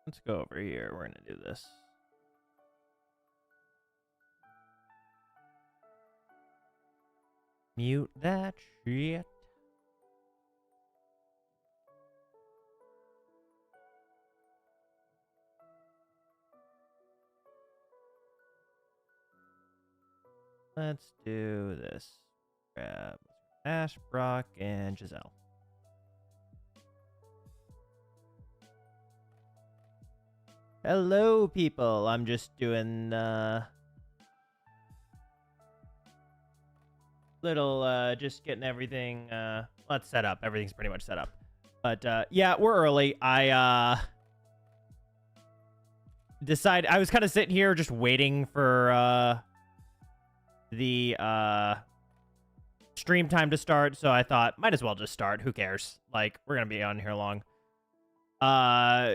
Let's go over here. We're gonna do this. Mute that shit. Let's do this. Grab Ash, Brock, and Giselle. Hello, people. I'm just doing just getting everything let's set up. Everything's pretty much set up. But yeah, we're early. I decided I was kind of sitting here just waiting for the stream time to start, so I thought might as well just start. Who cares? Like, we're gonna be on here long.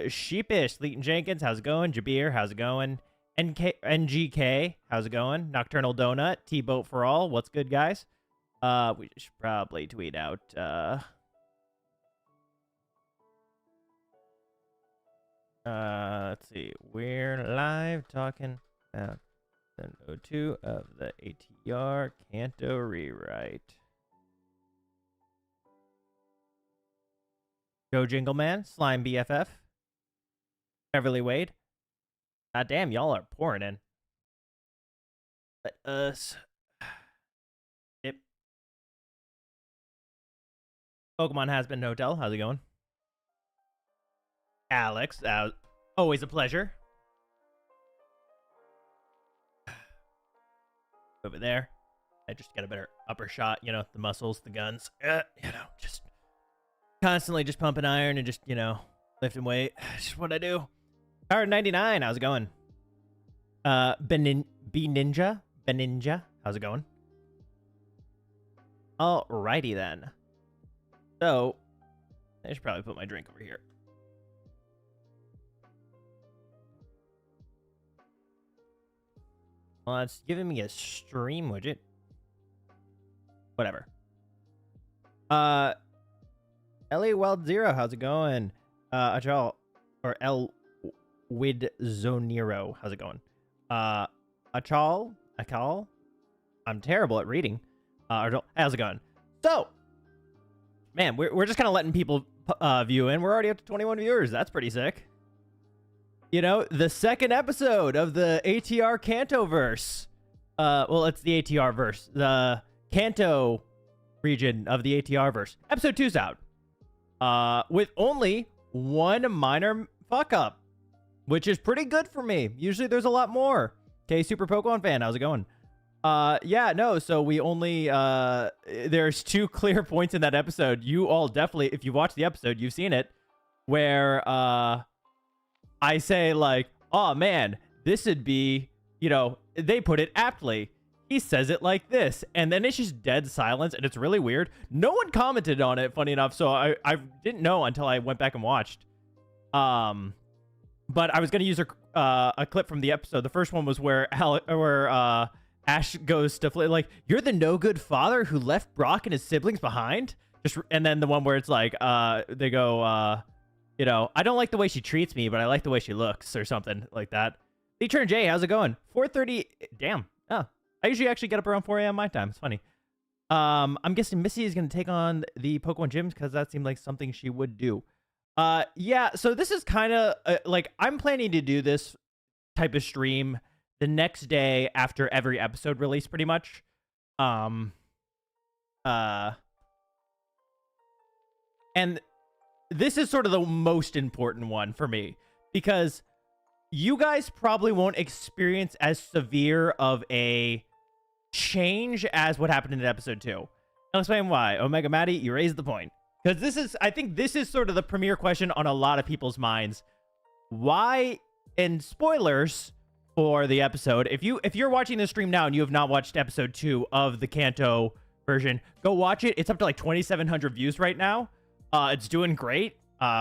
Sheepish, Leighton Jenkins, how's it going? Jabir, how's it going? NGK, how's it going? Nocturnal Donut, T-Boat for all, what's good, guys? We should probably tweet out, let's see, we're live talking about the 02 of the ATR Kanto rewrite. Joe Jingleman, Slime BFF, Beverly Wade. God damn, y'all are pouring in. Let us. Yep. Pokemon has been Hotel. How's it going? Alex, always a pleasure. Over there. I just get a better upper shot, you know, the muscles, the guns. You know, just constantly just pumping iron and just, you know, lifting weight. Just what I do. Power 99, how's it going? Beninja, how's it going? Alrighty then. So, I should probably put my drink over here. Well, it's giving me a stream widget. Whatever. LA Wild Zero, how's it going? Ajal, or El Widzonero, how's it going? Akal, I'm terrible at reading. Ajal, how's it going? So, man, we're just kind of letting people view in. We're already up to 21 viewers. That's pretty sick. You know, the second episode of the ATR Kanto verse. Well, it's the ATR verse. The Kanto region of the ATR verse. Episode 2's out. With only one minor fuck up, which is pretty good for me. Usually there's a lot more. Okay, Super Pokemon fan, how's it going? Yeah, no, so we only, there's 2 clear points in that episode. You all definitely, if you watch the episode, you've seen it, where, I say, like, oh man, this would be, you know, they put it aptly. He says it like this, and then it's just dead silence, and it's really weird. No one commented on it, funny enough, so I didn't know until I went back and watched. But I was gonna use a clip from the episode. The first one was where Ash goes to like, you're the no good father who left Brock and his siblings behind. And then the one where it's like, they go, you know, I don't like the way she treats me, but I like the way she looks, or something like that. Lee-Turn J, how's it going? 4:30. Damn. Oh, I usually actually get up around 4 a.m. my time. It's funny. I'm guessing Missy is going to take on the Pokemon gyms because that seemed like something she would do. Yeah, so this is kind of like, I'm planning to do this type of stream the next day after every episode release, pretty much. And this is sort of the most important one for me, because you guys probably won't experience as severe of a change as what happened in episode 2. I'll explain why. Omega Maddie, you raised the point. Because this is, I think this is sort of the premier question on a lot of people's minds. Why, and spoilers for the episode, if you're watching this stream now and you have not watched episode 2 of the Kanto version, go watch it. It's up to like 2,700 views right now. It's doing great.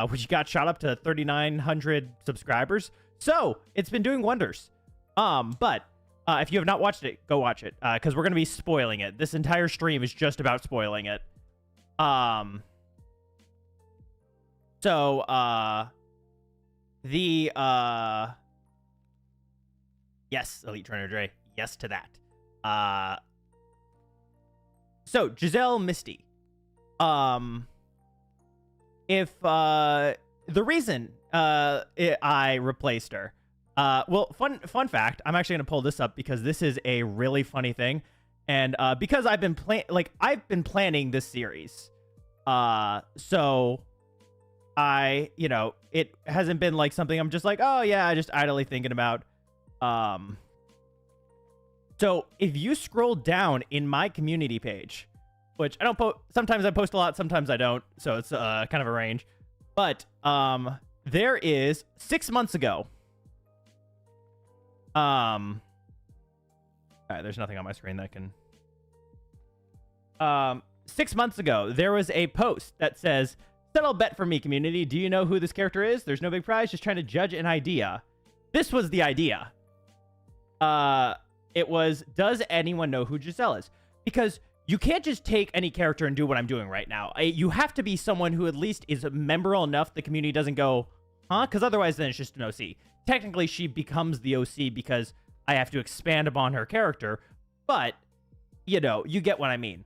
Which got shot up to 3,900 subscribers. So it's been doing wonders. But if you have not watched it, go watch it. Because we're going to be spoiling it. This entire stream is just about spoiling it. So the yes, Elite Trainer Dre. Yes to that. So Giselle Misty. If the reason I replaced her. Well, fun fact. I'm actually gonna pull this up because this is a really funny thing, and because I've been planning this series. So it hasn't been like something I'm just like, oh yeah, just idly thinking about. So if you scroll down in my community page, which I don't post, sometimes I post a lot, sometimes I don't, so it's kind of a range. But there is 6 months ago. All right, there's nothing on my screen that can. 6 months ago, there was a post that says, "Settle bet for me, community. Do you know who this character is? There's no big prize, just trying to judge an idea." This was the idea. It was, does anyone know who Giselle is? Because you can't just take any character and do what I'm doing right now. You have to be someone who at least is memorable enough the community doesn't go, huh? Because otherwise then it's just an OC. Technically, she becomes the OC because I have to expand upon her character. But, you get what I mean.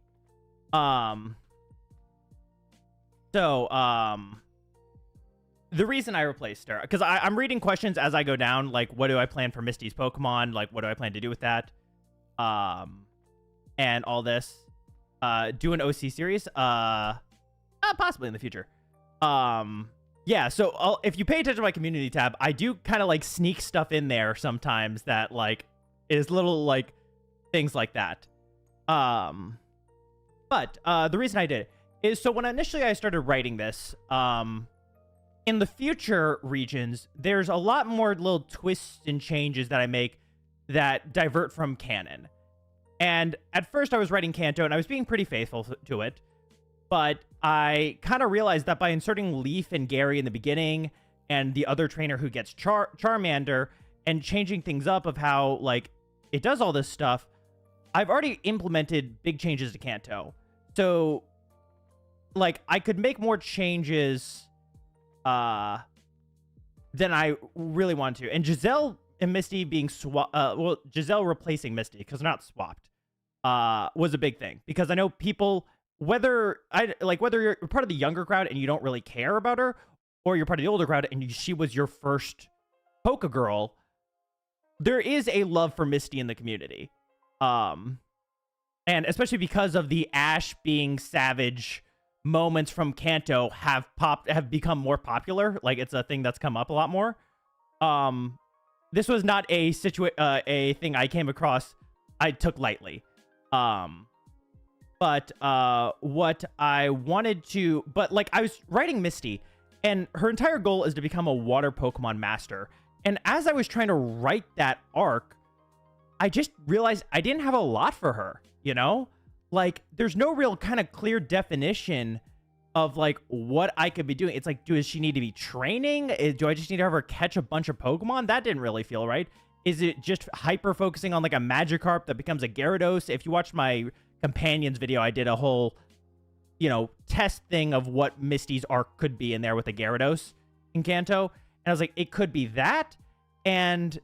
The reason I replaced her, because I'm reading questions as I go down, like, what do I plan for Misty's Pokemon? Like, what do I plan to do with that? And all this. Do an OC series? Possibly in the future. Yeah, so if you pay attention to my community tab, I do kind of, like, sneak stuff in there sometimes that, like, is little, like, things like that. But the reason I did it is, so when initially I started writing this, in the future regions, there's a lot more little twists and changes that I make that divert from canon. And at first I was writing Kanto, and I was being pretty faithful to it. But I kind of realized that by inserting Leaf and Gary in the beginning, and the other trainer who gets Charmander, and changing things up of how, like, it does all this stuff, I've already implemented big changes to Kanto. So, like, I could make more changes than I really want to. And Giselle and Misty being Giselle replacing Misty, because they're not swapped, was a big thing. Because I know people, whether you're part of the younger crowd and you don't really care about her, or you're part of the older crowd and she was your first Poke Girl, there is a love for Misty in the community. And especially because of the Ash being savage moments from Kanto have become more popular. Like, it's a thing that's come up a lot more. This was not a thing I came across I took lightly. But what I wanted to, but like, I was writing Misty, and her entire goal is to become a water Pokemon master. And as I was trying to write that arc, I just realized I didn't have a lot for her, Like, there's no real kind of clear definition of, like, what I could be doing. It's like, does she need to be training? Do I just need to have her catch a bunch of Pokemon? That didn't really feel right. Is it just hyper-focusing on, like, a Magikarp that becomes a Gyarados? If you watched my Companions video, I did a whole, test thing of what Misty's arc could be in there with a Gyarados in Kanto. And I was like, it could be that. And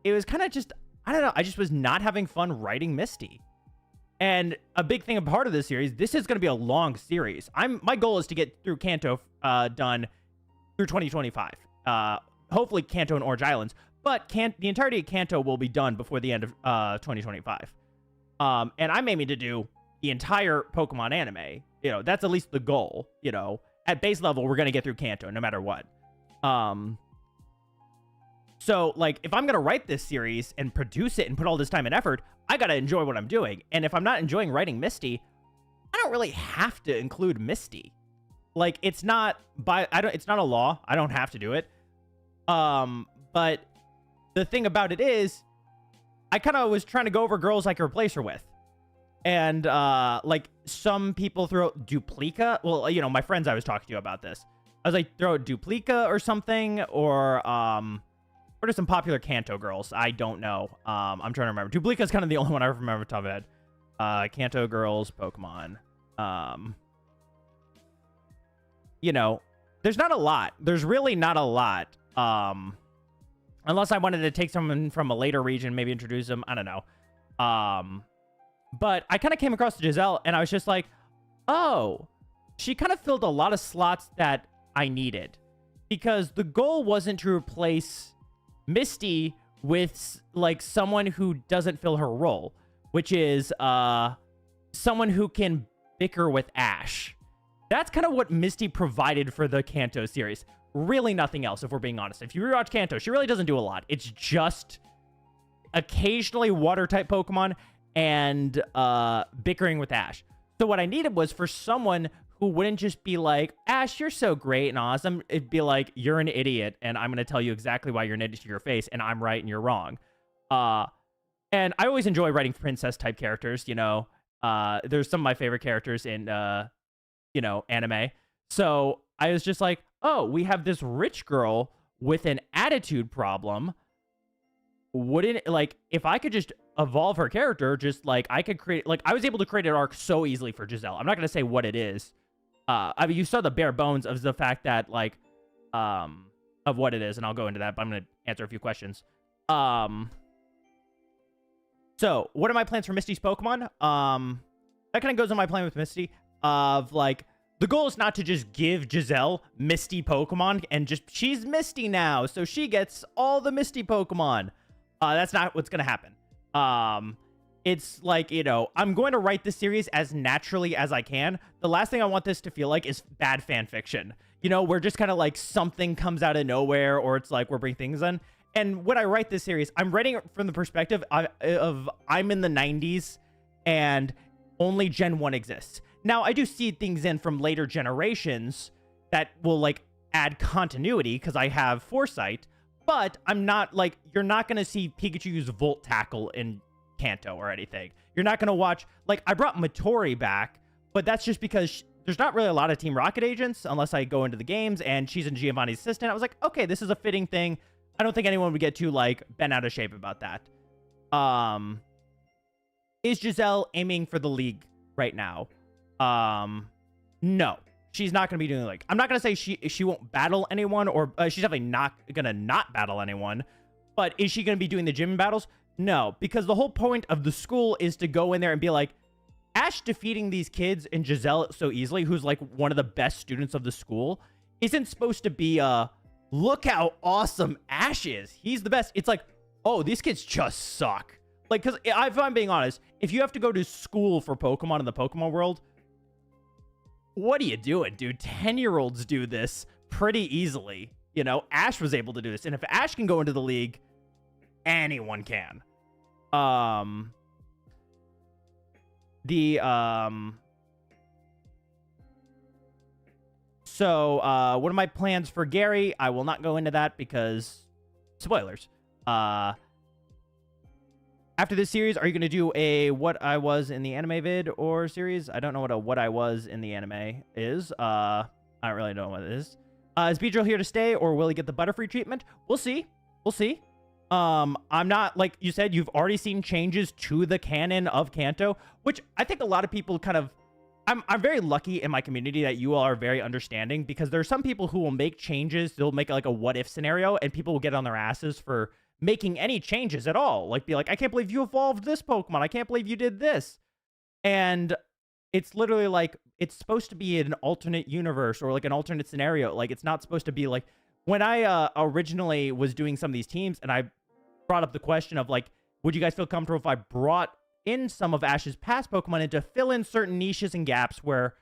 it was kind of just, I don't know, I just was not having fun writing Misty. And a big thing, a part of this series, this is going to be a long series. My goal is to get through Kanto done through 2025. Hopefully Kanto and Orange Islands. But the entirety of Kanto will be done before the end of 2025. And I'm aiming to do the entire Pokemon anime. That's at least the goal. At base level, we're going to get through Kanto no matter what. So, like, if I'm going to write this series and produce it and put all this time and effort, I got to enjoy what I'm doing. And if I'm not enjoying writing Misty, I don't really have to include Misty. Like, it's not a law. I don't have to do it. But the thing about it is, I kind of was trying to go over girls I could replace her with. And, like, some people throw out Duplica. Well, my friends I was talking to about this. I was like, throw out Duplica or something, or what are some popular Kanto girls? I don't know. I'm trying to remember. Duplica is kind of the only one I remember off the top of my head. Kanto girls, Pokemon. There's not a lot. There's really not a lot. Unless I wanted to take someone from a later region, maybe introduce them. I don't know. But I kind of came across Giselle, and I was just like, oh, she kind of filled a lot of slots that I needed. Because the goal wasn't to replace Misty with, like, someone who doesn't fill her role. Which is, someone who can bicker with Ash. That's kind of what Misty provided for the Kanto series. Really nothing else, if we're being honest. If you rewatch Kanto, she really doesn't do a lot. It's just occasionally water-type Pokemon and bickering with Ash. So what I needed was for someone who wouldn't just be like, Ash, you're so great and awesome. It'd be like, you're an idiot, and I'm going to tell you exactly why you're an idiot to your face, and I'm right and you're wrong. And I always enjoy writing princess-type characters, you know. There's some of my favorite characters in, you know, anime. So I was just like, oh, we have this rich girl with an attitude problem. Wouldn't, like, if I could just evolve her character, just, like, I could create, like, I was able to create an arc so easily for Giselle. I'm not going to say what it is. I mean, you saw the bare bones of the fact that, like, of what it is, and I'll go into that, but I'm going to answer a few questions. So, what are my plans for Misty's Pokemon? That kind of goes on my plan with Misty, of, like, the goal is not to just give Giselle Misty Pokemon, and just, she's Misty now, so she gets all the Misty Pokemon. That's not what's going to happen. It's like, you know, I'm going to write this series as naturally as I can. The last thing I want this to feel like is bad fan fiction. You know, where just kind of like something comes out of nowhere, or it's like we're bringing things in. And when I write this series, I'm writing it from the perspective of I'm in the 90s and only Gen 1 exists. Now, I do see things in from later generations that will, like, add continuity because I have foresight, but I'm not, like, you're not going to see Pikachu use Volt Tackle in Kanto or anything. You're not going to watch, like, I brought Matori back, but that's just because there's not really a lot of Team Rocket agents unless I go into the games, and she's in Giovanni's assistant. I was like, okay, this is a fitting thing. I don't think anyone would get too, like, bent out of shape about that. Is Giselle aiming for the league right now? No. She's not going to be doing the league. I'm not going to say she won't battle anyone, or she's definitely not going to not battle anyone. But is she going to be doing the gym battles? No, because the whole point of the school is to go in there and be like, Ash defeating these kids and Giselle so easily, who's, like, one of the best students of the school, isn't supposed to be look how awesome Ash is. He's the best. It's like, oh, these kids just suck. Like, because if I'm being honest, if you have to go to school for Pokemon in the Pokemon world, what are you doing, dude? 10-year-olds do this pretty easily. You know, Ash was able to do this. And if Ash can go into the league, anyone can. So, what are my plans for Gary? I will not go into that because spoilers. After this series, are you going to do a What I Was in the Anime vid or series? I don't know what a What I Was in the Anime is. I don't really know what it is. Is Beedrill here to stay, or will he get the Butterfree treatment? We'll see. We'll see. I'm not, like you said, you've already seen changes to the canon of Kanto, which I think a lot of people kind of... I'm very lucky in my community that you all are very understanding, because there are some people who will make changes. They'll make, like, a what-if scenario, and people will get on their asses for making any changes at all. Like, be like, I can't believe you evolved this Pokemon. I can't believe you did this. And it's literally like, it's supposed to be an alternate universe or, like, an alternate scenario. Like, it's not supposed to be like... When I originally was doing some of these teams, and I brought up the question of, like, would you guys feel comfortable if I brought in some of Ash's past Pokemon and to fill in certain niches and gaps where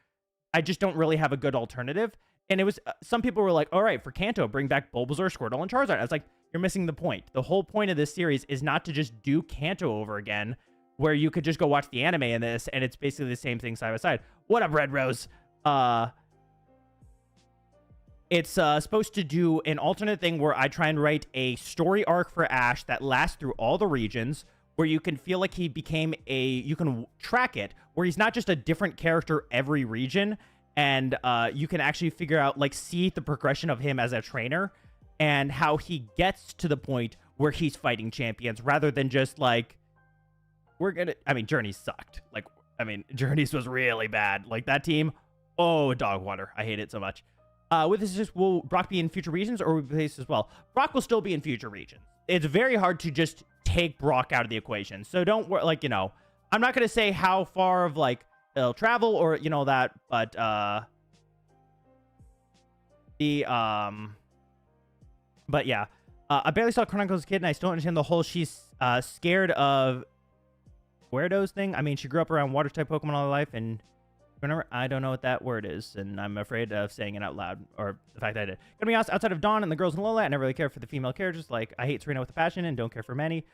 I just don't really have a good alternative? And it was, some people were like, all right, for Kanto, bring back Bulbasaur, Squirtle, and Charizard. I was like, you're missing the point. The whole point of this series is not to just do Kanto over again, where you could just go watch the anime in this, and it's basically the same thing side by side. What up, Red Rose? It's supposed to do an alternate thing where I try and write a story arc for Ash that lasts through all the regions, where you can feel like he became you can track it, where he's not just a different character every region, and you can actually figure out, like, see the progression of him as a trainer, and how he gets to the point where he's fighting champions, rather than just, like, I mean, Journeys sucked. Like, I mean, Journeys was really bad. Like, that team, oh, dog water. I hate it so much. With this, just will Brock be in future regions or replace as well? Brock will still be in future regions. It's very hard to just take Brock out of the equation. So don't worry, like, you know, I'm not going to say how far of, like, it'll travel or, you know, that, but, but yeah. I barely saw Chronicles as a kid, and I still don't understand the whole she's, scared of weirdos thing. I mean, she grew up around water-type Pokemon all her life, and whenever I don't know what that word is, and I'm afraid of saying it out loud, or the fact that I did. Gonna be honest, outside of Dawn and the girls in Lola, I never really cared for the female characters. Like, I hate Serena with a passion and don't care for Manny.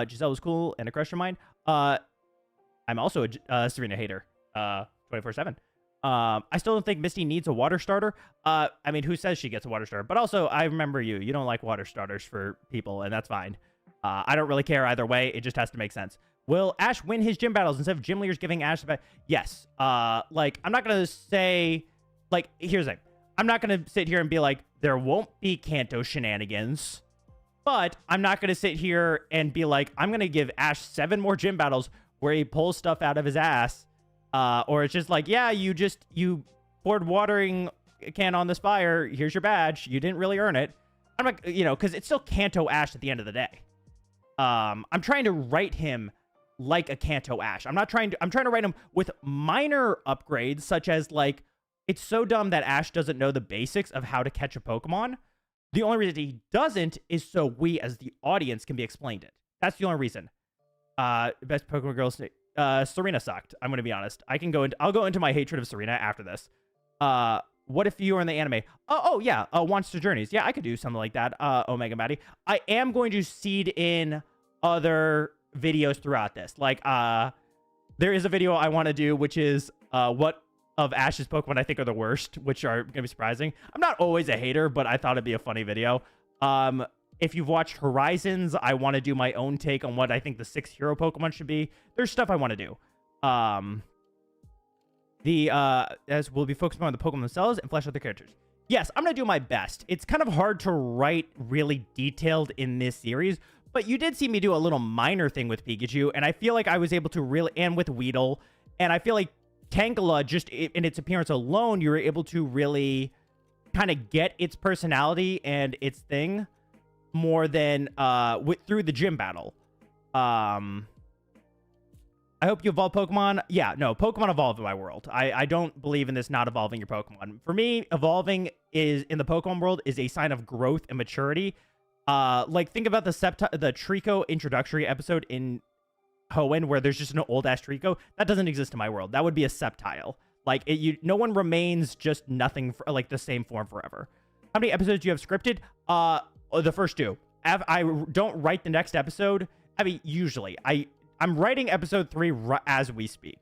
Giselle was cool and a crush of mine. I'm also a Serena hater, 24/7. I still don't think Misty needs a water starter. I mean, who says she gets a water starter? But also, I remember you don't like water starters for people, and that's fine. I don't really care either way. It just has to make sense. Will Ash win his gym battles instead of gym leaders giving Ash the Yes. Like, I'm not going to say, like, here's the thing. I'm not going to sit here and be like, there won't be Kanto shenanigans. But I'm not going to sit here and be like, I'm going to give Ash 7 more gym battles where he pulls stuff out of his ass. Or it's just like, yeah, you poured watering can on this fire. Here's your badge. You didn't really earn it. I'm not, you know, because it's still Kanto Ash at the end of the day. I'm trying to write him like a Kanto Ash. I'm trying to write him with minor upgrades, such as, like, it's so dumb that Ash doesn't know the basics of how to catch a Pokemon. The only reason he doesn't is so we, as the audience, can be explained it. That's the only reason. Best Pokemon girls. Serena sucked. I'm going to be honest. I'll go into my hatred of Serena after this. What if you were in the anime? Oh yeah. Monster Journeys. Yeah, I could do something like that. Omega Maddie. I am going to seed in other videos throughout this. Like, there is a video I want to do, which is, what of Ash's Pokemon I think are the worst, which are going to be surprising. I'm not always a hater, but I thought it'd be a funny video. If you've watched Horizons, I want to do my own take on what I think the 6 hero Pokemon should be. There's stuff I want to do. As we'll be focused on the Pokemon themselves and flesh out the characters. Yes, I'm going to do my best. It's kind of hard to write really detailed in this series, but you did see me do a little minor thing with Pikachu, and I feel like I was able to really, and with Weedle, and I feel like Tangela, just in its appearance alone, you were able to really kind of get its personality and its thing more than through the gym battle. I hope you evolve Pokemon. Yeah, no, Pokemon evolve in my world. I don't believe in this not evolving your Pokemon. For me, evolving is in the Pokemon world is a sign of growth and maturity. Like, think about the Trico introductory episode in Hoenn where there's just an old-ass Trico. That doesn't exist in my world. That would be a Sceptile. Like, no one remains just nothing, for, like, the same form forever. How many episodes do you have scripted? The first 2. I don't write the next episode. I mean, usually. I'm writing episode 3 as we speak.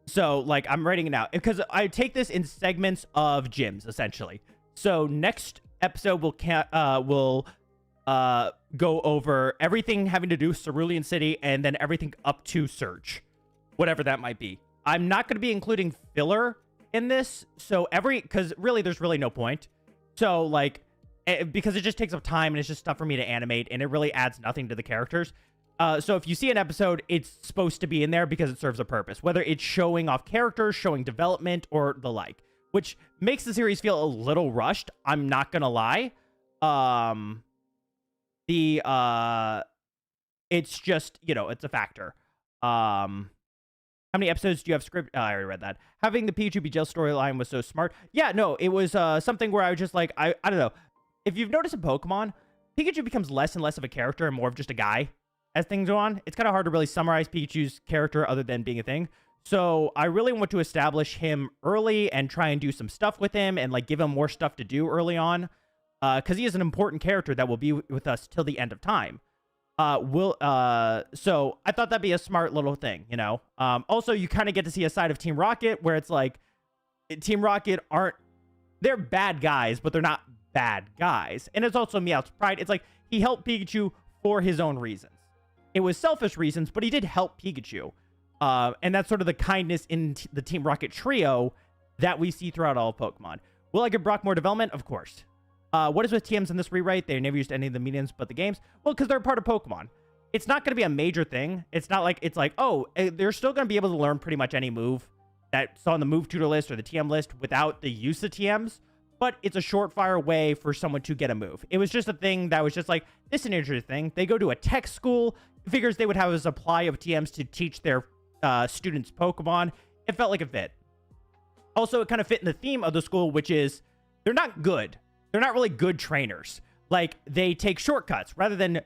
So, like, I'm writing it now. Because I take this in segments of gyms, essentially. So, next episode will go over everything having to do with Cerulean City and then everything up to Surge. Whatever that might be. I'm not going to be including filler in this. So, because really, there's really no point. So, like, because it just takes up time and it's just stuff for me to animate and it really adds nothing to the characters. So if you see an episode, it's supposed to be in there because it serves a purpose, whether it's showing off characters, showing development, or the like, which makes the series feel a little rushed. I'm not going to lie. It's just, you know, it's a factor. How many episodes do you have script? I already read that. Having the Pikachu be jail storyline was so smart. Yeah, no, it was something where I was just like, I don't know. If you've noticed in Pokemon, Pikachu becomes less and less of a character and more of just a guy as things go on. It's kind of hard to really summarize Pikachu's character other than being a thing. So I really want to establish him early and try and do some stuff with him and, like, give him more stuff to do early on. Because he is an important character that will be with us till the end of time. So I thought that'd be a smart little thing, you know? Also, you kind of get to see a side of Team Rocket where it's like, Team Rocket they're bad guys, but they're not bad guys. And it's also Meowth's pride. It's like, he helped Pikachu for his own reasons. It was selfish reasons, but he did help Pikachu. And that's sort of the kindness in the Team Rocket trio that we see throughout all of Pokemon. Will I give Brock more development? Of course. What is with TMs in this rewrite? They never used any of the mediums but the games. Well, because they're part of Pokemon. It's not going to be a major thing. It's not like, it's like, oh, they're still going to be able to learn pretty much any move that's on the move tutor list or the TM list without the use of TMs, but it's a short fire way for someone to get a move. It was just a thing that was just like, this is an interesting thing. They go to a tech school, figures they would have a supply of TMs to teach their students Pokemon. It felt like a fit. Also, it kind of fit in the theme of the school, which is they're not good. They're not really good trainers. Like, they take shortcuts. Rather than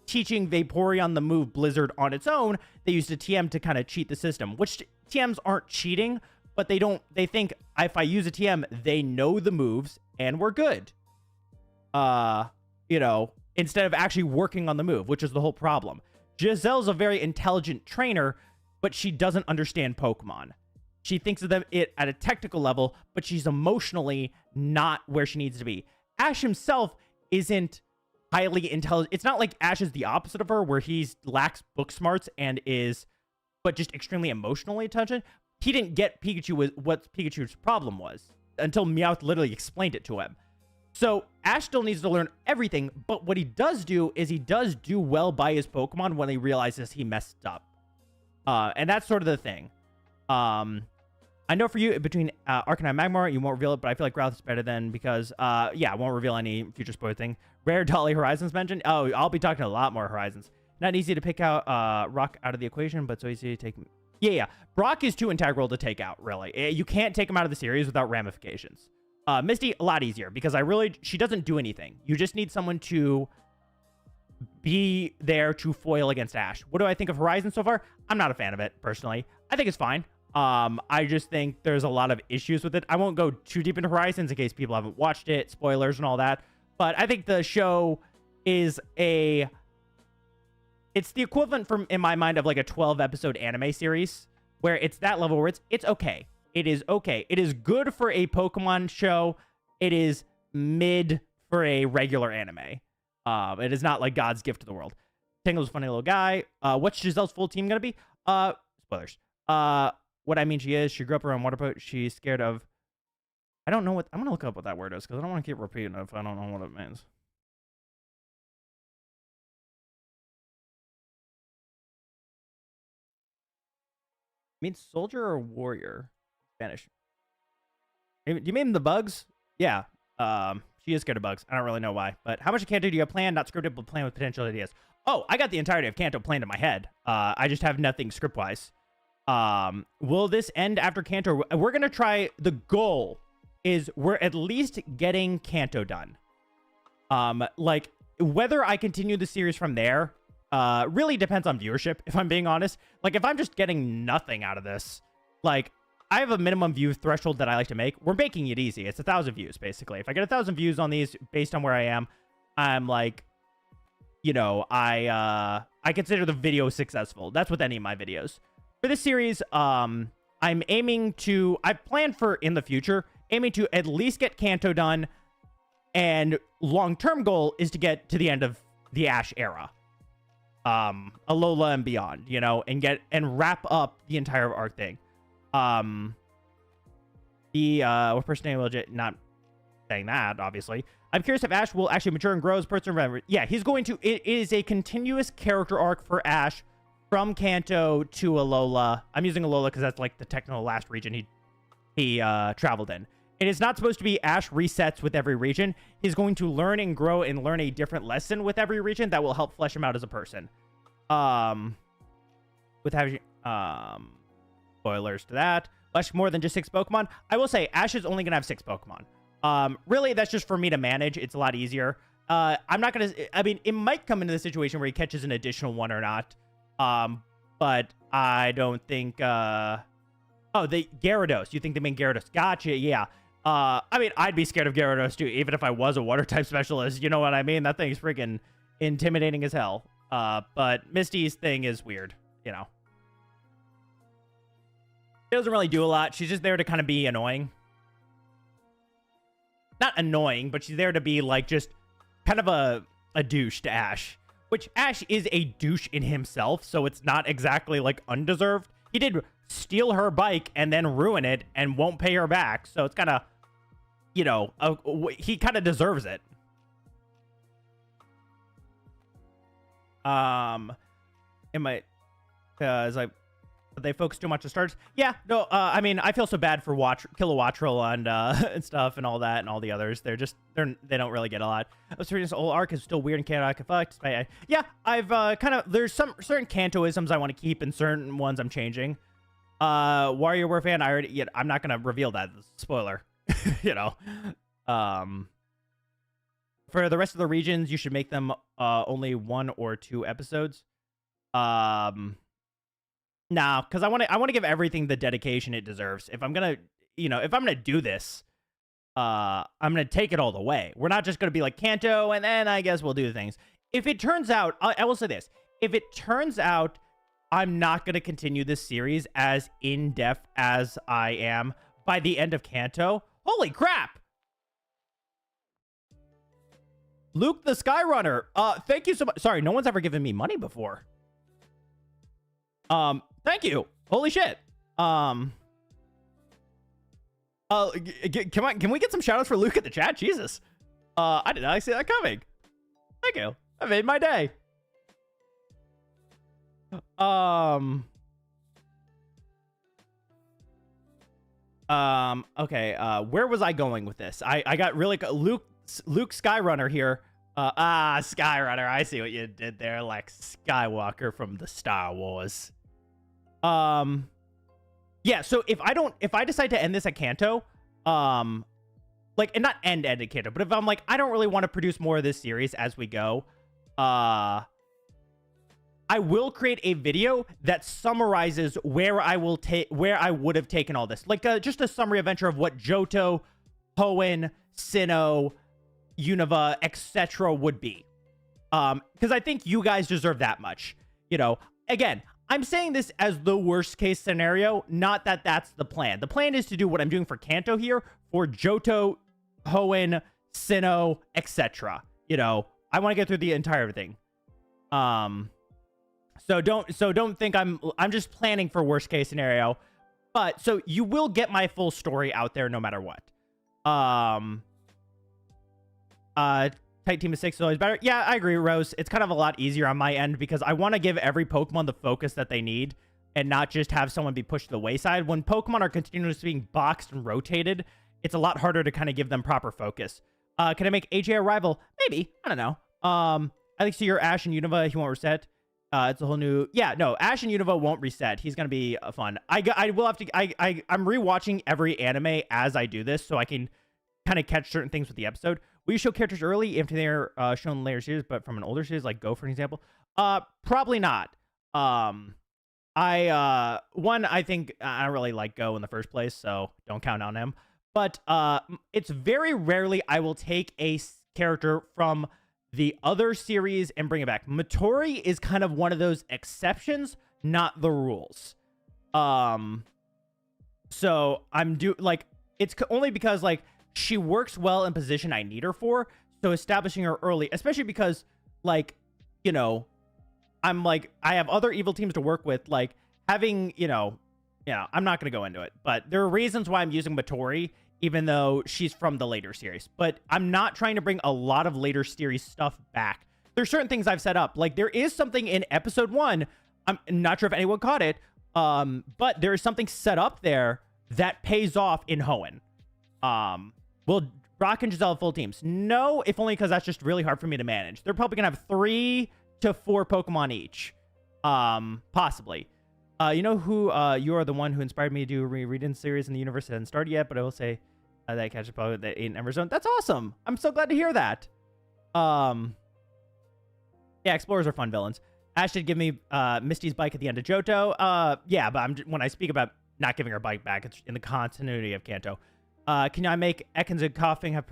teaching Vaporeon the move Blizzard on its own, they used a TM to kind of cheat the system, which TMs aren't cheating, but they think if I use a TM, they know the moves and we're good. You know, instead of actually working on the move, which is the whole problem. Giselle's a very intelligent trainer, but she doesn't understand Pokemon. She thinks of them at a technical level, but she's emotionally not where she needs to be. Ash himself isn't highly intelligent. It's not like Ash is the opposite of her, where he lacks book smarts and is, but just extremely emotionally intelligent. He didn't get Pikachu what Pikachu's problem was until Meowth literally explained it to him. So Ash still needs to learn everything, but what he does do is he does do well by his Pokemon when he realizes he messed up. And that's sort of the thing. I know for you, between Arcanine and Magmar, you won't reveal it, but I feel like Growlithe is better than because, yeah, I won't reveal any future spoiler thing. Rare Dolly Horizons mentioned. Oh, I'll be talking a lot more Horizons. Not easy to pick out Rock out of the equation, but so easy to take. Yeah. Brock is too integral to take out, really. You can't take him out of the series without ramifications. Misty, a lot easier because she doesn't do anything. You just need someone to be there to foil against Ash. What do I think of Horizon so far? I'm not a fan of it, personally. I think it's fine. I just think there's a lot of issues with it. I won't go too deep into Horizons in case people haven't watched it, spoilers and all that. But I think the show is it's the equivalent from, in my mind, of like a 12-episode anime series, where it's that level where it's okay. It is okay. It is good for a Pokemon show. It is mid for a regular anime. It is not like God's gift to the world. Tingle's a funny little guy. What's Giselle's full team gonna be? Spoilers. What I mean, she grew up around water boat. She's scared of. I don't know what. I'm gonna look up what that word is because I don't want to keep repeating it if I don't know what it means. It means soldier or warrior? Spanish. Do you mean the bugs? Yeah. She is scared of bugs. I don't really know why. But how much of Kanto do you have planned? Not scripted, but planned with potential ideas. Oh, I got the entirety of Kanto planned in my head. I just have nothing script-wise. Will this end after Kanto? We're going to try. The goal is we're at least getting Kanto done. Like, whether I continue the series from there really depends on viewership, if I'm being honest. Like, if I'm just getting nothing out of this, like, I have a minimum view threshold that I like to make. We're making it easy. It's 1,000 views, basically. If I get 1,000 views on these based on where I am, I'm like, you know, I consider the video successful. That's with any of my videos. For this series, I'm aiming to, I plan for in the future, aiming to at least get Kanto done, and long-term goal is to get to the end of the Ash era. Alola and beyond, you know, and wrap up the entire arc thing. What person name legit? Not saying that, obviously. I'm curious if Ash will actually mature and grow as a person. Yeah, he's going to. It is a continuous character arc for Ash from Kanto to Alola. I'm using Alola because that's like the technical last region he traveled in. It is not supposed to be Ash resets with every region. He's going to learn and grow and learn a different lesson with every region that will help flesh him out as a person. With having spoilers to that. Much more than just 6 Pokemon. I will say Ash is only gonna have 6 Pokemon. Really, that's just for me to manage. It's a lot easier. I'm not gonna. I mean, it might come into the situation where he catches an additional one or not. But I don't think. Oh, the Gyarados. You think they mean Gyarados? Gotcha. Yeah. I mean, I'd be scared of Gyarados too, even if I was a water type specialist. You know what I mean? That thing's freaking intimidating as hell. But Misty's thing is weird. You know. She doesn't really do a lot. She's just there to kind of be annoying. Not annoying, but she's there to be like just kind of a douche to Ash. Which Ash is a douche in himself, so it's not exactly like undeserved. He did steal her bike and then ruin it and won't pay her back. So it's kind of, you know, he kind of deserves it. It might, as I But they focus too much on starters. Yeah, no, I mean, I feel so bad for Kilowattrel and and stuff and all that and all the others. They don't really get a lot. I was reading this old arc is still weird and chaotic effect. Yeah, I've kind of, there's some certain Kantoisms I want to keep and certain ones I'm changing. Warrior War fan, I'm not gonna reveal that. Spoiler. You know. For the rest of the regions, you should make them only 1 or 2 episodes. Nah, because I want to give everything the dedication it deserves. If I'm gonna do this, I'm gonna take it all the way. We're not just gonna be like Kanto, and then I guess we'll do things. If it turns out, I will say this: if it turns out I'm not gonna continue this series as in depth as I am by the end of Kanto, holy crap! Luke the Skyrunner, thank you so much. Sorry, no one's ever given me money before. Thank you. Holy shit. Can we get some shoutouts for Luke in the chat? Jesus. I did not see that coming. Thank you. I made my day. Okay, where was I going with this? I got really Luke Skyrunner here. Skyrunner. I see what you did there, like Skywalker from the Star Wars. Yeah, so if I decide to end this at Kanto, like, and not end at Kanto, but if I'm like, I don't really want to produce more of this series as we go, I will create a video that summarizes where I would have taken all this. Like, just a summary adventure of what Johto, Hoenn, Sinnoh, Unova, etc. would be. Because I think you guys deserve that much. You know, again, I'm saying this as the worst case scenario, not that that's the plan. The plan is to do what I'm doing for Kanto here for Johto, Hoenn, Sinnoh, etc. You know, I want to get through the entire thing. So don't think I'm just planning for worst case scenario. But so you will get my full story out there no matter what. Tight team of 6 is always better. Yeah, I agree, Rose. It's kind of a lot easier on my end because I want to give every Pokemon the focus that they need and not just have someone be pushed to the wayside. When Pokemon are continuously being boxed and rotated, it's a lot harder to kind of give them proper focus. Can I make AJ a rival? Maybe. I don't know. I think so your Ash and Unova, he won't reset. It's a whole new... Yeah, no, Ash and Unova won't reset. He's going to be fun. I will have to... I'm rewatching every anime as I do this so I can kind of catch certain things with the episode. Will you show characters early if they're shown later series, but from an older series, like Go, for an example? Probably not. I think I don't really like Go in the first place, so don't count on him. But it's very rarely I will take a character from the other series and bring it back. Matori is kind of one of those exceptions, not the rules. So it's only because, like, she works well in position I need her for, so establishing her early, especially because, like, you know, I'm like, I have other evil teams to work with, like, having, I'm not going to go into it, but there are reasons why I'm using Matori, even though she's from the later series, but I'm not trying to bring a lot of later series stuff back. There's certain things I've set up, like, there is something in episode 1, I'm not sure if anyone caught it, but there is something set up there that pays off in Hoenn. Will Brock and Giselle full teams? No, if only because that's just really hard for me to manage. They're probably going to have 3 to 4 Pokemon each. Possibly. You know who, you are the one who inspired me to do a read-in series in the universe that hasn't started yet, but I will say that I catch up with the 8 Ever Zone. That's awesome. I'm so glad to hear that. Yeah, Explorers are fun villains. Ash did give me Misty's bike at the end of Johto. Yeah, but when I speak about not giving her bike back, it's in the continuity of Kanto. Can I make Ekans and Coughing have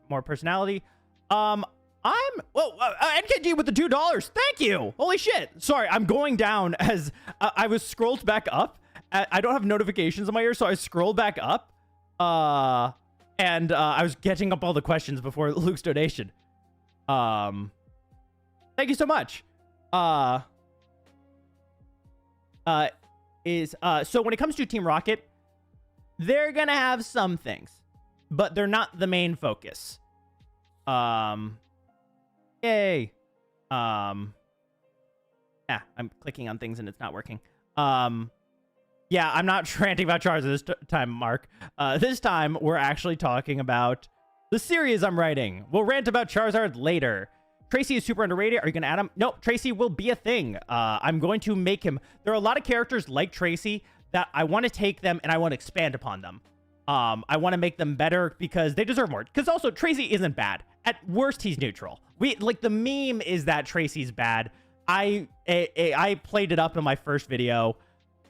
more personality? NKG with the $2. Thank you. Holy shit. Sorry, I'm going down as I was scrolled back up. I don't have notifications in my ear, so I scrolled back up. And I was catching up all the questions before Luke's donation. Thank you so much. So when it comes to Team Rocket, they're gonna have some things, but they're not the main focus. Yay. Yeah, I'm clicking on things and it's not working. Yeah, I'm not ranting about Charizard this time, Mark. This time, we're actually talking about the series I'm writing. We'll rant about Charizard later. Tracy is super underrated. Are you going to add him? No, Tracy will be a thing. I'm going to make him... There are a lot of characters like Tracy that I want to take them and I want to expand upon them. I want to make them better because they deserve more. Because also, Tracy isn't bad. At worst, he's neutral. The meme is that Tracy's bad. I played it up in my first video,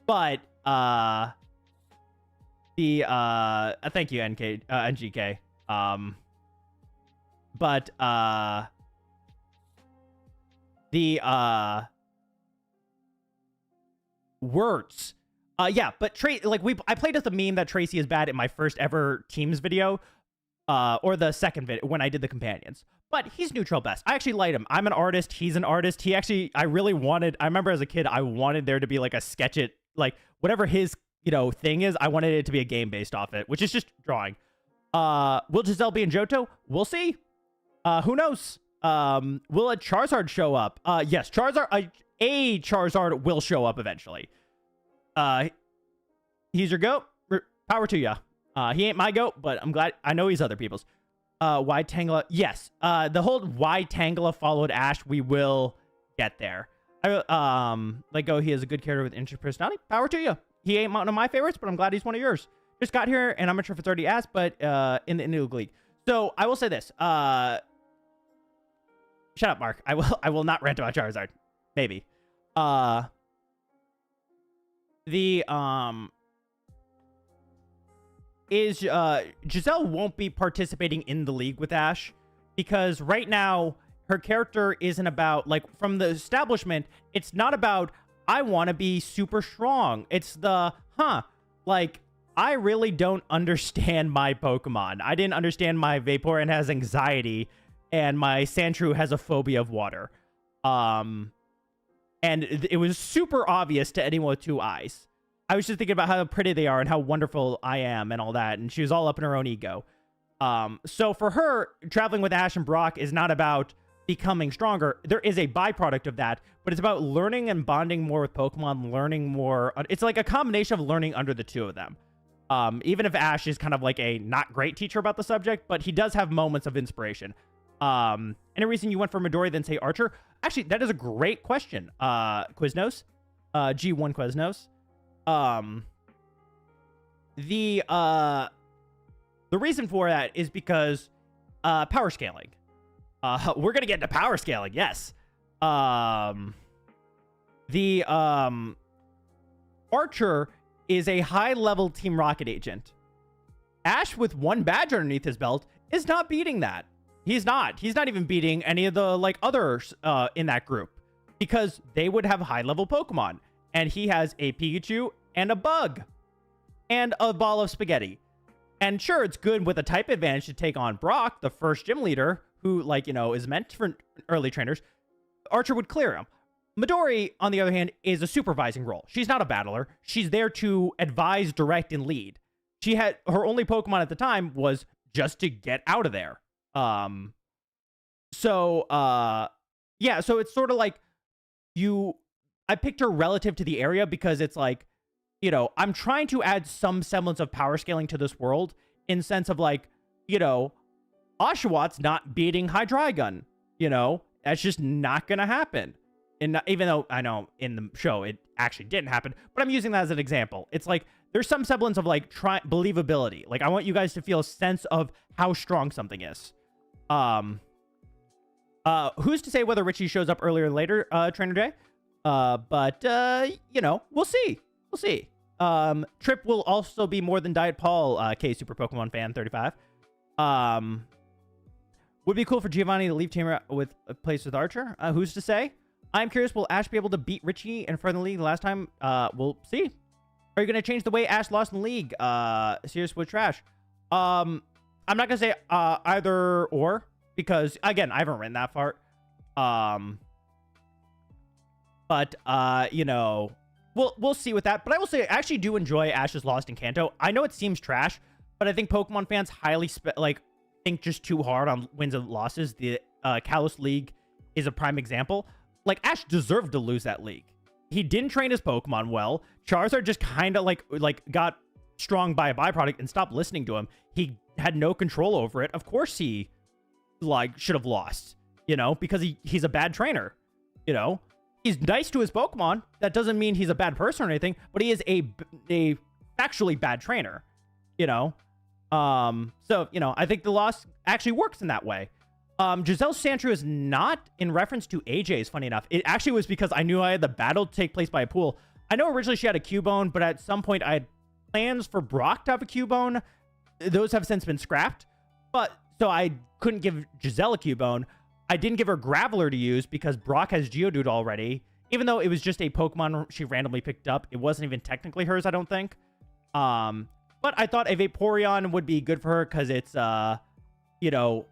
but thank you, NGK. Words. Yeah, but I played as the meme that Tracy is bad in my first ever teams video, or the second video when I did the companions. But he's neutral best. I actually like him. I'm an artist. He's an artist. I remember as a kid, I wanted there to be like a sketch it, like whatever his, thing is, I wanted it to be a game based off it, which is just drawing. Will Giselle be in Johto? We'll see. Who knows? Will a Charizard show up? Yes, a Charizard will show up eventually. He's your goat. Power to ya. He ain't my goat, but I'm glad. I know he's other people's. Why Tangela? Yes. The whole why Tangela followed Ash, we will get there. He has a good character with interesting personality. Power to you. He ain't one of my favorites, but I'm glad he's one of yours. Just got here, and I'm not sure if it's already asked, but in the New League. So I will say this. Shut up, Mark. I will not rant about Charizard. Maybe. Giselle won't be participating in the league with Ash because right now her character isn't about, from the establishment, it's not about, I want to be super strong. It's I really don't understand my Pokemon. I didn't understand my Vaporeon has anxiety and my Sandshrew has a phobia of water. And it was super obvious to anyone with 2 eyes. I was just thinking about how pretty they are and how wonderful I am and all that. And she was all up in her own ego. So for her, traveling with Ash and Brock is not about becoming stronger. There is a byproduct of that, but it's about learning and bonding more with Pokemon, learning more. It's like a combination of learning under the 2 of them. Even if Ash is kind of like a not great teacher about the subject, but he does have moments of inspiration. Any reason you went for Midori than say Archer? Actually, that is a great question. Quiznos, G1 Quiznos. The reason for that is because power scaling. We're gonna get into power scaling, yes. Archer is a high-level Team Rocket agent. Ash, with 1 badge underneath his belt, is not beating that. He's not even beating any of the others in that group because they would have high-level Pokemon. And he has a Pikachu and a bug and a ball of spaghetti. And sure, it's good with a type advantage to take on Brock, the first gym leader, who, is meant for early trainers. Archer would clear him. Midori, on the other hand, is a supervising role. She's not a battler. She's there to advise, direct, and lead. She had her only Pokemon at the time was just to get out of there. So it's sort of like I picked her relative to the area because it's I'm trying to add some semblance of power scaling to this world in sense of Oshawott not beating Hydreigon. That's just not going to happen. And even though I know in the show it actually didn't happen, but I'm using that as an example. It's there's some semblance of believability. I want you guys to feel a sense of how strong something is. Who's to say whether Richie shows up earlier or later, Trainer J? But we'll see. We'll see. Trip will also be more than Diet Paul, K Super Pokemon Fan 35. Would be cool for Giovanni to leave team with a place with Archer. Who's to say? I'm curious, will Ash be able to beat Richie in front of the league last time? We'll see. Are you going to change the way Ash lost in the league? Serious with trash. I'm not going to say either or, because, again, I haven't written that far. But we'll see with that. But I will say, I actually do enjoy Ash's loss in Kanto. I know it seems trash, but I think Pokemon fans highly think just too hard on wins and losses. The Kalos League is a prime example. Ash deserved to lose that league. he didn't train his Pokemon well. Charizard just kind of like got strong by a byproduct and stopped listening to him. He had no control over it. Of course he like should have lost, you know, because he's a bad trainer, you know. He's nice to his Pokemon. That doesn't mean he's a bad person or anything, but he is a factually bad trainer, you know. So, you know, I think the loss actually works in that way. Giselle's Sandshrew is not in reference to AJ's, funny enough. It actually was because I knew I had the battle to take place by a pool. I know originally she had a Cubone, but at some point I had plans for Brock to have a Cubone. Those have since been scrapped. But, so I couldn't give Giselle a Cubone. I didn't give her Graveler to use because Brock has Geodude already. Even though it was just a Pokemon she randomly picked up. It wasn't even technically hers, I don't think. But I thought a Vaporeon would be good for her because it's, you know,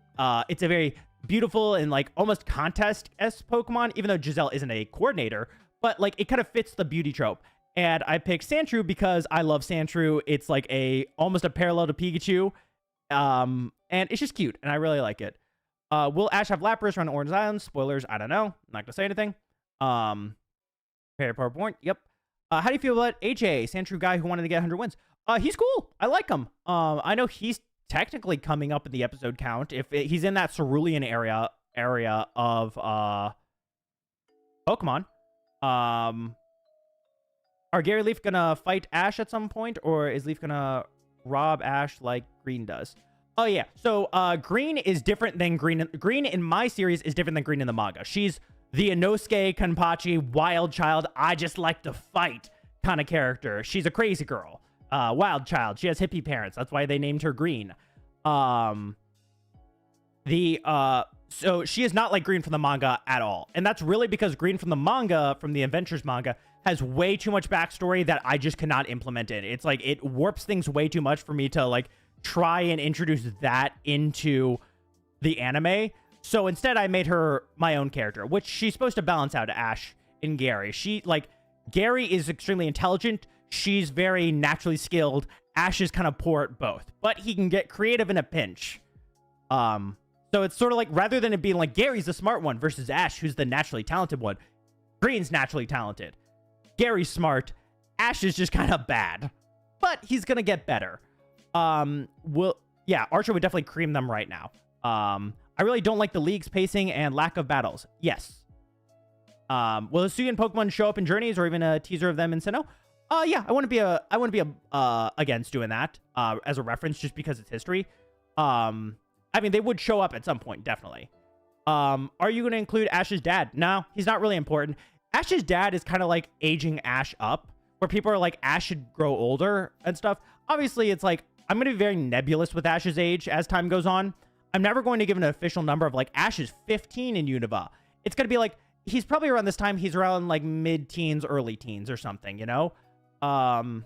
it's a very beautiful and like almost contest-esque Pokemon, even though Giselle isn't a coordinator, but like it kind of fits the beauty trope. And I picked Sandshrew because I love Sandshrew. It's like almost a parallel to Pikachu. And it's just cute and I really like it. Will Ash have Lapras around Orange Island? Spoilers, I don't know. I'm not gonna say anything. PowerPoint, yep. How do you feel about AJ, Sandshrew guy who wanted to get 100 wins? He's cool. I like him. I know he's technically coming up in the episode count if he's in that Cerulean area of Pokemon. Are Gary Leaf gonna fight Ash at some point, or is Leaf gonna rob Ash like Green does? Oh yeah, so Green is different than Green. Green in my series is different than Green in the manga. She's the Inosuke Kanpachi wild child. I just like to fight kind of character. She's a crazy girl. Wild child. She has hippie parents. That's why they named her Green. So she is not like Green from the manga at all. And that's really because Green from the manga, from the Adventures manga, has way too much backstory that I just cannot implement in. It's like it warps things way too much for me to like try and introduce that into the anime. So instead I made her my own character, which she's supposed to balance out Ash and Gary. Gary is extremely intelligent. She's very naturally skilled. Ash is kind of poor at both, but he can get creative in a pinch. So it's sort of like, rather than it being like Gary's the smart one versus Ash, who's the naturally talented one, Green's naturally talented. Gary's smart. Ash is just kind of bad, but he's going to get better. Yeah, Archer would definitely cream them right now. I really don't like the league's pacing and lack of battles. Yes. Will Hisuian Pokemon show up in Journeys or even a teaser of them in Sinnoh? Yeah, I wouldn't be against doing that as a reference just because it's history. I mean, they would show up at some point, definitely. Are you going to include Ash's dad? No, he's not really important. Ash's dad is kind of like aging Ash up, where people are like, Ash should grow older and stuff. Obviously, it's like, I'm going to be very nebulous with Ash's age as time goes on. I'm never going to give an official number of like, Ash is 15 in Unova. It's going to be like, he's probably around this time. He's around like mid-teens, early teens or something, you know? But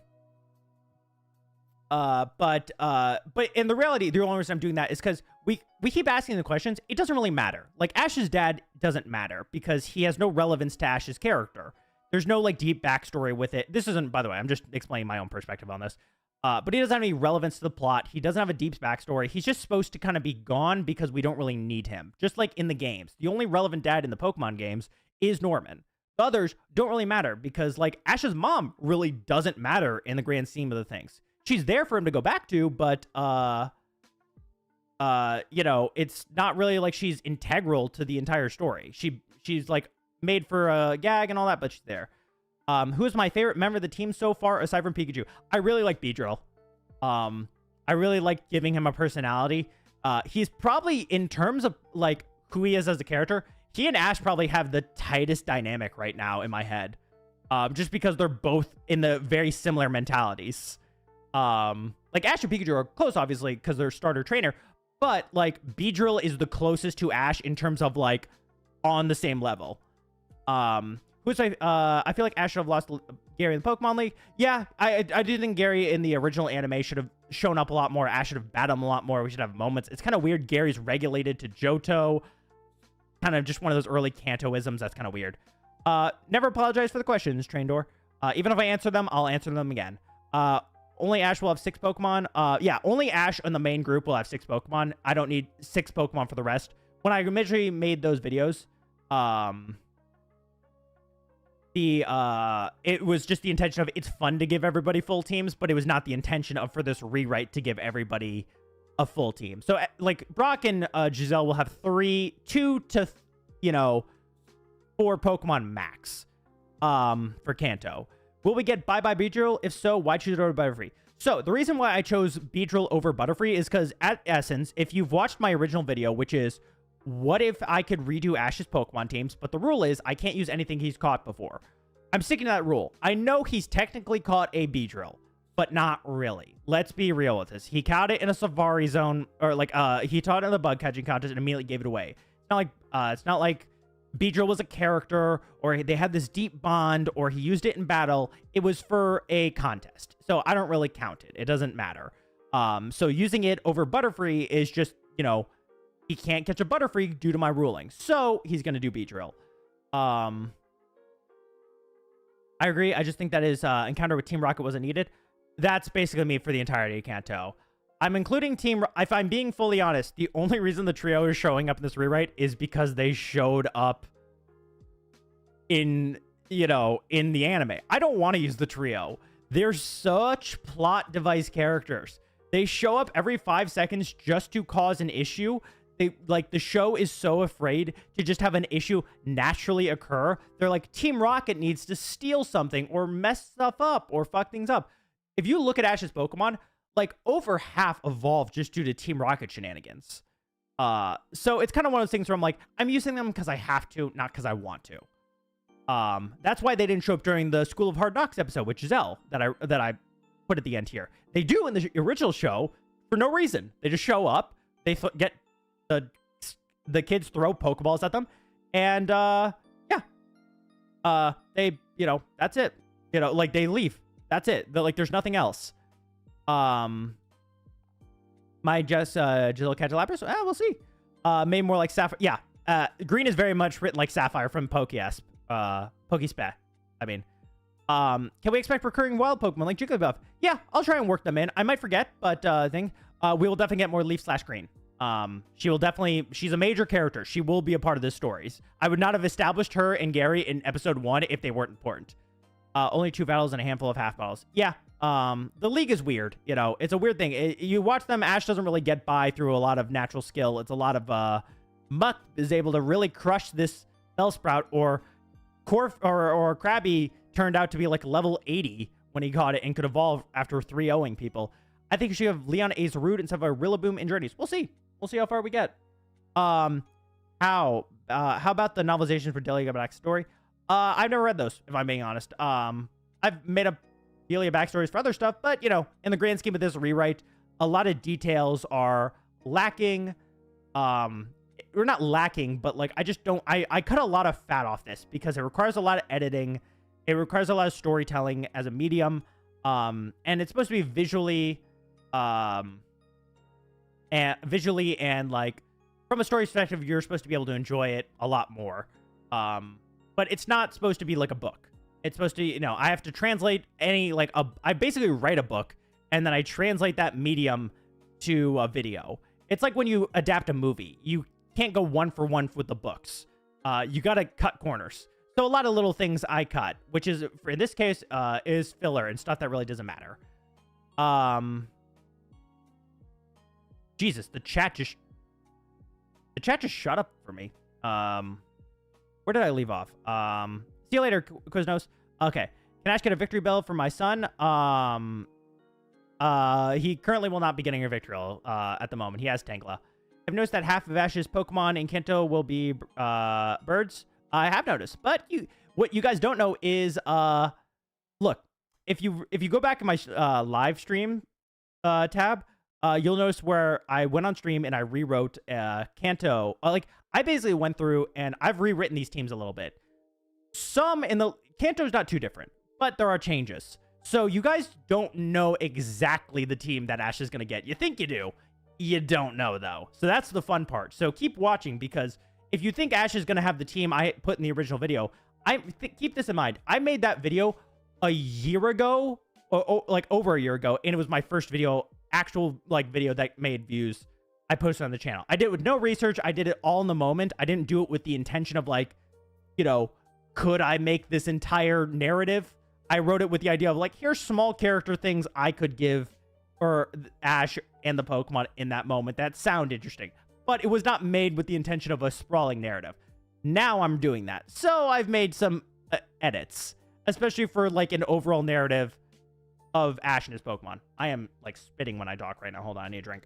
in the reality, the only reason I'm doing that is because we keep asking the questions. It doesn't really matter. Like, Ash's dad doesn't matter because he has no relevance to Ash's character. There's no like deep backstory with it. This isn't, by the way, I'm just explaining my own perspective on this. But he doesn't have any relevance to the plot. He doesn't have a deep backstory. He's just supposed to kind of be gone because we don't really need him. Just like in the games. The only relevant dad in the Pokemon games is Norman. The others don't really matter because, like, Ash's mom really doesn't matter in the grand scheme of the things. She's there for him to go back to, but, you know, it's not really like she's integral to the entire story. She's, like, made for a gag and all that, but she's there. Who's my favorite member of the team so far, aside from Pikachu? I really like Beedrill. I really like giving him a personality. He's probably, in terms of, like, who he is as a character, he and Ash probably have the tightest dynamic right now in my head. Just because they're both in the very similar mentalities. Like, Ash and Pikachu are close, obviously, because they're starter trainer. But, like, Beedrill is the closest to Ash in terms of, like, on the same level. Who's I feel like Ash should have lost Gary in the Pokemon League. Yeah, I do think Gary in the original anime should have shown up a lot more. Ash should have battled him a lot more. We should have moments. It's kind of weird Gary's regulated to Johto. Kind of just one of those early Kantoisms. That's kind of weird. Never apologize for the questions, Traindor. Even if I answer them, I'll answer them again. Only Ash will have 6 Pokemon. Yeah, only Ash in the main group will have 6 Pokemon. I don't need 6 Pokemon for the rest. When I originally made those videos, it was just the intention of it's fun to give everybody full teams, but it was not the intention of for this rewrite to give everybody a full team. So like Brock and Giselle will have 2 to 4 Pokemon max for Kanto. Will we get Bye Bye Beedrill? If so, why choose it over Butterfree? So the reason why I chose Beedrill over Butterfree is because at essence, if you've watched my original video, which is what if I could redo Ash's Pokemon teams, but the rule is I can't use anything he's caught before. I'm sticking to that rule. I know he's technically caught a Beedrill, but not really. Let's be real with this. He caught it in a Safari Zone, or like he taught it in the bug catching contest and immediately gave it away. It's not like Beedrill was a character, or they had this deep bond, or he used it in battle. It was for a contest, so I don't really count it. It doesn't matter. So using it over Butterfree is just, he can't catch a Butterfree due to my ruling. So he's going to do Beedrill. I agree. I just think that his encounter with Team Rocket wasn't needed. That's basically me for the entirety of Kanto. I'm including if I'm being fully honest, the only reason the trio is showing up in this rewrite is because they showed up in the anime. I don't want to use the trio. They're such plot device characters. They show up every 5 seconds just to cause an issue. The show is so afraid to just have an issue naturally occur. They're like, Team Rocket needs to steal something or mess stuff up or fuck things up. If you look at Ash's Pokemon, like over half evolved just due to Team Rocket shenanigans. So it's kind of one of those things where I'm like, I'm using them because I have to, not because I want to. That's why they didn't show up during the School of Hard Knocks episode with Giselle that I put at the end here. They do in the original show for no reason. They just show up. They get the kids throw Pokeballs at them, and they that's it. Like they leave. That's it. There's nothing else. My Giselle catch a Lapras? We'll see. Maybe more like Sapphire. Yeah. Green is very much written like Sapphire from Pokespa. I mean, can we expect recurring wild Pokemon like Jigglypuff? Yeah, I'll try and work them in. I might forget, but we will definitely get more Leaf/Green. She's a major character. She will be a part of the stories. I would not have established her and Gary in episode 1 if they weren't important. Only 2 battles and a handful of half battles. Yeah. The league is weird. It's a weird thing. You watch them, Ash doesn't really get by through a lot of natural skill. It's a lot of, Muck is able to really crush this Bellsprout, or Krabby turned out to be like level 80 when he caught it and could evolve after 3-0ing people. I think you should have Leon Ace Root instead of a Rillaboom in Journeys. We'll see. We'll see how far we get. How about the novelization for Delia backstory? I've never read those, if I'm being honest. I've made up Delia backstories for other stuff, but, in the grand scheme of this rewrite, a lot of details are lacking. Or not lacking, but, I cut a lot of fat off this because it requires a lot of editing. It requires a lot of storytelling as a medium. And it's supposed to be visually, and from a story perspective, you're supposed to be able to enjoy it a lot more. But it's not supposed to be like a book. It's supposed to, I have to translate I basically write a book and then I translate that medium to a video. It's like when you adapt a movie, you can't go 1 for 1 with the books. You got to cut corners. So a lot of little things I cut, which is, in this case, is filler and stuff that really doesn't matter. Jesus, the chat just shut up for me. Where did I leave off? See you later, Quiznos. Okay. Can Ash get a victory bell for my son? He currently will not be getting a victory at the moment. He has Tangela. I've noticed that half of Ash's Pokemon in Kanto will be birds. I have noticed, but what you guys don't know is, look, if you go back in my live stream tab, you'll notice where I went on stream and I rewrote Kanto. I basically went through and I've rewritten these teams a little bit. Kanto's not too different, but there are changes. So you guys don't know exactly the team that Ash is going to get. You think you do. You don't know, though. So that's the fun part. So keep watching, because if you think Ash is going to have the team I put in the original video, keep this in mind. I made that video a year ago, or over a year ago, and it was my first video, actual video that made views. I posted on the channel. I did it with no research. I did it all in the moment. I didn't do it with the intention of could I make this entire narrative? I wrote it with the idea of like, here's small character things I could give for Ash and the Pokemon in that moment that sound interesting. But it was not made with the intention of a sprawling narrative. Now I'm doing that. So I've made some edits, especially for like an overall narrative of Ash and his Pokemon. I am like spitting when I talk right now. Hold on, I need a drink.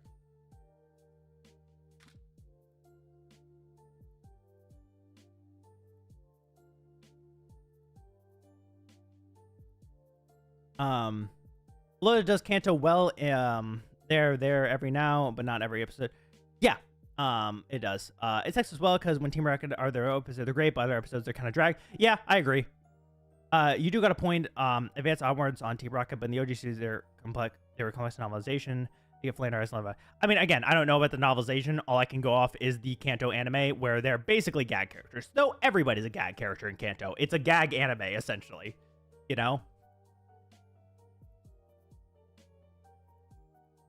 Loda does Kanto well. They're every now, but not every episode. Yeah, it does. It sucks as well because when Team Rocket are their episodes, they're great, but other episodes they're kind of drag. Yeah, I agree. You do got a point. Advance onwards on Team Rocket, but in the OG series they're complex. They were complex novelization. You get Flanders. I mean, again, I don't know about the novelization. All I can go off is the Kanto anime, where they're basically gag characters. Though everybody's a gag character in Kanto. It's a gag anime essentially. You know.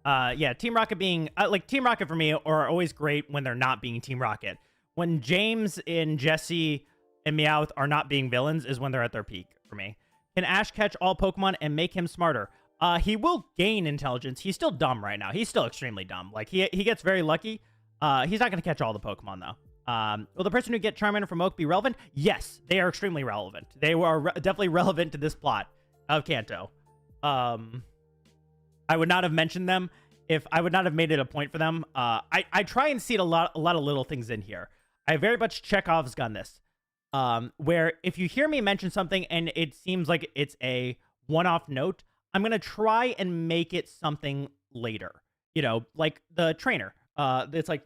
Yeah, Team Rocket being like Team Rocket for me are always great when they're not being Team Rocket. When James and Jesse and Meowth are not being villains is when they're at their peak for me. Can Ash catch all Pokemon and make him smarter? He will gain intelligence. He's still dumb right now. He's still extremely dumb. Like he gets very lucky. He's not going to catch all the Pokemon though. Will the person who get Charmander from Oak be relevant? Yes, they are extremely relevant. They were definitely relevant to this plot of Kanto. I would not have mentioned them if I would not have made it a point for them. I try and see a lot of little things in here. I very much Chekhov's gun this, where if you hear me mention something and it seems like it's a one-off note, I'm gonna try and make it something later. You know, like the trainer. It's like,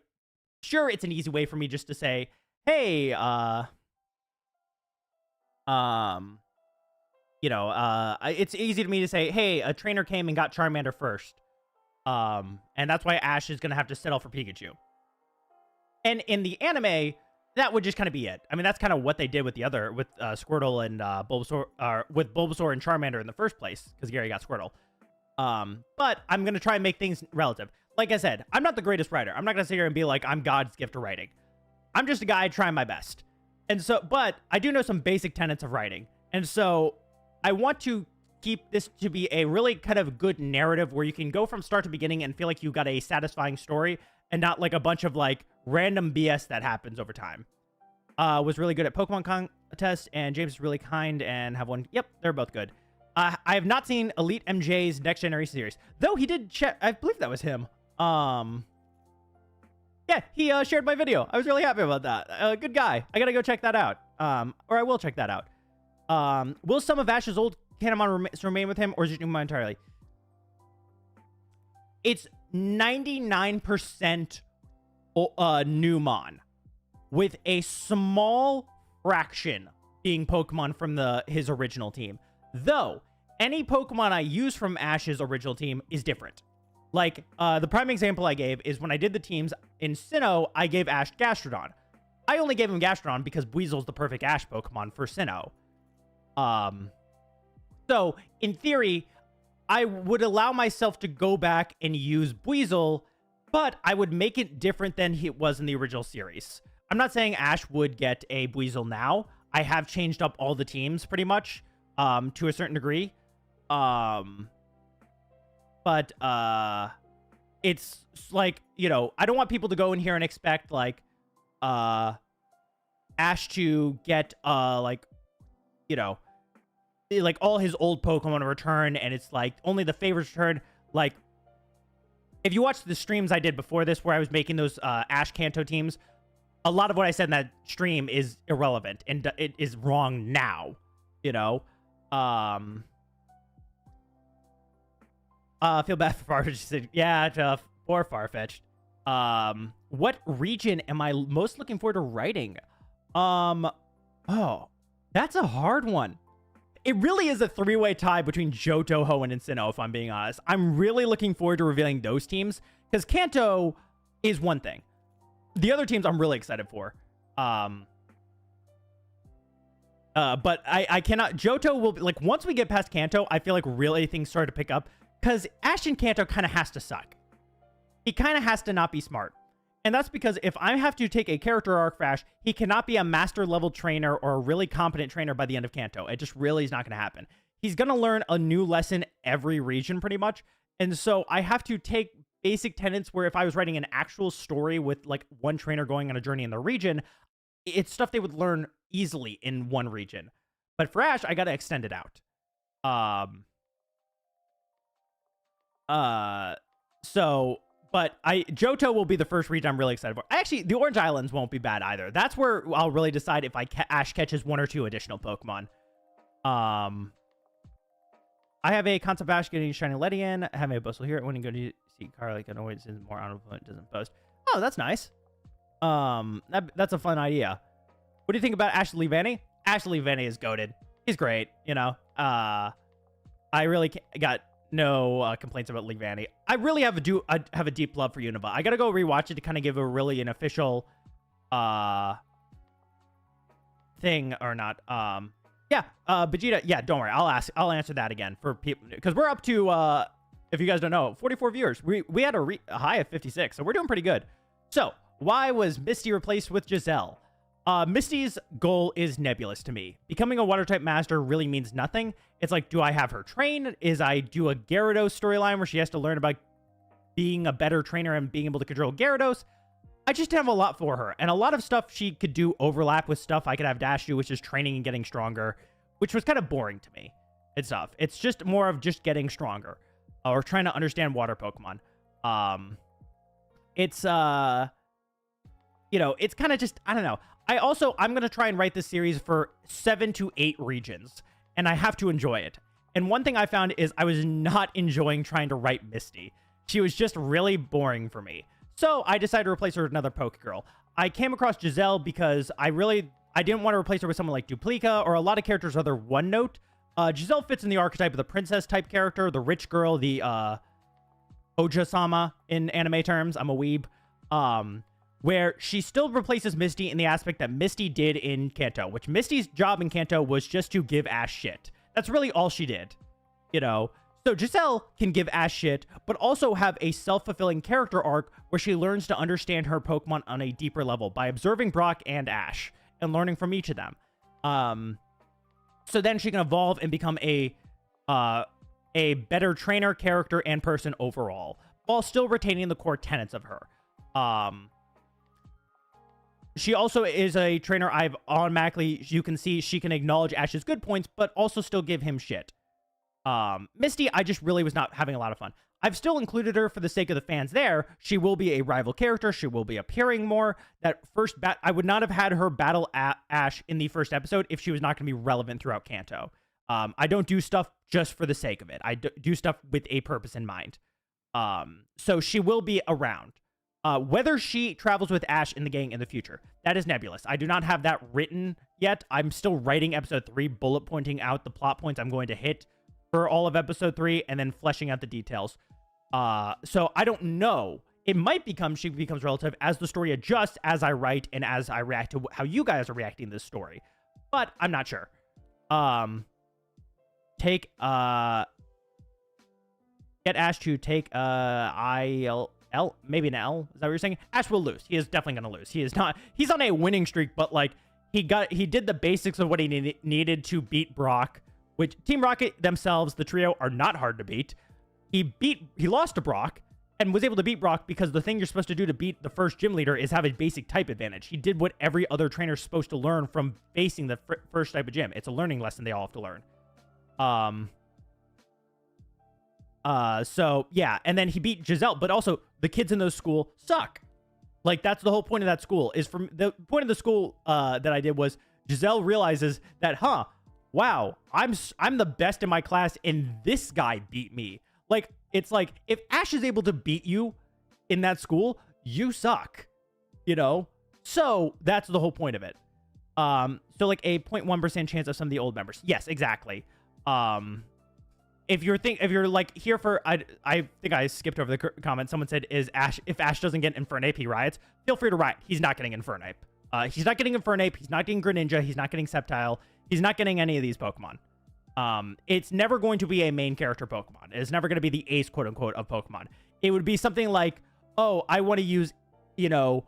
sure, it's an easy way for me just to say, hey, it's easy to me to say, hey, a trainer came and got Charmander first. And that's why Ash is going to have to settle for Pikachu. And in the anime, that would just kind of be it. I mean, that's kind of what they did with the other, with Squirtle and Bulbasaur, with Bulbasaur and Charmander in the first place, because Gary got Squirtle. But I'm going to try and make things relative. Like I said, I'm not the greatest writer. I'm not going to sit here and be like, I'm God's gift to writing. I'm just a guy trying my best. And so, but I do know some basic tenets of writing. And so I want to keep this to be a really kind of good narrative where you can go from start to beginning and feel like you got a satisfying story and not like a bunch of like random BS that happens over time. Was really good at Pokemon contest, and James is really kind and have one. Yep, they're both good. I have not seen Elite MJ's Next Generation series, though he did check. I believe that was him. Yeah, he shared my video. I was really happy about that. Good guy. I gotta go check that out. Or I will check that out. Will some of Ash's old Kanamon remain with him, or is it new entirely? It's 99% Numon, with a small fraction being Pokemon from his original team. Though, any Pokemon I use from Ash's original team is different. Like, the prime example I gave is when I did the teams in Sinnoh, I gave Ash Gastrodon. I only gave him Gastrodon because Weasel's the perfect Ash Pokemon for Sinnoh. So, in theory, I would allow myself to go back and use Weasel, but I would make it different than it was in the original series. I'm not saying Ash would get a Weasel now. I have changed up all the teams pretty much, to a certain degree. But it's like, you know, I don't want people to go in here and expect like Ash to get like, you know, like all his old Pokemon return, and it's like only the favorites return. Like, if you watch the streams I did before this where I was making those Ash Kanto teams, a lot of what I said in that stream is irrelevant and it is wrong now, you know. Feel bad for Farfetch'd. Yeah, tough. Poor Farfetch'd. What region am I most looking forward to writing? Oh, that's a hard one. It really is a three-way tie between Johto, Hoenn, and Sinnoh, if I'm being honest. I'm really looking forward to revealing those teams, because Kanto is one thing. The other teams I'm really excited for. But I cannot... Johto will... Like, once we get past Kanto, I feel like really things start to pick up, because Ash in Kanto kind of has to suck. He kind of has to not be smart. And that's because if I have to take a character arc for Ash, he cannot be a master level trainer or a really competent trainer by the end of Kanto. It just really is not going to happen. He's going to learn a new lesson every region pretty much. And so I have to take basic tenets where if I was writing an actual story with like one trainer going on a journey in the region, it's stuff they would learn easily in one region. But for Ash, I got to extend it out. But Johto will be the first region I'm really excited for. Actually, the Orange Islands won't be bad either. That's where I'll really decide if Ash catches 1 or 2 additional Pokemon. I have a concept of Ash getting Shiny Ledian. I have a bustle here. When you go to see Carly, can always is more honorable and doesn't boast. Oh, that's nice. That's a fun idea. What do you think about Ashley Vanny? Ashley Vanny is goated. He's great, you know. I really got no complaints about Lee Vanny. I really have a deep love for Unova. I gotta go rewatch it to kind of give an official thing or not. Yeah, Vegeta. Yeah, don't worry. I'll answer that again for people because we're up to if you guys don't know, 44 viewers. We had a high of 56, so we're doing pretty good. So why was Misty replaced with Giselle? Misty's goal is nebulous to me. Becoming a water type master really means nothing. It's like, do I have her train? I do a Gyarados storyline where she has to learn about being a better trainer and being able to control Gyarados? I just have a lot for her. And a lot of stuff she could do overlap with stuff I could have Dash do, which is training and getting stronger, which was kind of boring to me and stuff. It's just more of just getting stronger or trying to understand water Pokemon. It's, you know, it's kind of just, I don't know. I'm going to try and write this series for 7 to 8 regions, and I have to enjoy it. And one thing I found is I was not enjoying trying to write Misty. She was just really boring for me. So I decided to replace her with another Pokegirl. I came across Giselle because I didn't want to replace her with someone like Duplica or a lot of characters other one note. Giselle fits in the archetype of the princess type character, the rich girl, the Oja-sama in anime terms. I'm a weeb. Where she still replaces Misty in the aspect that Misty did in Kanto, which Misty's job in Kanto was just to give Ash shit. That's really all she did, you know? So Giselle can give Ash shit, but also have a self-fulfilling character arc where she learns to understand her Pokemon on a deeper level by observing Brock and Ash and learning from each of them. So then she can evolve and become a better trainer, character, and person overall, while still retaining the core tenets of her. She also is a trainer I've automatically, you can see she can acknowledge Ash's good points, but also still give him shit. Misty, I just really was not having a lot of fun. I've still included her for the sake of the fans there. She will be a rival character. She will be appearing more. I would not have had her battle Ash in the first episode if she was not going to be relevant throughout Kanto. I don't do stuff just for the sake of it. I do stuff with a purpose in mind. So she will be around. Whether she travels with Ash in the gang in the future, that is nebulous. I do not have that written yet. I'm still writing episode 3, bullet pointing out the plot points I'm going to hit for all of episode 3, and then fleshing out the details. So I don't know. It might become she becomes relative as the story adjusts, as I write, and as I react to how you guys are reacting to this story. But I'm not sure. Get Ash to take L, maybe an L. Is that what you're saying? Ash will lose. He is definitely going to lose. He is not. He's on a winning streak, but like he did the basics of what he needed to beat Brock, which Team Rocket themselves, the trio, are not hard to beat. He lost to Brock and was able to beat Brock because the thing you're supposed to do to beat the first gym leader is have a basic type advantage. He did what every other trainer is supposed to learn from facing the first type of gym. It's a learning lesson they all have to learn. So yeah, and then he beat Giselle, but also the kids in those school suck. Like that's the whole point of that school is from the point of the school that I did was Giselle realizes that, wow, I'm the best in my class and this guy beat me. Like it's like if Ash is able to beat you in that school, you suck, you know? So that's the whole point of it. So like a 0.1% chance of some of the old members. Yes, exactly. If you're like here for, I think I skipped over the comment. Someone said, if Ash doesn't get Infernape, he riots. Feel free to riot. He's not getting Infernape. He's not getting Infernape. He's not getting Greninja. He's not getting Sceptile. He's not getting any of these Pokemon. It's never going to be a main character Pokemon. It's never going to be the ace, quote unquote, of Pokemon. It would be something like, oh, I want to use, you know,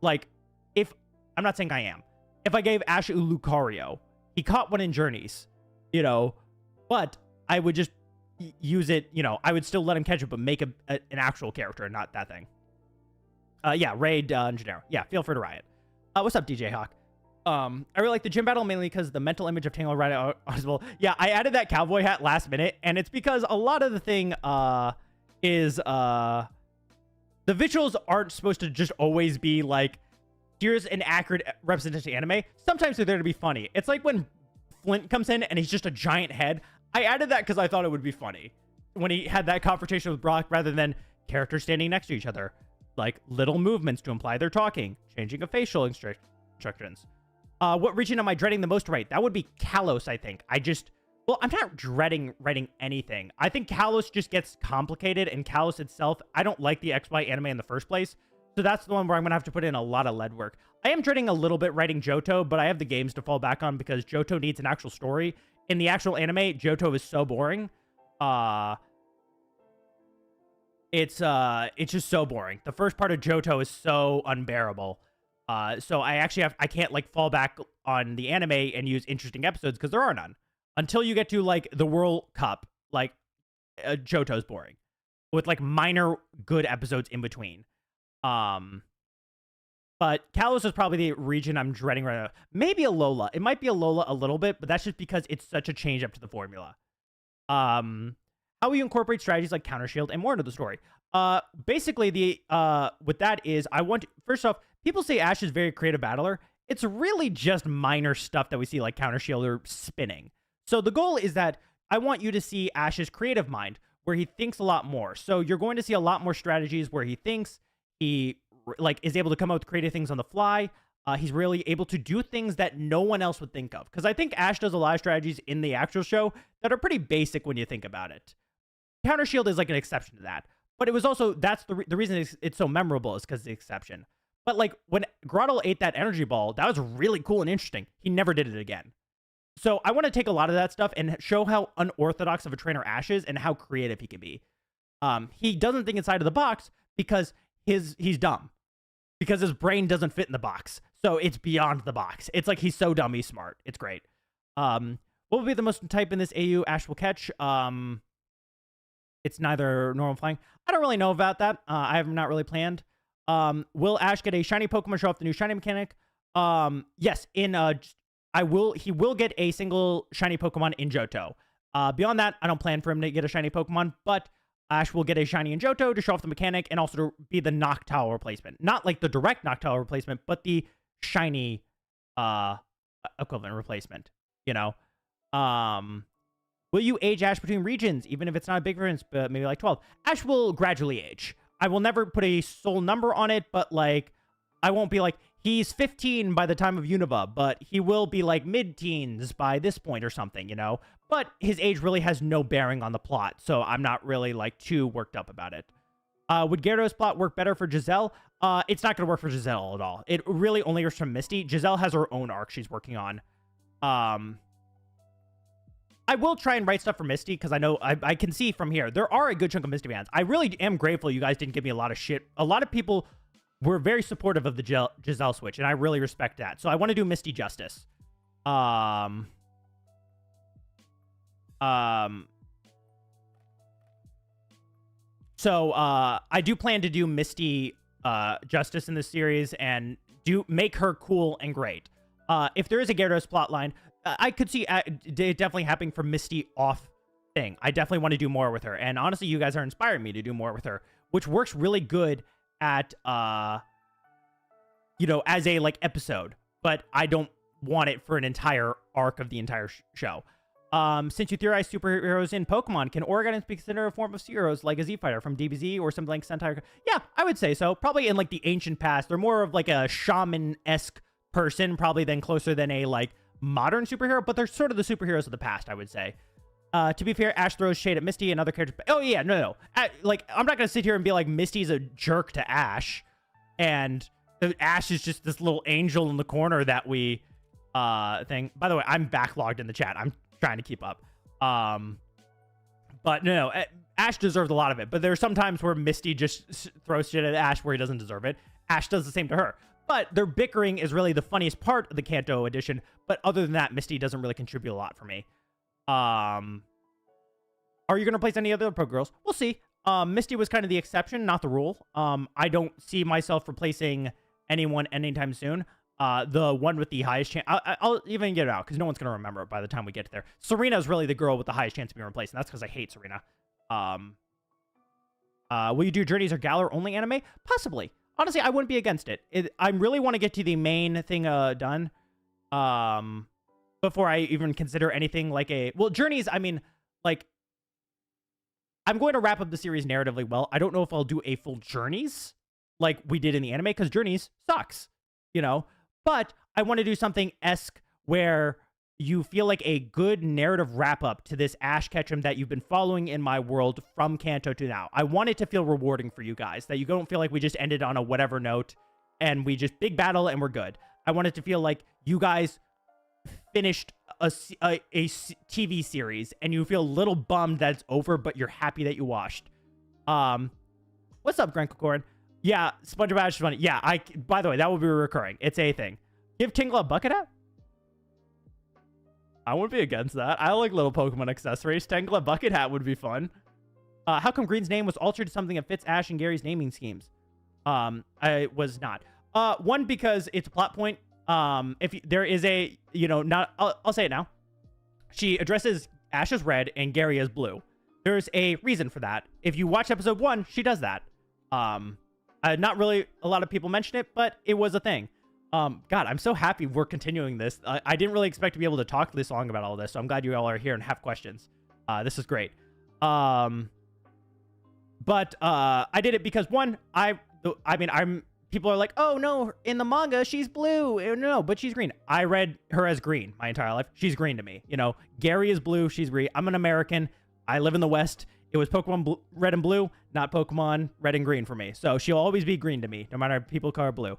like, if I'm not saying I am, if I gave Ash a Lucario, he caught one in Journeys, you know, but I would just use it, you know, I would still let him catch it, but make an actual character and not that thing. Yeah, Raid Gennaro. Yeah, feel free to riot. What's up, DJ Hawk? I really like the gym battle mainly because the mental image of Tangle right audible. Yeah, I added that cowboy hat last minute, and it's because a lot of the thing is the visuals aren't supposed to just always be like, here's an accurate representation of anime. Sometimes they're there to be funny. It's like when Flint comes in and he's just a giant head. I added that because I thought it would be funny when he had that confrontation with Brock rather than characters standing next to each other. Like little movements to imply they're talking, changing of facial instructions. What region am I dreading the most to write? That would be Kalos, I think. Well, I'm not dreading writing anything. I think Kalos just gets complicated, and Kalos itself, I don't like the XY anime in the first place. So that's the one where I'm going to have to put in a lot of lead work. I am dreading a little bit writing Johto, but I have the games to fall back on because Johto needs an actual story. In the actual anime, Johto is so boring. It's just so boring. The first part of Johto is so unbearable. So I can't like fall back on the anime and use interesting episodes because there are none. Until you get to like the World Cup, like Johto's boring with like minor good episodes in between. But Kalos is probably the region I'm dreading right now. Maybe Alola. It might be Alola a little bit, but that's just because it's such a change up to the formula. How will you incorporate strategies like Counter Shield and more into the story? Basically, with that is, first off, people say Ash is a very creative battler. It's really just minor stuff that we see like Counter Shield or spinning. So the goal is that I want you to see Ash's creative mind where he thinks a lot more. So you're going to see a lot more strategies where he thinks, he like is able to come up with creative things on the fly. He's really able to do things that no one else would think of. Because I think Ash does a lot of strategies in the actual show that are pretty basic when you think about it. Counter Shield is like an exception to that. But it was also, that's the reason it's so memorable is because of the exception. But like when Grottle ate that energy ball, that was really cool and interesting. He never did it again. So I want to take a lot of that stuff and show how unorthodox of a trainer Ash is and how creative he can be. He doesn't think inside of the box because he's dumb. Because his brain doesn't fit in the box. So it's beyond the box. It's like he's so dumb, he's smart. It's great. What will be the most type in this AU Ash will catch? It's neither normal flying. I don't really know about that. I have not really planned. Will Ash get a shiny Pokemon show off the new shiny mechanic? Yes, he will get a single shiny Pokemon in Johto. Beyond that, I don't plan for him to get a shiny Pokemon, but Ash will get a shiny in Johto to show off the mechanic and also to be the Noctowl replacement. Not like the direct Noctowl replacement, but the shiny equivalent replacement, you know? Will you age Ash between regions, even if it's not a big difference, but maybe like 12? Ash will gradually age. I will never put a sole number on it, but like, I won't be like, he's 15 by the time of Unova, but he will be like mid-teens by this point or something, you know? But his age really has no bearing on the plot, so I'm not really like too worked up about it. Would Gyarados plot work better for Giselle? It's not going to work for Giselle at all. It really only works for Misty. Giselle has her own arc she's working on. I will try and write stuff for Misty because I know I can see from here there are a good chunk of Misty fans. I really am grateful you guys didn't give me a lot of shit. A lot of people were very supportive of the Giselle switch, and I really respect that. So I want to do Misty justice. So I do plan to do Misty justice in this series and do make her cool and great. If there is a Gyarados plotline, I could see it definitely happening for Misty off thing. I definitely want to do more with her. And honestly, you guys are inspiring me to do more with her, which works really good at, you know, as a like episode, but I don't want it for an entire arc of the entire show. Since you theorize superheroes in Pokemon, can Oregonians be considered a form of heroes like a Z-Fighter from DBZ or something like Sentai? Yeah, I would say so. Probably in like the ancient past. They're more of like a shaman-esque person, probably then closer than a like modern superhero, but they're sort of the superheroes of the past, I would say. To be fair, Ash throws shade at Misty and other characters. Oh yeah, no. Like, I'm not going to sit here and be like, Misty's a jerk to Ash, and Ash is just this little angel in the corner that we, thing. By the way, I'm backlogged in the chat. I'm trying to keep up. But no, Ash deserves a lot of it, but there are some times where Misty just throws shit at Ash where he doesn't deserve it. Ash does the same to her. But their bickering is really the funniest part of the Kanto edition. But other than that, Misty doesn't really contribute a lot for me. Are you going to place any other pro girls? We'll see. Misty was kind of the exception, not the rule. I don't see myself replacing anyone anytime soon. The one with the highest chance, I'll even get it out because no one's going to remember it by the time we get there. Serena is really the girl with the highest chance of being replaced, and that's because I hate Serena. Will you do Journeys or Galar only anime? Possibly. Honestly, I wouldn't be against it. I really want to get to the main thing done before I even consider anything like a... Well, Journeys, I mean, like, I'm going to wrap up the series narratively well. I don't know if I'll do a full Journeys like we did in the anime, because Journeys sucks, you know? But I want to do something esque where you feel like a good narrative wrap-up to this Ash Ketchum that you've been following in my world from Kanto to now. I want it to feel rewarding for you guys, that you don't feel like we just ended on a whatever note and we just big battle and we're good. I want it to feel like you guys finished a TV series and you feel a little bummed that it's over, but you're happy that you watched. What's up, Grant Corin? Yeah, SpongeBob Ash is funny. Yeah, by the way, that will be recurring. It's a thing. Give Tingle a bucket hat? I wouldn't be against that. I like little Pokemon accessories. Tingle a bucket hat would be fun. How come Green's name was altered to something that fits Ash and Gary's naming schemes? I was not. One, because it's a plot point. If there is a, you know, I'll say it now. She addresses Ash as red and Gary as blue. There's a reason for that. If you watch episode 1, she does that. Not really a lot of people mention it, but it was a thing. God, I'm so happy we're continuing this. I didn't really expect to be able to talk this long about all this, so I'm glad you all are here and have questions. This is great. But I did it because, one, people are like, oh no, in the manga she's blue. No, but she's green. I read her as green my entire life. She's green to me. You know, Gary is blue, she's green. I'm an American. I live in the West. It was Pokemon red and blue, not Pokemon red and green for me. So she'll always be green to me, no matter if people call her blue.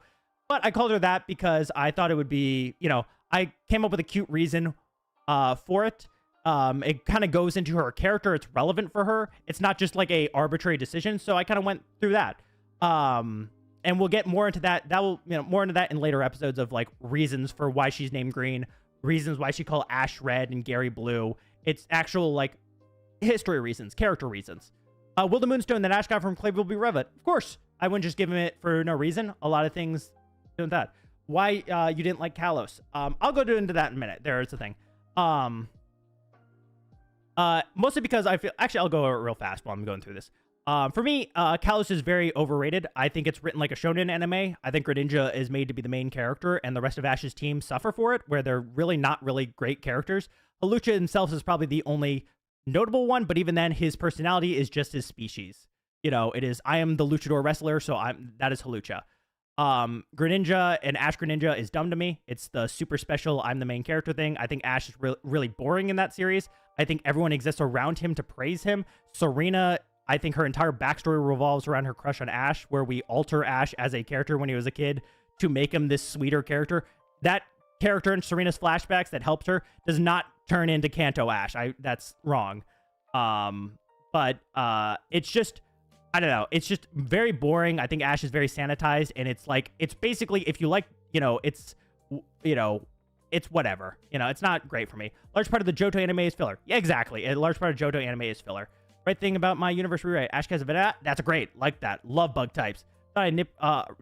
But I called her that because I thought it would be, you know, I came up with a cute reason for it. It kind of goes into her character. It's relevant for her. It's not just like a arbitrary decision. So I kind of went through that. And we'll get more into that. More into that in later episodes of like reasons for why she's named green, reasons why she called Ash red and Gary blue. It's actual like history reasons, character reasons. Will the Moonstone that Ash got from Clayville be relevant? Of course. I wouldn't just give him it for no reason. A lot of things doing that. Why you didn't like Kalos? I'll go into that in a minute. There's the thing. Mostly because I feel... Actually, I'll go real fast while I'm going through this. For me, Kalos is very overrated. I think it's written like a shonen anime. I think Greninja is made to be the main character, and the rest of Ash's team suffer for it, where they're really not really great characters. Halucha himself is probably the only notable one, but even then, his personality is just his species. You know, it is, I am the luchador wrestler, so that is Halucha. Greninja and Ash Greninja is dumb to me. It's the super special, I'm the main character thing. I think Ash is really boring in that series. I think everyone exists around him to praise him. Serena, I think her entire backstory revolves around her crush on Ash, where we alter Ash as a character when he was a kid to make him this sweeter character. That character in Serena's flashbacks that helped her does not turn into Kanto Ash. That's wrong. But it's just, I don't know. It's just very boring. I think Ash is very sanitized, and it's like, it's basically, if you like, it's whatever. It's not great for me. Large part of the Johto anime is filler. Yeah, exactly. A large part of Johto anime is filler. Right thing about my universe rewrite. Ash has a bit. That's a great. Like that. Love bug types. Thought I nip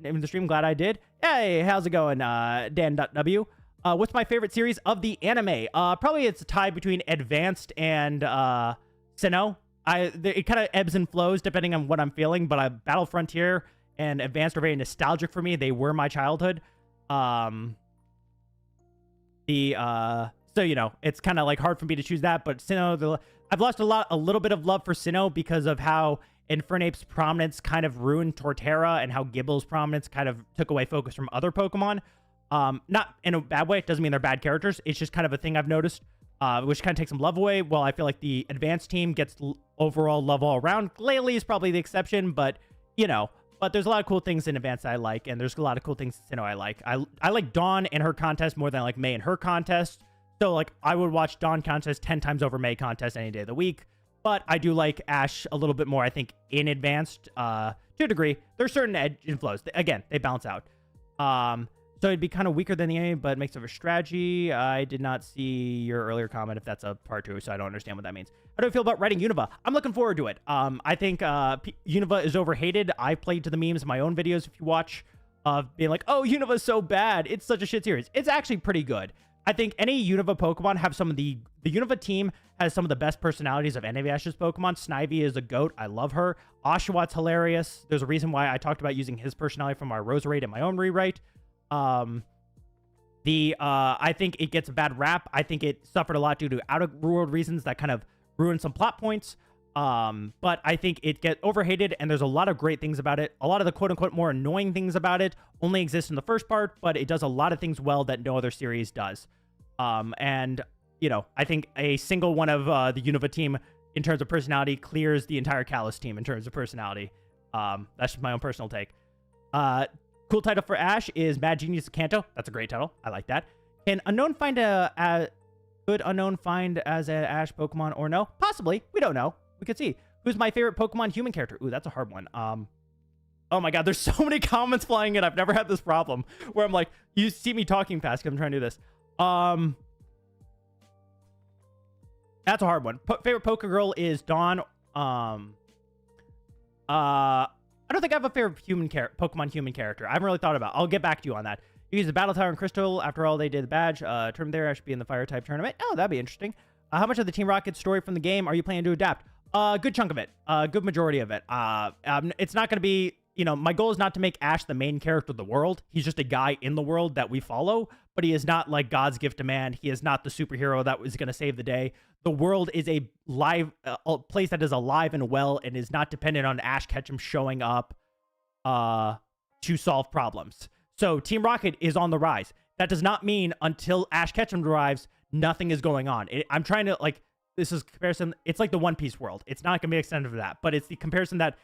in the stream. Glad I did. Hey, how's it going, Dan.W? What's my favorite series of the anime? Probably it's a tie between Advanced and Sinnoh. It kind of ebbs and flows depending on what I'm feeling, but Battle Frontier and Advanced are very nostalgic for me. They were my childhood. So it's kind of like hard for me to choose that, but Sinnoh, I've lost a little bit of love for Sinnoh because of how Infernape's prominence kind of ruined Torterra and how Gibble's prominence kind of took away focus from other Pokemon. Not in a bad way. It doesn't mean they're bad characters. It's just kind of a thing I've noticed, which kind of takes some love away. Well, I feel like the Advanced team gets overall love all around. Glalie is probably the exception, but, but there's a lot of cool things in Advanced I like, and there's a lot of cool things in Sinnoh I like. I like Dawn and her contest more than I like May and her contest. So, like, I would watch Dawn contest 10 times over May contest any day of the week. But I do like Ash a little bit more, I think, in Advanced, to a degree. There's certain edge and flows. Again, they balance out. So it'd be kind of weaker than the enemy, but makes it a strategy. I did not see your earlier comment if that's a part 2, so I don't understand what that means. How do I feel about writing Unova? I'm looking forward to it. I think Unova is overhated. I played to the memes in my own videos, if you watch, of being like, oh, Unova's so bad. It's such a shit series. It's actually pretty good. I think any Unova Pokemon have some of the Unova team has some of the best personalities of any of Ash's Pokemon. Snivy is a goat. I love her. Oshawott hilarious. There's a reason why I talked about using his personality from our Roserade in my own rewrite. I think it gets a bad rap. I think it suffered a lot due to out-of-world reasons that kind of ruined some plot points. But I think it gets overhated, and there's a lot of great things about it. A lot of the quote-unquote more annoying things about it only exist in the first part, but it does a lot of things well that no other series does. And, you know, I think a single one of the Unova team in terms of personality clears the entire Kalos team in terms of personality. That's just my own personal take. Cool title for Ash is Mad Genius Kanto. That's a great title. I like that. Can Unknown find could Unknown find as an Ash Pokemon or no? Possibly. We don't know. We could see. Who's my favorite Pokemon human character? Ooh, that's a hard one. Oh my god, there's so many comments flying in. I've never had this problem where I'm like, you see me talking fast because I'm trying to do this. That's a hard one. Favorite Pokegirl is Dawn. I don't think I have a favorite Pokemon human character. I haven't really thought about it. I'll get back to you on that. You use the Battle Tower and Crystal. After all, they did the badge. Tournament there. I should be in the Fire type tournament. Oh, that'd be interesting. How much of the Team Rocket story from the game are you planning to adapt? Good chunk of it. Good majority of it. It's not going to be, you know, my goal is not to make Ash the main character of the world. He's just a guy in the world that we follow, but he is not like God's gift to man. He is not the superhero that was going to save the day. The world is a live place that is alive and well and is not dependent on Ash Ketchum showing up to solve problems. So Team Rocket is on the rise. That does not mean until Ash Ketchum arrives, nothing is going on. I'm trying to, like, this is comparison. It's like the One Piece world. It's not going to be extended to that, but it's the comparison that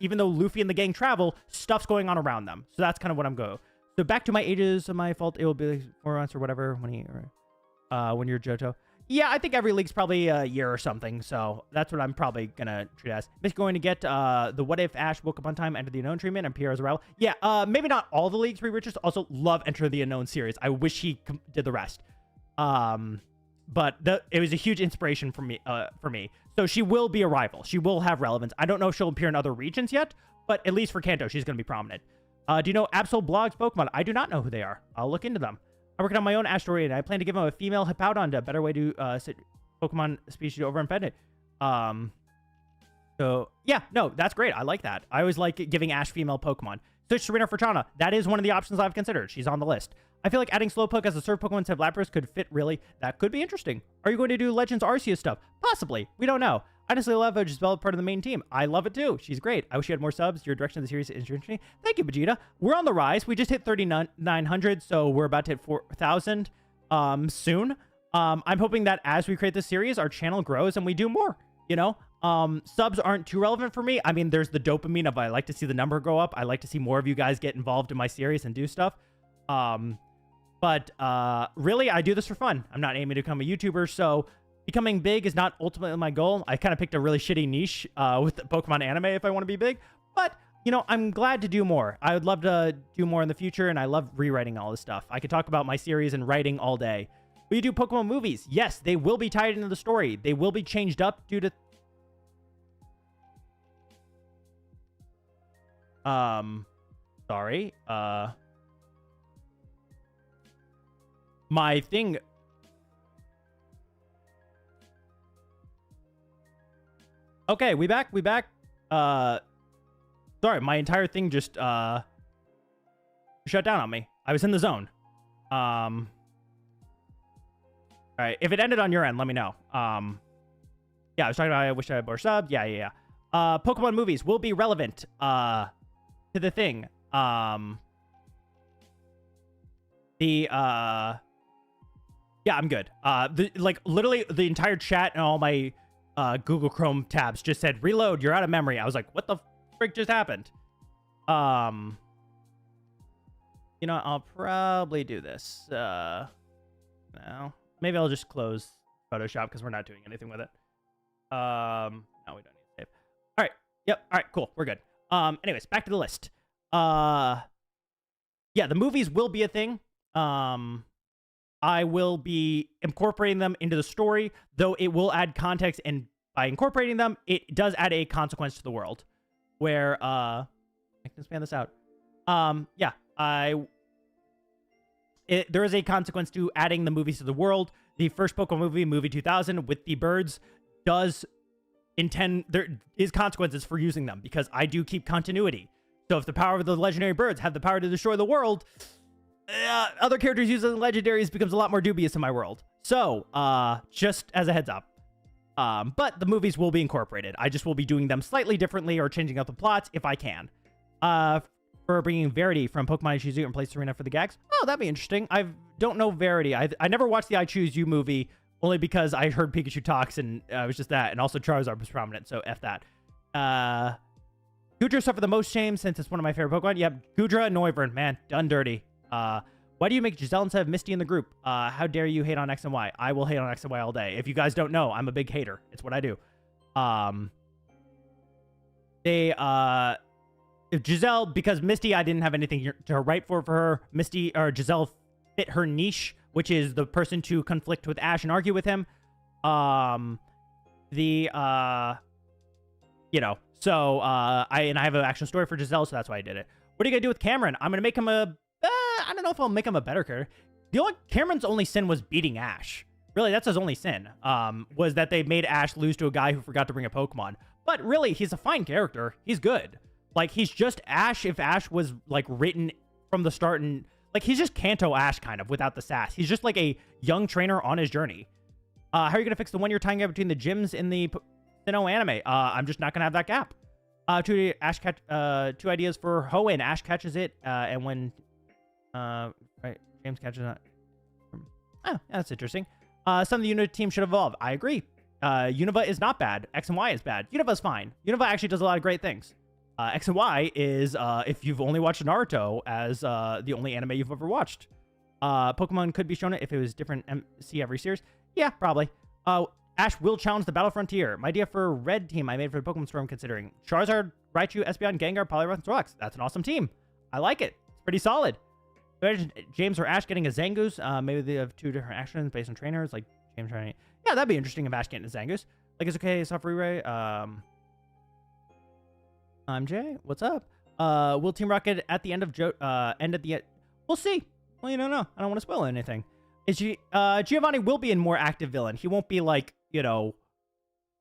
even though Luffy and the gang travel, stuff's going on around them. So that's kind of what I'm going. So back to my ages of my fault. It will be 4 months or whatever when you're Johto. Yeah, I think every league's probably a year or something, so that's what I'm probably gonna treat as. Is going to get the What If Ash woke up on time, Enter the Unknown treatment, and Pierre's arrival. Yeah, maybe not all the leagues we Richards. Also, love Enter the Unknown series. I wish he did the rest. But it was a huge inspiration for me. So she will be a rival. She will have relevance. I don't know if she'll appear in other regions yet, but at least for Kanto, she's gonna be prominent. Do you know Absol Blog's Pokemon? I do not know who they are. I'll look into them. I'm working on my own Asteroid, and I plan to give him a female Hippowdon, a better way to sit Pokemon species over and it. So, yeah, no, that's great. I like that. I always like giving Ash female Pokemon. Switch to Serena Fortuna. That is one of the options I've considered. She's on the list. I feel like adding Slowpoke as a serve Pokemon instead of Lapras could fit really. That could be interesting. Are you going to do Legends Arceus stuff? Possibly. We don't know. I honestly love her. She's part of the main team. I love it too. She's great. I wish you had more subs. Your direction of the series is interesting. Thank you, Vegeta. We're on the rise. We just hit 3,900, so we're about to hit 4,000 soon. I'm hoping that as we create this series, our channel grows and we do more, you know? Subs aren't too relevant for me. I mean, there's the dopamine of I like to see the number go up. I like to see more of you guys get involved in my series and do stuff. But really, I do this for fun. I'm not aiming to become a YouTuber, so becoming big is not ultimately my goal. I kind of picked a really shitty niche with the Pokemon anime if I want to be big. But, you know, I'm glad to do more. I would love to do more in the future, and I love rewriting all this stuff. I could talk about my series and writing all day. Will you do Pokemon movies? Yes, they will be tied into the story. They will be changed up due to... Sorry. My thing... Okay, we back. Sorry, my entire thing just shut down on me. I was in the zone. All right, if it ended on your end, let me know. Yeah, I was talking about I wish I had more subs. Yeah. Pokemon movies will be relevant to the thing. Yeah, I'm good. Like literally the entire chat and all my Google Chrome tabs just said reload, you're out of memory. I was like, what the frick just happened? You know, I'll probably do this now. Maybe I'll just close Photoshop because we're not doing anything with it. No, we don't need to save. All right. Yep. All right, cool. We're good. Anyways, back to the list. Yeah, the movies will be a thing. I will be incorporating them into the story, though it will add context, and by incorporating them, it does add a consequence to the world. Where I can span this out. Yeah, there is a consequence to adding the movies to the world. The first Pokemon movie 2000, with the birds, does intend, there is consequences for using them, because I do keep continuity. So if the power of the legendary birds have the power to destroy the world, other characters using legendaries becomes a lot more dubious in my world. So, just as a heads up. But the movies will be incorporated. I just will be doing them slightly differently or changing up the plots if I can. For bringing Verity from Pokemon I Choose You and replace Serena for the gags. Oh, that'd be interesting. I don't know Verity. I never watched the I Choose You movie, only because I heard Pikachu talks and it was just that. And also Charizard was prominent, so F that. Goodra suffered the most shame since it's one of my favorite Pokemon. Yep, Goodra and Noivern, man, done dirty. Why do you make Giselle instead of Misty in the group? How dare you hate on X and Y? I will hate on X and Y all day. If you guys don't know, I'm a big hater. It's what I do. If Giselle, because Misty, I didn't have anything to write for her. Misty, or Giselle fit her niche, which is the person to conflict with Ash and argue with him. You know, so, I have an action story for Giselle, so that's why I did it. What are you gonna do with Cameron? I'm gonna make him I don't know if I'll make him a better character. Cameron's only sin was beating Ash. Really, that's his only sin, was that they made Ash lose to a guy who forgot to bring a Pokemon. But really, he's a fine character. He's good. Like, he's just Ash if Ash was, like, written from the start, and, like, he's just Kanto Ash, kind of, without the sass. He's just, like, a young trainer on his journey. How are you going to fix the one-year time gap between the gyms in the Sinnoh anime? I'm just not going to have that gap. Two ideas for Hoenn. Ash catches it, and when... right, James catches it. Oh, that's interesting. Some of the Unova team should evolve. I agree. Unova is not bad. X and Y is bad. Unova's fine. Unova actually does a lot of great things. X and Y is, if you've only watched Naruto as the only anime you've ever watched. Pokemon could be shown it if it was different MC every series. Yeah, probably. Ash will challenge the Battle Frontier. My idea for Red Team I made for the Pokemon Storm considering. Charizard, Raichu, Espeon, Gengar, Poliwrath, and Snorlax. That's an awesome team. I like it. It's pretty solid. James or Ash getting a Zangoose. Maybe they have two different actions based on trainers, like James trying. Yeah, that'd be interesting if Ash getting a Zangoose. Like, it's okay, Suffree Ray. I'm Jay. What's up? Will Team Rocket at the end of end at the end? We'll see. Well, you don't know. I don't want to spoil anything. Giovanni will be a more active villain. He won't be like, you know,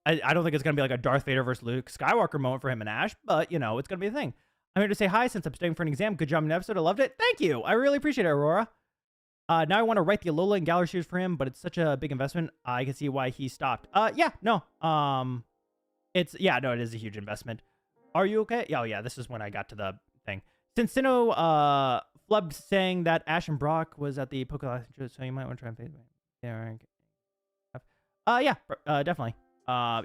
I don't think it's gonna be like a Darth Vader versus Luke Skywalker moment for him and Ash, but you know, it's gonna be a thing. I'm here to say hi since I'm studying for an exam. Good job in the episode. I loved it. Thank you. I really appreciate it, Aurora. Now I want to write the Alola and Galar shoes for him, but it's such a big investment. I can see why he stopped. Yeah, no. It is a huge investment. Are you okay? Oh, yeah, this is when I got to the thing. Since Sinnoh flubbed saying that Ash and Brock was at the Pokemon, so you might want to try and fade. Yeah, definitely.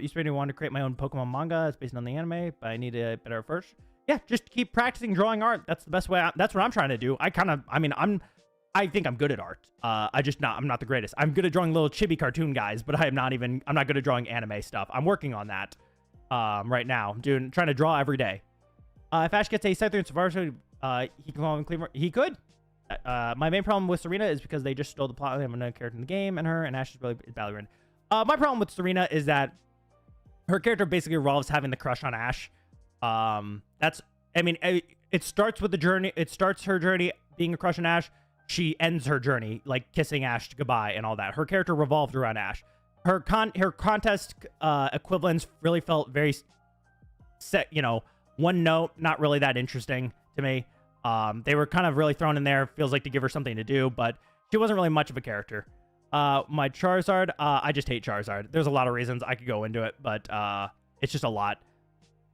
Used to want to create my own Pokemon manga. It's based on the anime, but I need a better first. Yeah, just keep practicing drawing art. That's the best way. That's what I'm trying to do. I think I'm good at art. I'm not the greatest. I'm good at drawing little chibi cartoon guys, but I'm not good at drawing anime stuff. I'm working on that right now. I'm trying to draw every day. If Ash gets a Scyther in Safari, he can call him Cleaver. He could. My main problem with Serena is because they just stole the plot of another character in the game, and Ash is really badly written. My problem with Serena is that her character basically revolves having the crush on Ash. It starts with the journey. It starts her journey being a crush on Ash. She ends her journey like kissing Ash goodbye and all that. Her character revolved around Ash. Her contest equivalents really felt very set. You know, one note, not really that interesting to me. They were kind of really thrown in there. Feels like to give her something to do, but she wasn't really much of a character. My Charizard, I just hate Charizard. There's a lot of reasons I could go into it, but it's just a lot.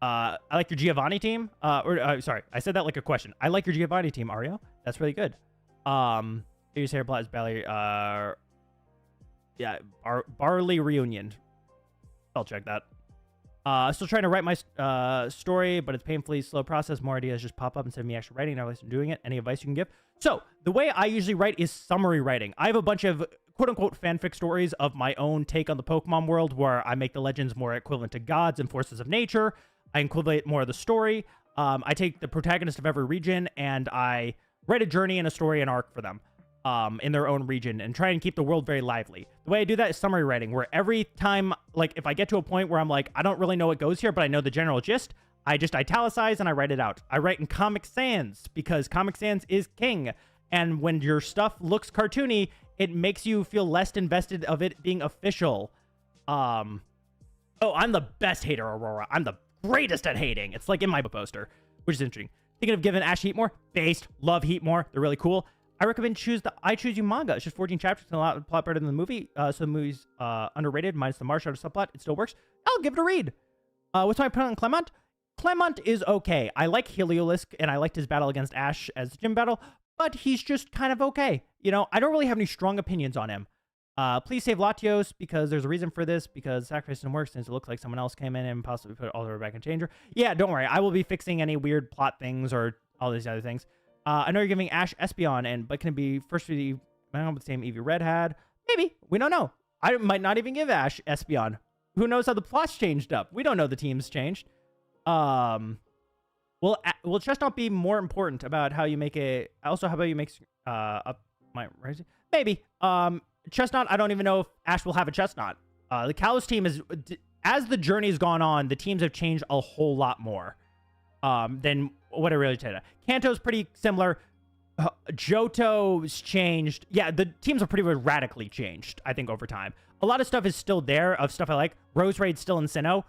I like your Giovanni team. Sorry, I said that like a question. I like your Giovanni team, Ario. That's really good. Use hair plot is Barley. Barley reunion. I'll check that. Still trying to write my story, but it's painfully slow process. More ideas just pop up instead of me actually writing. Now I'm doing it. Any advice you can give? So the way I usually write is summary writing. I have a bunch of quote-unquote fanfic stories of my own take on the Pokemon world, where I make the legends more equivalent to gods and forces of nature. I incorporate more of the story. I take the protagonist of every region and I write a journey and a story and arc for them in their own region and try and keep the world very lively. The way I do that is summary writing, where every time, like, if I get to a point where I'm like, I don't really know what goes here, but I know the general gist, I just italicize and I write it out. I write in Comic Sans because Comic Sans is king. And when your stuff looks cartoony, it makes you feel less invested of it being official. Oh, I'm the best hater, Aurora. I'm the greatest at hating. It's like in my poster, which is interesting. Thinking of giving Ash Heatmore? Based. Love Heatmore. They're really cool. I recommend I Choose You manga. It's just 14 chapters and a lot plot better than the movie. So the movie's underrated, minus the martial arts subplot. It still works. I'll give it a read. What's my opinion on Clement? Clement is okay. I like Heliolisk, and I liked his battle against Ash as the gym battle, but he's just kind of okay. You know, I don't really have any strong opinions on him. Please save Latios, because there's a reason for this, because sacrifice didn't work since it looks like someone else came in and possibly put all the way back in changer. Yeah, don't worry. I will be fixing any weird plot things or all these other things. I know you're giving Ash Espeon, but can it be first for the same Eevee Red had? Maybe. We don't know. I might not even give Ash Espeon. Who knows how the plot's changed up? We don't know the team's changed. Will Chestnut be more important about how you make it? Also, how about you make up my rising? Maybe. Chestnut, I don't even know if Ash will have a Chestnut. The Kalos team is, as the journey's gone on, the teams have changed a whole lot more than what I really said. Kanto's pretty similar. Johto's changed. Yeah, the teams are pretty radically changed, I think, over time. A lot of stuff is still there of stuff I like. Rose Raid's still in Sinnoh,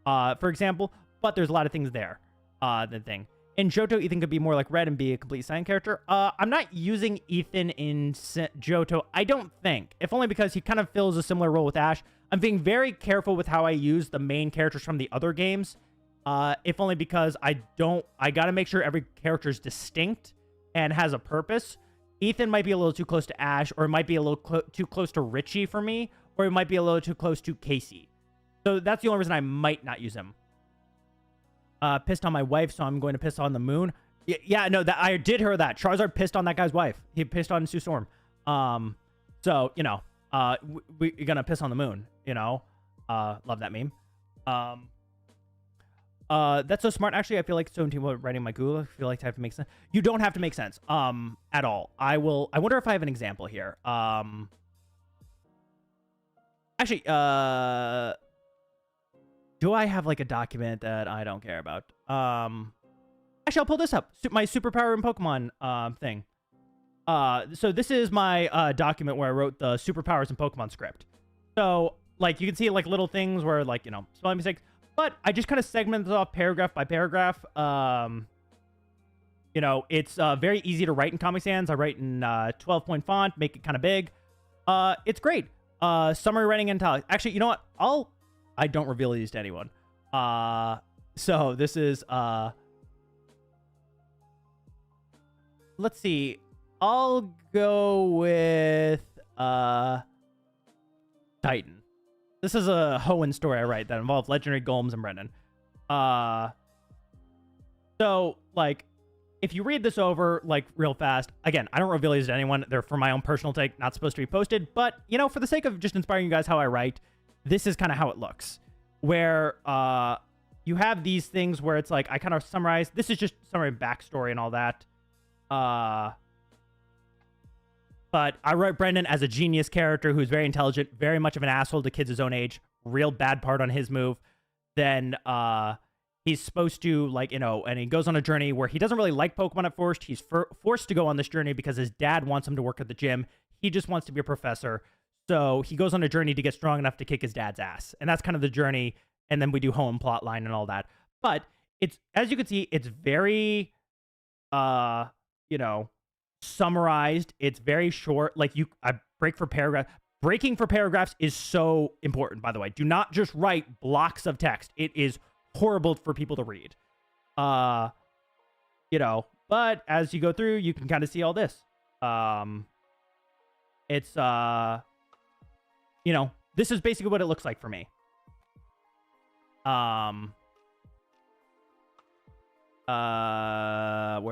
for example, but there's a lot of things there. The thing. In Johto, Ethan could be more like Red and be a complete side character. I'm not using Ethan in Johto, I don't think. If only because he kind of fills a similar role with Ash. I'm being very careful with how I use the main characters from the other games. If only because I gotta make sure every character is distinct and has a purpose. Ethan might be a little too close to Ash, or it might be a little too close to Richie for me, or it might be a little too close to Casey. So that's the only reason I might not use him. Pissed on my wife, so I'm going to piss on the moon. Yeah, no, that I did hear that. Charizard pissed on that guy's wife. He pissed on Sue Storm. So, you know, we're gonna piss on the moon, you know. Love that meme. That's so smart. Actually, I feel like so many people writing my Google. I feel like I have to make sense. You don't have to make sense, at all. I wonder if I have an example here. Actually, do I have like a document that I don't care about? Actually, I'll pull this up. My superpower in Pokemon thing. So this is my document where I wrote the superpowers in Pokemon script. So like you can see like little things where like, you know, spelling mistakes, but I just kind of segmented off paragraph by paragraph. You know, it's very easy to write in Comic Sans. I write in 12-point font, make it kind of big. It's great. Summary writing in italics. Actually, you know what? I don't reveal these to anyone. So this is, let's see. I'll go with, Titan. This is a Hoenn story I write that involves legendary golems and Brendan. So, like, if you read this over, like, real fast, again, I don't reveal these to anyone. They're for my own personal take, not supposed to be posted. But, you know, for the sake of just inspiring you guys how I write, this is kind of how it looks. Where you have these things where it's like, I kind of summarize. This is just summary backstory and all that. But I wrote Brendan as a genius character who's very intelligent, very much of an asshole to kids his own age. Real bad part on his move. Then he's supposed to, like, you know, and he goes on a journey where he doesn't really like Pokemon at first. He's forced to go on this journey because his dad wants him to work at the gym. He just wants to be a professor. So he goes on a journey to get strong enough to kick his dad's ass. And that's kind of the journey. And then we do home plot line and all that. But it's, as you can see, it's very, you know, summarized. It's very short. Like I break for paragraph. Breaking for paragraphs is so important, by the way. Do not just write blocks of text. It is horrible for people to read. You know, but as you go through, you can kind of see all this. It's, you know, this is basically what it looks like for me. Where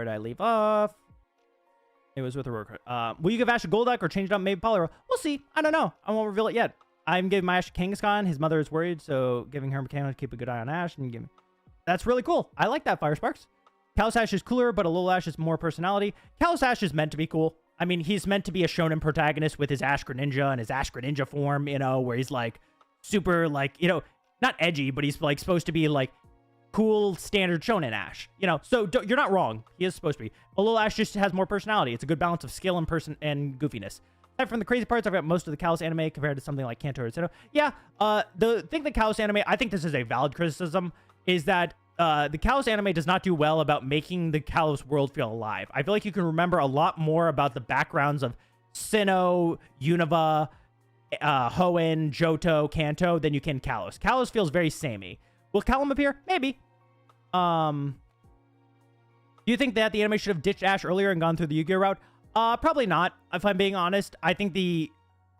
did I leave off? It was with a worker. Will you give Ash a Golduck or change it up maybe Poliwhirl? We'll see. I don't know. I won't reveal it yet. I'm giving my Ash Kangaskhan. His mother is worried, so giving her a mechanic to keep a good eye on Ash and give me. That's really cool. I like that, Fire Sparks. Kalos Ash is cooler, but Alola Ash is more personality. Kalos Ash is meant to be cool. I mean, he's meant to be a shonen protagonist with his Ash Greninja and his Ash Greninja form, you know, where he's like super, like, you know, not edgy, but he's like supposed to be like cool standard shonen Ash, you know. So you're not wrong. He is supposed to be. Alola Ash just has more personality. It's a good balance of skill and and goofiness. Aside from the crazy parts, I've got most of the Kalos anime compared to something like KANTO or Sinnoh. Yeah, the thing that Kalos anime, I think this is a valid criticism, is that the Kalos anime does not do well about making the Kalos world feel alive. I feel like you can remember a lot more about the backgrounds of Sinnoh, Unova, Hoenn, Johto, KANTO than you can Kalos. Kalos feels very samey. Will Callum appear? Maybe. Do you think that the anime should have ditched Ash earlier and gone through the Yu-Gi-Oh route? Probably not, if I'm being honest. I think the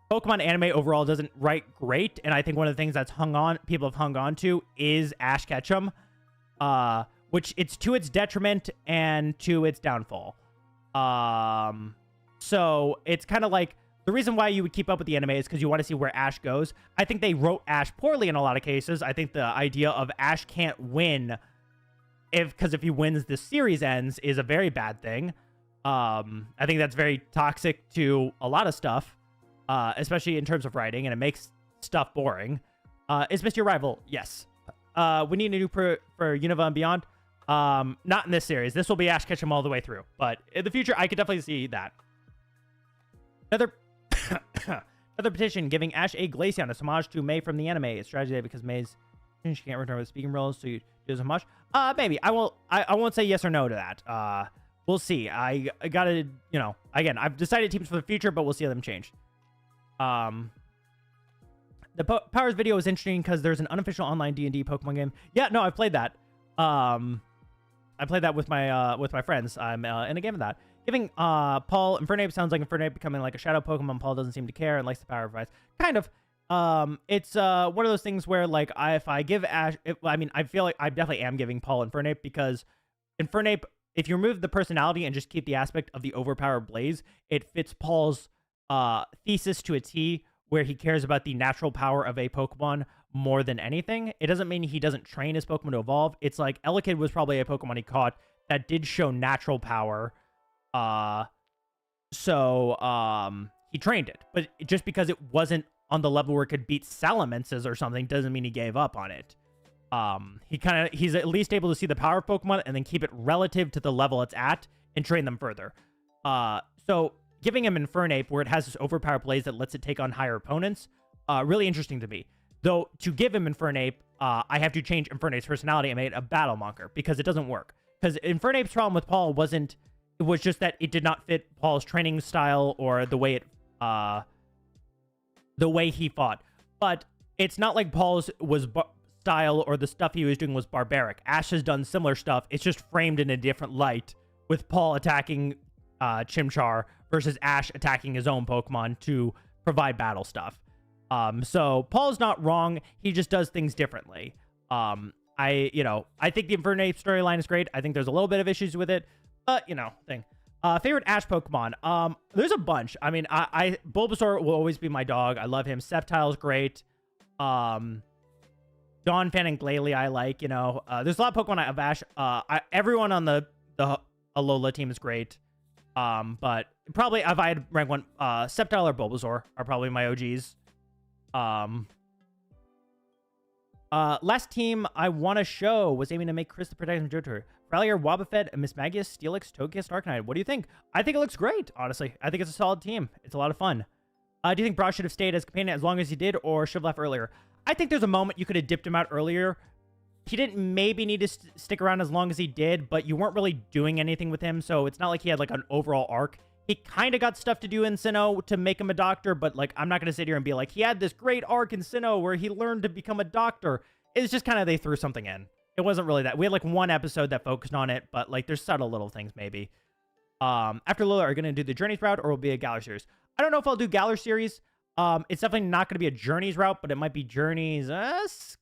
Pokemon anime overall doesn't write great, and I think one of the things that's people have hung on to is Ash Ketchum, which it's to its detriment and to its downfall. So it's kind of like the reason why you would keep up with the anime is because you want to see where Ash goes. I think they wrote Ash poorly in a lot of cases. I think the idea of Ash can't win because if he wins, the series ends is a very bad thing. I think that's very toxic to a lot of stuff, especially in terms of writing, and it makes stuff boring. Is Misty your rival? Yes. We need a new for Unova and beyond. Not in this series. This will be Ash Ketchum all the way through, but in the future, I could definitely see that. Another petition giving Ash a Glaceon, a homage to May from the anime. It's strategy because May's she can't return with speaking roles, so you do as much. Maybe I won't say yes or no to that. We'll see. I gotta, you know, again, I've decided teams for the future, but we'll see how them change. The Powers video is interesting because there's an unofficial online D&D Pokemon game. Yeah, no, I've played that. I played that with my friends. I'm in a game of that. Giving Paul Infernape sounds like Infernape becoming like a shadow Pokemon. Paul doesn't seem to care and likes the power of advice. Kind of. It's one of those things where like if I give Ash, I mean, I feel like I definitely am giving Paul Infernape because Infernape, if you remove the personality and just keep the aspect of the overpowered Blaze, it fits Paul's thesis to a T, where he cares about the natural power of a Pokemon more than anything. It doesn't mean he doesn't train his Pokemon to evolve. It's like Elekid was probably a Pokemon he caught that did show natural power. So he trained it. But just because it wasn't on the level where it could beat Salamences or something doesn't mean he gave up on it. He's at least able to see the power of Pokemon and then keep it relative to the level it's at and train them further. So giving him Infernape, where it has this overpowered Blaze that lets it take on higher opponents, really interesting to me. Though, to give him Infernape, I have to change Infernape's personality and make it a Battle Monker, because it doesn't work. Because Infernape's problem with Paul was just that it did not fit Paul's training style or the way he fought. But it's not like Paul's style or the stuff he was doing was barbaric. Ash has done similar stuff. It's just framed in a different light, with Paul attacking Chimchar versus Ash attacking his own Pokemon to provide battle stuff. So Paul's not wrong. He just does things differently. I think the Infernape storyline is great. I think there's a little bit of issues with it, but favorite Ash Pokemon. There's a bunch. I mean, Bulbasaur will always be my dog. I love him. Sceptile's great. Donphan and Glalie I like, there's a lot of Pokemon of Ash. Everyone on the Alola team is great. But probably if I had rank one, Sceptile or Bulbasaur are probably my OGs. Last team I want to show was aiming to make Chris the protagonist of Johto. Rallier, Wobbuffet, and Mismagius, Steelix, Togekiss, Arcanine. What do you think? I think it looks great, honestly. I think it's a solid team. It's a lot of fun. Do you think Brock should have stayed as companion as long as he did, or should have left earlier? I think there's a moment you could have dipped him out earlier. He didn't maybe need to stick around as long as he did, but you weren't really doing anything with him, so it's not like he had like an overall arc. He kind of got stuff to do in Sinnoh to make him a doctor, but like I'm not going to sit here and be like, he had this great arc in Sinnoh where he learned to become a doctor. It's just kind of they threw something in. It wasn't really that. We had like one episode that focused on it, but like there's subtle little things maybe. After Lola, are you going to do the Journeys route or will it be a Galar series? I don't know if I'll do Galar series. It's definitely not going to be a Journeys route, but it might be Journeys-esque.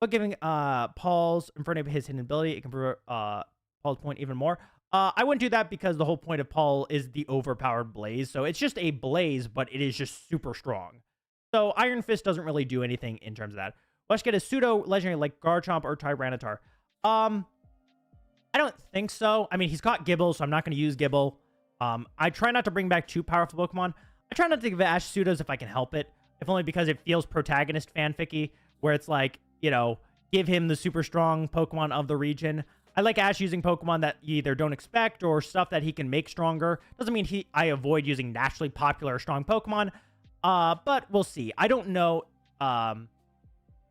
But giving Paul's Infernape his hidden ability, it can prove Paul's point even more. I wouldn't do that because the whole point of Paul is the overpowered Blaze. So it's just a Blaze, but it is just super strong. So Iron Fist doesn't really do anything in terms of that. Let's get a pseudo legendary like Garchomp or Tyranitar. I don't think so. I mean, he's caught Gibble, so I'm not going to use Gibble. I try not to bring back too powerful Pokemon. I try not to give Ash pseudos if I can help it, if only because it feels protagonist fanficky, where it's like, you know, give him the super strong Pokemon of the region. I like Ash using Pokemon that you either don't expect or stuff that he can make stronger. Doesn't mean I avoid using naturally popular strong Pokemon, but we'll see. I don't know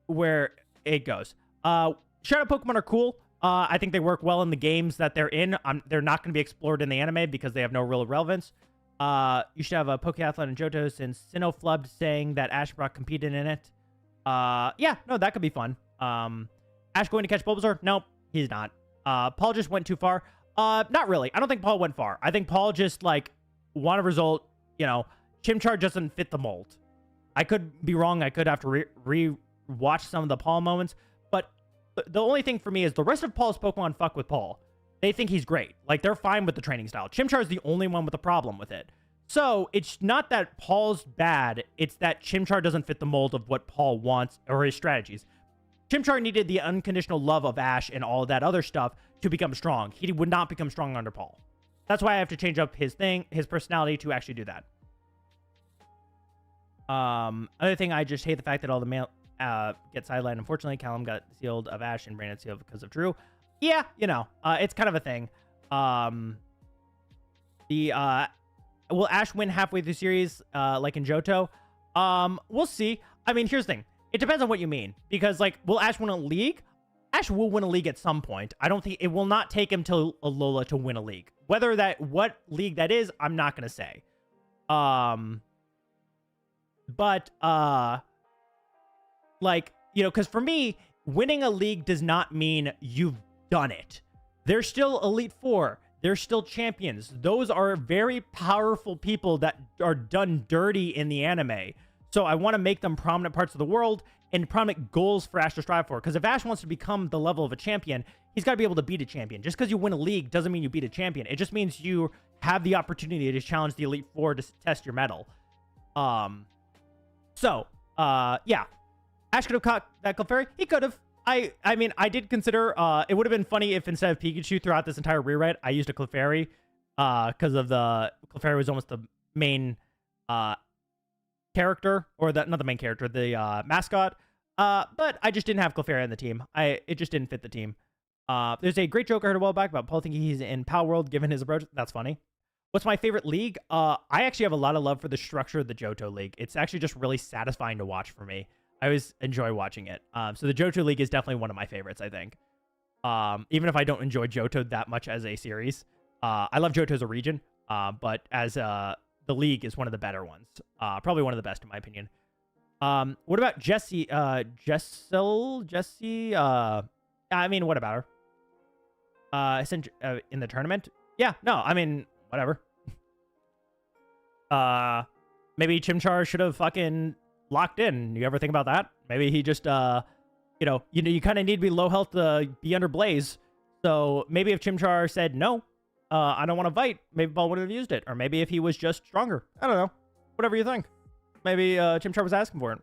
where it goes. Shadow Pokemon are cool. I think they work well in the games that they're in. They're not going to be explored in the anime because they have no real relevance. You should have a Pokeathlon in Johto since Sinnoh saying that Ash Brock competed in it. Yeah, no, that could be fun. Ash going to catch Bulbasaur? Nope, he's not. Paul just went too far. Not really. I don't think Paul went far. I think Paul just, like, want a result. You know, Chimchar doesn't fit the mold. I could be wrong. I could have to re-watch some of the Paul moments. But the only thing for me is the rest of Paul's Pokemon fuck with Paul. They think he's great. Like, they're fine with the training style. Chimchar is the only one with a problem with it. So, it's not that Paul's bad. It's that Chimchar doesn't fit the mold of what Paul wants or his strategies. Chimchar needed the unconditional love of Ash and all that other stuff to become strong. He would not become strong under Paul. That's why I have to change up his personality to actually do that. Other thing, I just hate the fact that all the male get sidelined. Unfortunately, Callum got sealed of Ash and Brandon sealed because of Drew. Yeah, you know, it's kind of a thing. Will Ash win halfway through the series, like in Johto? We'll see. I mean, here's the thing. It depends on what you mean. Because, like, will Ash win a league? Ash will win a league at some point. I don't think it will not take him till Alola to win a league. What league that is, I'm not going to say. Like, you know, because for me, winning a league does not mean you've done it. They're still Elite Four. They're still champions. Those are very powerful people that are done dirty in the anime. So I want to make them prominent parts of the world and prominent goals for Ash to strive for. Because if Ash wants to become the level of a champion, he's got to be able to beat a champion. Just because you win a league doesn't mean you beat a champion. It just means you have the opportunity to challenge the Elite Four to test your mettle. Yeah. Ash could have caught that Clefairy. He could have. I mean, I did consider, it would have been funny if instead of Pikachu throughout this entire rewrite, I used a Clefairy, because of Clefairy was almost the main, character, or not the main character, the, mascot, but I just didn't have Clefairy on the team. It just didn't fit the team. There's a great joke I heard a while back about Paul thinking he's in Power World, given his approach. That's funny. What's my favorite league? I actually have a lot of love for the structure of the Johto League. It's actually just really satisfying to watch for me. I always enjoy watching it. So the Johto League is definitely one of my favorites, I think. Even if I don't enjoy Johto that much as a series. I love Johto as a region, but as the league is one of the better ones. Probably one of the best, in my opinion. What about Jessie? Jessie? I mean, what about her? In the tournament? Yeah, no, I mean, whatever. Maybe Chimchar should have fucking locked in. You ever think about that? Maybe he just, you kind of need to be low health to be under Blaze. So maybe if Chimchar said, no, I don't want to fight, maybe Paul wouldn't have used it. Or maybe if he was just stronger. I don't know. Whatever you think. Maybe Chimchar was asking for it.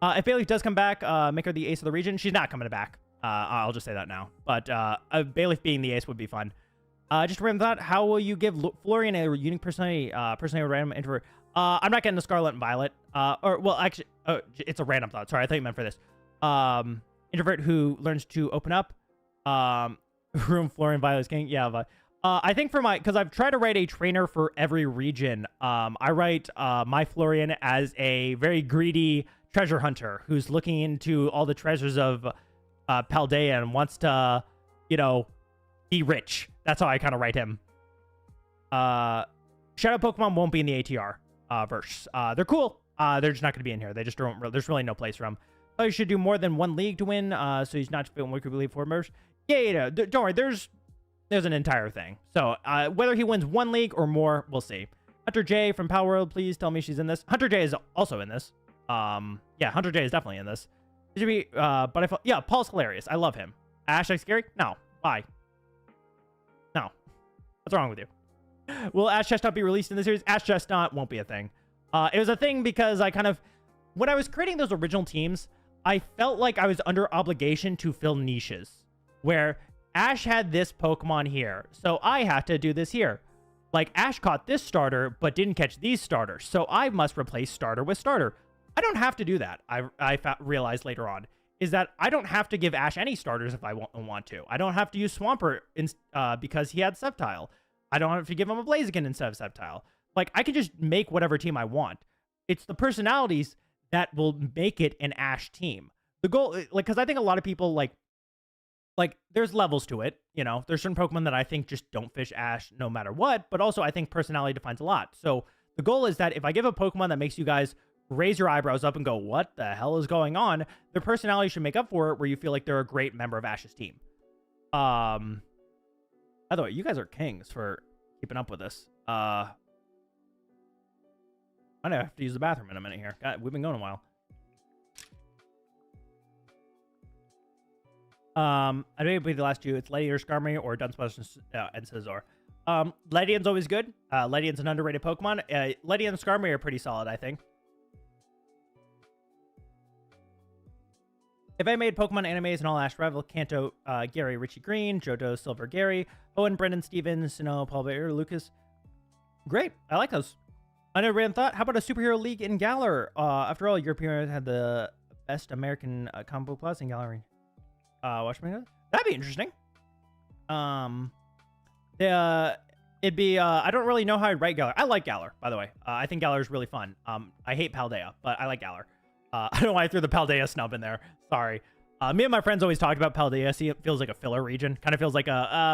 If Bailey does come back, make her the ace of the region. She's not coming back. I'll just say that now. But Bailey being the ace would be fun. Just a random thought. How will you give Florian a unique personality or random introvert? I'm not getting the Scarlet and Violet. Actually, it's a random thought. Sorry, I thought you meant for this. Introvert who learns to open up. Room Florian Violet's king. Yeah, but I think because I've tried to write a trainer for every region. I write my Florian as a very greedy treasure hunter who's looking into all the treasures of Paldea and wants to, be rich. That's how I kind of write him. Shadow Pokemon won't be in the ATR verse. They're cool. They're just not going to be in here. They just don't. There's really no place for them. So you should do more than one league to win. So he's not fit in Wicked League for merge. Yeah. Don't worry. There's an entire thing. So whether he wins one league or more, we'll see. Hunter J from Power World, please tell me she's in this. Hunter J is also in this. Yeah, Hunter J is definitely in this. It should be. But yeah, Paul's hilarious. I love him. Ash like scary? No. Bye. No. What's wrong with you? Will Ash Chestnut be released in the series? Ash Chestnut won't be a thing. It was a thing because when I was creating those original teams, I felt like I was under obligation to fill niches where Ash had this Pokemon here, so I have to do this here. Like, Ash caught this starter, but didn't catch these starters, so I must replace starter with starter. I don't have to do that, I realized later on, is that I don't have to give Ash any starters if I want to. I don't have to use Swampert because he had Sceptile. I don't have to give him a Blaziken instead of Sceptile. Like, I can just make whatever team I want. It's the personalities that will make it an Ash team. The goal, like, because I think a lot of people, like, there's levels to it, you know. There's certain Pokemon that I think just don't fish Ash no matter what, but also I think personality defines a lot. So the goal is that if I give a Pokemon that makes you guys raise your eyebrows up and go, what the hell is going on? Their personality should make up for it, where you feel like they're a great member of Ash's team. By the way, you guys are kings for keeping up with this. I know I have to use the bathroom in a minute here. God, we've been going a while. I don't believe the last two. It's Ledian or Skarmory or Dunsparce and Scizor. Ledian's always good. Ledian's an underrated Pokemon. Ledian and Skarmory are pretty solid, I think. If I made Pokemon animes and all Ash rival, Kanto, Gary, Richie Green, Johto, Silver, Gary, Owen, Brendan, Stevens, Snow, Paul Bayer, Lucas. Great. I like those. I never ran thought. How about a superhero league in Galar? After all, Europeans had the best American combo plus in Gallery. Watch me. That'd be interesting. It'd be. I don't really know how I'd write Galar. I like Galar, by the way. I think Galar is really fun. I hate Paldea, but I like Galar. I don't know why I threw the Paldea snub in there. Sorry. Me and my friends always talked about Paldea. See, it feels like a filler region. Kind of feels like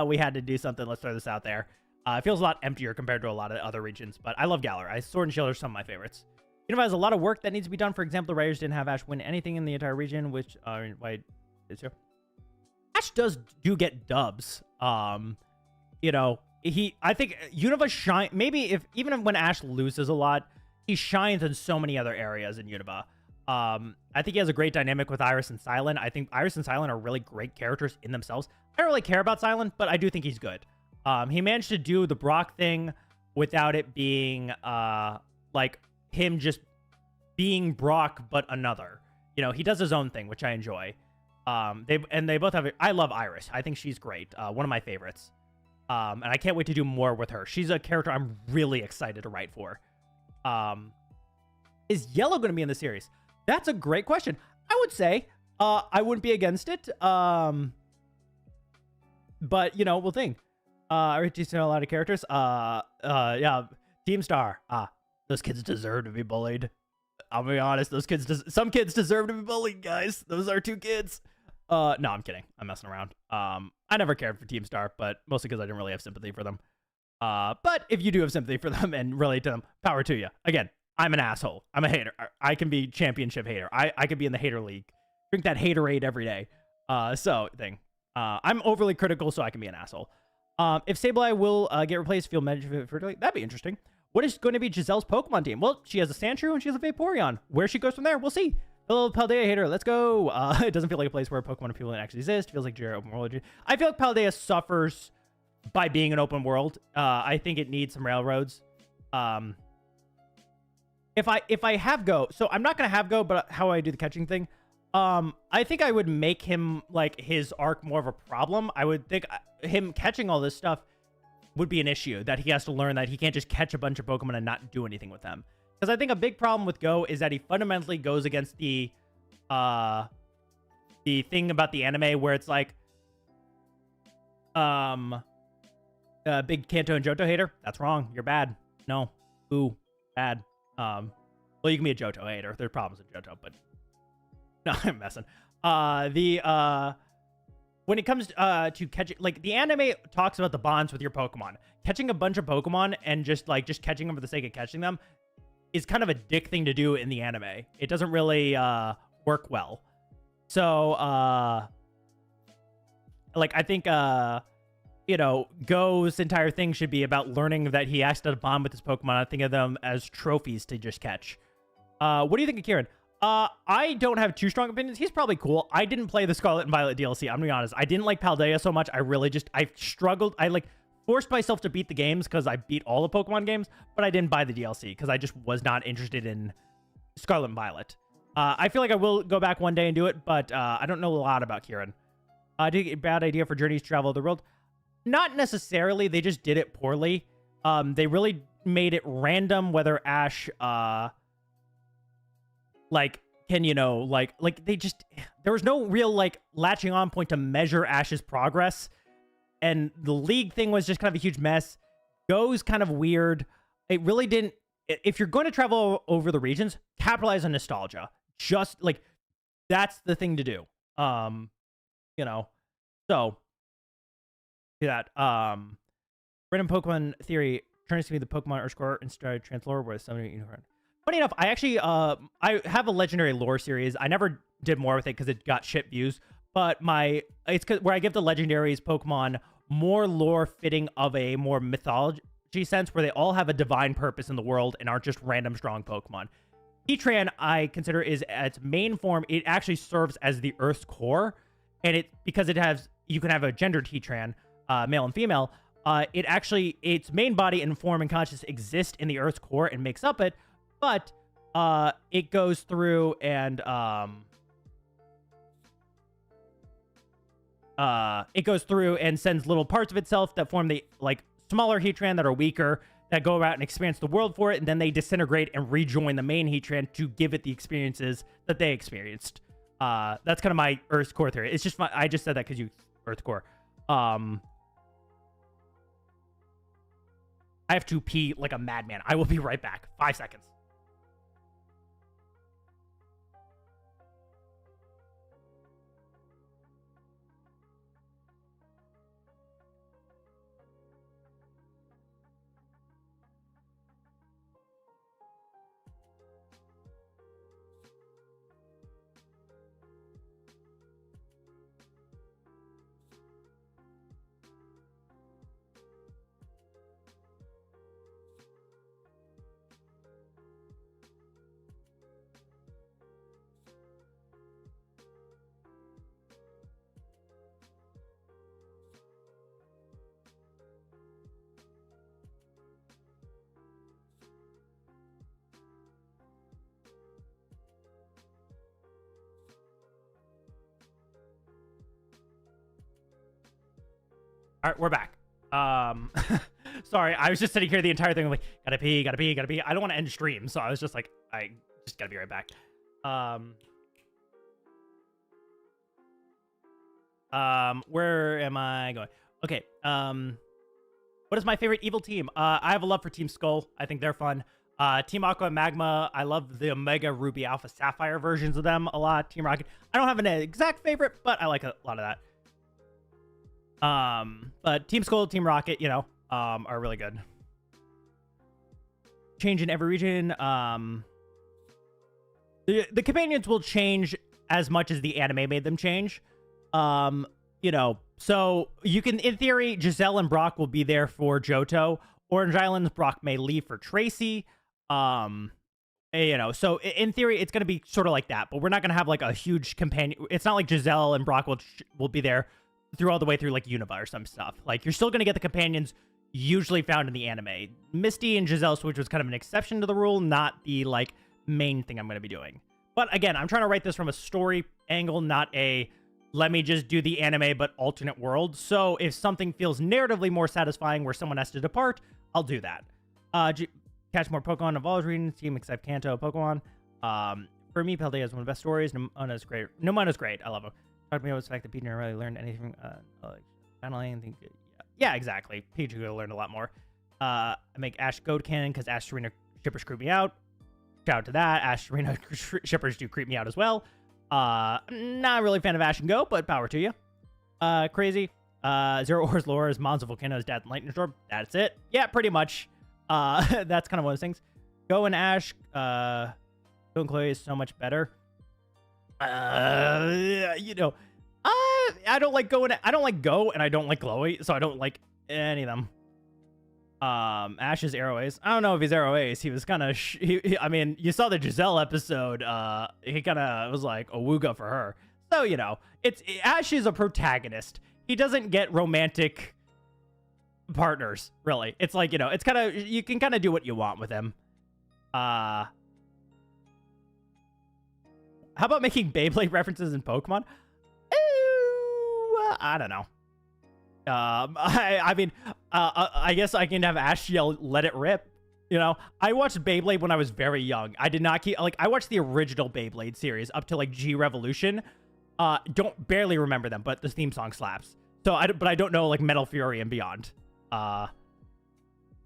we had to do something. Let's throw this out there. It feels a lot emptier compared to a lot of other regions, but I love Galar. Sword and Shield are some of my favorites. Unova has a lot of work that needs to be done. For example, the Raiders didn't have Ash win anything in the entire region, which why is here. Ash do get dubs. You know, I think Unova shine. Maybe even when Ash loses a lot, he shines in so many other areas in Unova. I think he has a great dynamic with Iris and Silent. I think Iris and Silent are really great characters in themselves. I don't really care about Silent, but I do think he's good. He managed to do the Brock thing without it being like him just being Brock but another. You know, he does his own thing, which I enjoy. They both have. I love Iris. I think she's great. One of my favorites. And I can't wait to do more with her. She's a character I'm really excited to write for. Is Yellow going to be in the series? That's a great question. I would say I wouldn't be against it. But you know, we'll think. I already teaching a lot of characters. Yeah, Team Star. Those kids deserve to be bullied. I'll be honest. Some kids deserve to be bullied, guys. Those are 2 kids. No, I'm kidding. I'm messing around. I never cared for Team Star, but mostly because I didn't really have sympathy for them. But if you do have sympathy for them and relate to them, power to you. Again, I'm an asshole. I'm a hater. I can be championship hater. I could be in the hater league. Drink that haterade every day. I'm overly critical, so I can be an asshole. If Sableye will get replaced, feel fertility, that'd be interesting. What is going to be Giselle's Pokemon team? Well, she has a Sandshrew and she has a Vaporeon. Where she goes from there, we'll see. Hello, Paldea hater. Let's go. It doesn't feel like a place where Pokemon and people actually exist. It feels like Jira open world. I feel like Paldea suffers by being an open world. I think it needs some railroads. If I have Go, so I'm not gonna have Go, but how I do the catching thing. I think I would make him like his arc more of a problem. I would think him catching all this stuff would be an issue, that he has to learn that he can't just catch a bunch of Pokemon and not do anything with them. Because I think a big problem with Go is that he fundamentally goes against the thing about the anime where it's like, big Kanto and Johto hater. That's wrong. You're bad. No. Ooh, bad. Well, you can be a Johto hater. There's problems with Johto, but no, I'm messing. When it comes to catching, like, the anime talks about the bonds with your Pokemon. Catching a bunch of Pokemon and just catching them for the sake of catching them is kind of a dick thing to do in the anime. It doesn't really work well. So, like, I think, you know, Go's entire thing should be about learning that he has to bond with his Pokemon. I think of them as trophies to just catch. What do you think of Kieran? I don't have too strong opinions. He's probably cool. I didn't play the Scarlet and Violet DLC. I'm gonna be honest. I didn't like Paldea so much. I struggled. I forced myself to beat the games because I beat all the Pokemon games, but I didn't buy the DLC because I just was not interested in Scarlet and Violet. I feel like I will go back one day and do it, but I don't know a lot about Kieran. Did a bad idea for journeys to travel the world? Not necessarily. They just did it poorly. They really made it random whether Ash, like, can, you know, like they just, there was no real, like, latching on point to measure Ash's progress. And the League thing was just kind of a huge mess. Go's kind of weird. It really didn't, if you're going to travel over the regions, capitalize on nostalgia. Just, like, that's the thing to do. You know, so do that. Random Pokemon theory turns to be the Pokemon Earth Core instead Translore with somebody unicorn. Funny enough, I actually I have a legendary lore series. I never did more with it because it got shit views. But it's where I give the legendaries Pokemon more lore fitting of a more mythology sense, where they all have a divine purpose in the world and aren't just random strong Pokemon. Heatran, I consider, is its main form. It actually serves as the Earth's core, and because it has, you can have a gendered Heatran, male and female. It actually, its main body and form and consciousness exist in the Earth's core and makes up it, but it goes through and sends little parts of itself that form the, like, smaller Heatran that are weaker, that go out and experience the world for it, and then they disintegrate and rejoin the main Heatran to give it the experiences that they experienced. That's kind of my Earth Core theory. It's just fun. I just said that because you Earth Core. I have to pee like a madman. I will be right back. 5 seconds. All right, we're back. Sorry, I was just sitting here the entire thing, like, gotta pee, gotta pee, gotta pee. I don't want to end stream, so I was just like, I just gotta be right back. Where am I going? Okay. What is my favorite evil team? I have a love for Team Skull. I think they're fun. Team Aqua and Magma. I love the Omega Ruby Alpha Sapphire versions of them a lot. Team Rocket. I don't have an exact favorite, but I like a lot of that. But Team Skull, Team Rocket, you know, are really good. Change in every region. The companions will change as much as the anime made them change. You know, so you can, in theory, Giselle and Brock will be there for Johto. Orange Islands, Brock may leave for Tracy. You know, so in theory, it's going to be sort of like that, but we're not going to have like a huge companion. It's not like Giselle and Brock will be there through all the way through like Unova or some stuff. Like, you're still going to get the companions usually found in the anime. Misty and Giselle Switch was kind of an exception to the rule, not the like main thing I'm going to be doing. But again, I'm trying to write this from a story angle, not a let me just do the anime but alternate world. So if something feels narratively more satisfying where someone has to depart, I'll do that. Catch more Pokemon Evolved reading team except Kanto Pokemon. For me, Paldea is one of the best stories. Nomona's great. Nomona's great. I love him. Talk to me about the fact that Pikachu never really learned anything. Finally, I think, yeah, exactly. Pikachu learned a lot more. I make Ash Goat Cannon because Ash Serena shippers creep me out. Shout out to that. Ash Serena shippers do creep me out as well. Not really a fan of Ash and Go, but power to you. Crazy. Zero Ores lore is Mons of Volcano's dad and Lightning Storm. That's it. Yeah, pretty much. That's kind of one of those things. Go and Ash. Go and Chloe is so much better. You know, I don't like Go and I don't like Go and I don't like Chloe, so I don't like any of them. Ash is Arrow Ace. I don't know if he's Arrow Ace. He was kind of, I mean, you saw the Giselle episode. He kind of was like a wooga for her. So, you know, Ash is a protagonist. He doesn't get romantic partners, really. It's like, you know, it's kind of, you can kind of do what you want with him. How about making Beyblade references in Pokemon? Ooh, I don't know. I mean, I guess I can have Ash yell, "Let it rip." You know, I watched Beyblade when I was very young. I did not keep, like, I watched the original Beyblade series up to, like, G Revolution. Don't barely remember them, but the theme song slaps. So, but I don't know, like, Metal Fury and beyond.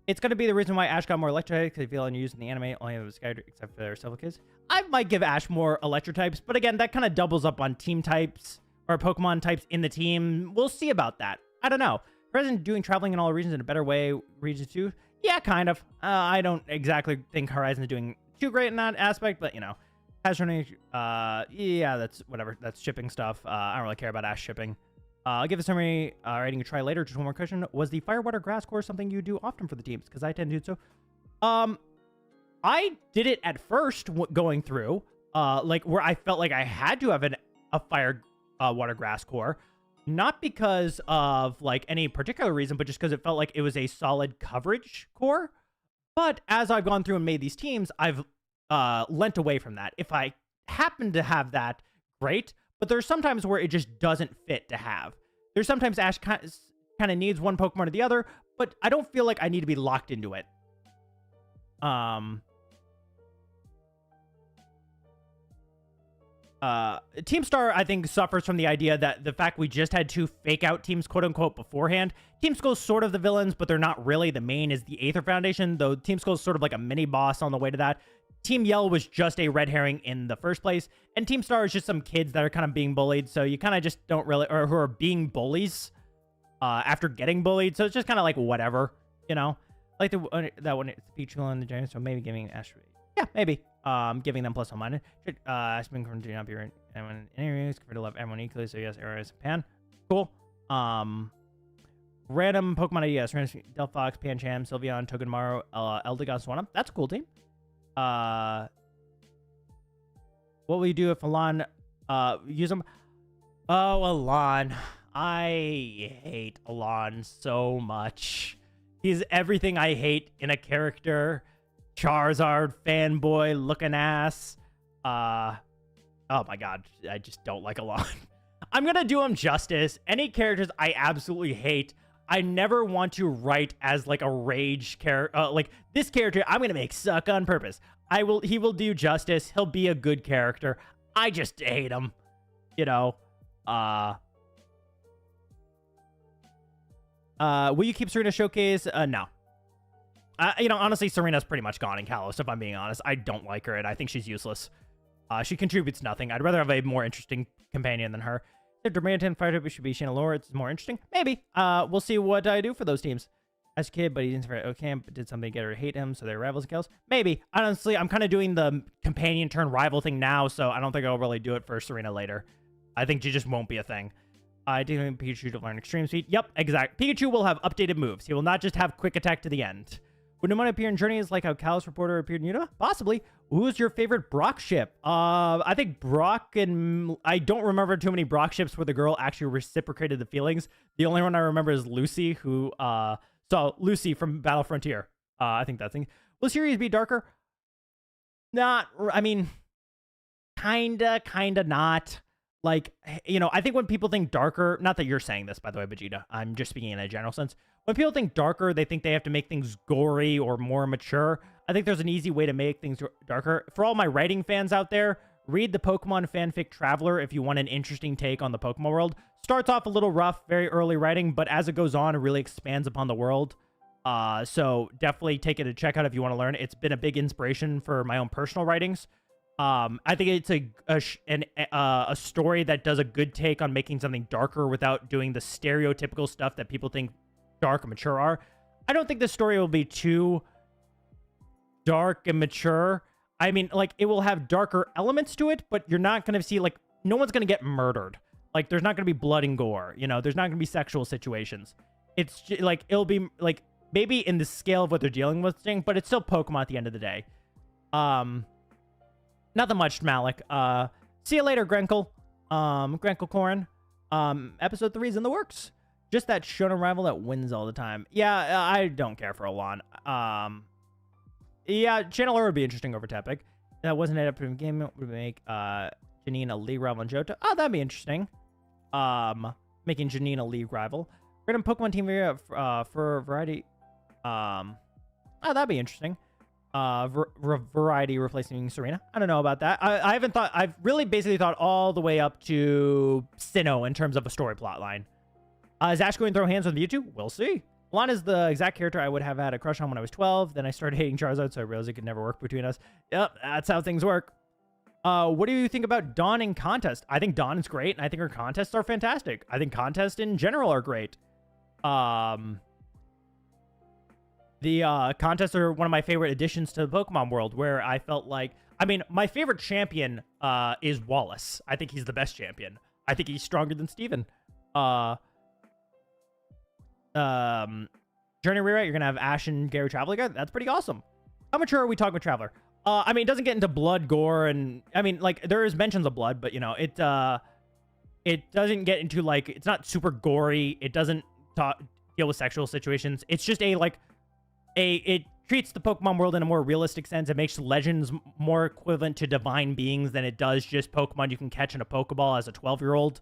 It's going to be the reason why Ash got more Electro because they feel unused in the anime. Only have Sky, except for their Silver Kids. I might give Ash more Electro types, but again, that kind of doubles up on team types or Pokemon types in the team. We'll see about that. I don't know. President doing traveling in all regions in a better way. Regions too. Yeah, kind of. I don't exactly think Horizon is doing too great in that aspect, but, you know. Yeah, that's whatever. That's shipping stuff. I don't really care about Ash shipping. I'll give a summary rating a try later. Just one more question. Was the Firewater Grass Course something you do often for the teams? Because I tend to do so. I did it at first going through, like, where I felt like I had to have a Fire Water Grass Core. Not because of, like, any particular reason, but just because it felt like it was a solid coverage core. But as I've gone through and made these teams, I've lent away from that. If I happen to have that, great. But there's sometimes where it just doesn't fit to have. There's sometimes Ash kind of needs one Pokemon or the other, but I don't feel like I need to be locked into it. Team Star, I think, suffers from the idea that the fact we just had 2 fake out teams, quote unquote, beforehand. Team Skull's sort of the villains, but they're not really. The main is the Aether Foundation, though Team Skull's sort of like a mini boss on the way to that. Team Yell was just a red herring in the first place, and Team Star is just some kids that are kind of being bullied, so you kind of just don't really, or who are being bullies after getting bullied, so it's just kind of like whatever, you know? Like that one, it's Pikachu and the Giants, so maybe giving Ash, yeah, maybe. Giving them plus or minus. Ash being to not be anyone in areas, compared to love everyone equally, so yes, Aries Pan. Cool. Random Pokemon ideas. Delphox, Pancham, Sylveon, Togedemaru, Eldegoss, Swanna. That's a cool team. What will you do if Alon use them? Oh, Alon. I hate Alon so much. He's everything I hate in a character. Charizard fanboy looking ass. Oh my god, I just don't like Alon. I'm gonna do him justice. Any characters I absolutely hate, I never want to write as like a rage character. Like this character, I'm gonna make suck on purpose. He will do justice. He'll be a good character. I just hate him. You know. Will you keep Serena Showcase? No. You know, honestly, Serena's pretty much gone in Kalos, if I'm being honest. I don't like her, and I think she's useless. She contributes nothing. I'd rather have a more interesting companion than her. If Dermanton fired up, it should be Shannon Lore. It's more interesting. Maybe. We'll see what I do for those teams. As a kid, but he didn't fight okay, but did something to get her to hate him, so they're rivals and kills. Maybe. Honestly, I'm kind of doing the companion turn rival thing now, so I don't think I'll really do it for Serena later. I think she just won't be a thing. I do think Pikachu to learn Extreme Speed. Yep, exactly. Pikachu will have updated moves. He will not just have Quick Attack to the end. Would Numona appear in Journeys like how Kalos Reporter appeared in Yuta? Possibly. Who's your favorite Brock ship? I think Brock and... I don't remember too many Brock ships where the girl actually reciprocated the feelings. The only one I remember is Lucy, who... So, Lucy from Battle Frontier. I think that thing. Will series be darker? Not... I mean... Kinda not. Like, you know, I think when people think darker... Not that you're saying this, by the way, Vegeta. I'm just speaking in a general sense. When people think darker, they think they have to make things gory or more mature. I think there's an easy way to make things darker. For all my writing fans out there, read the Pokemon fanfic Traveler if you want an interesting take on the Pokemon world. Starts off a little rough, very early writing, but as it goes on, it really expands upon the world. So definitely take it a check out if you want to learn. It's been a big inspiration for my own personal writings. I think it's a story that does a good take on making something darker without doing the stereotypical stuff that people think dark and mature are. I don't think this story will be too dark and mature. I mean, like, it will have darker elements to it, but you're not going to see, like, no one's going to get murdered. Like, there's not going to be blood and gore, you know? There's not going to be sexual situations. It's, like, it'll be, like, maybe in the scale of what they're dealing with, but it's still Pokemon at the end of the day. Not that much, Malik. See you later, Grenkle. Grenkle Corn. Episode 3 is in the works. Just that shonen rival that wins all the time. Yeah, I don't care for Alon. Yeah, Channeler would be interesting over Tepic. That wasn't it up to the game. Would make Janine a league rival in Johto. Oh, that'd be interesting. making Janine a league rival. Random Pokemon team for variety. Oh, that'd be interesting. Variety replacing Serena. I don't know about that. I haven't thought. I've really basically thought all the way up to Sinnoh in terms of a story plot line. Is Ash going to throw hands on Mewtwo? We'll see. Lon is the exact character I would have had a crush on when I was 12. Then I started hating Charizard, so I realized it could never work between us. Yep, that's how things work. What do you think about Dawn in contest? I think Dawn is great, and I think her contests are fantastic. I think contests in general are great. The contests are one of my favorite additions to the Pokemon world, where I felt like, I mean, my favorite champion is Wallace. I think he's the best champion. I think he's stronger than Steven. Journey Rewrite, you're gonna have Ash and Gary Traveler again. That's pretty awesome. How mature are we talking with Traveler? I mean, it doesn't get into blood, gore, and I mean, like, there is mentions of blood, but you know, it doesn't get into, like, it's not super gory. It doesn't deal with sexual situations. It's just it treats the Pokemon world in a more realistic sense. It makes legends more equivalent to divine beings than it does just Pokemon you can catch in a Pokeball as a 12-year-old.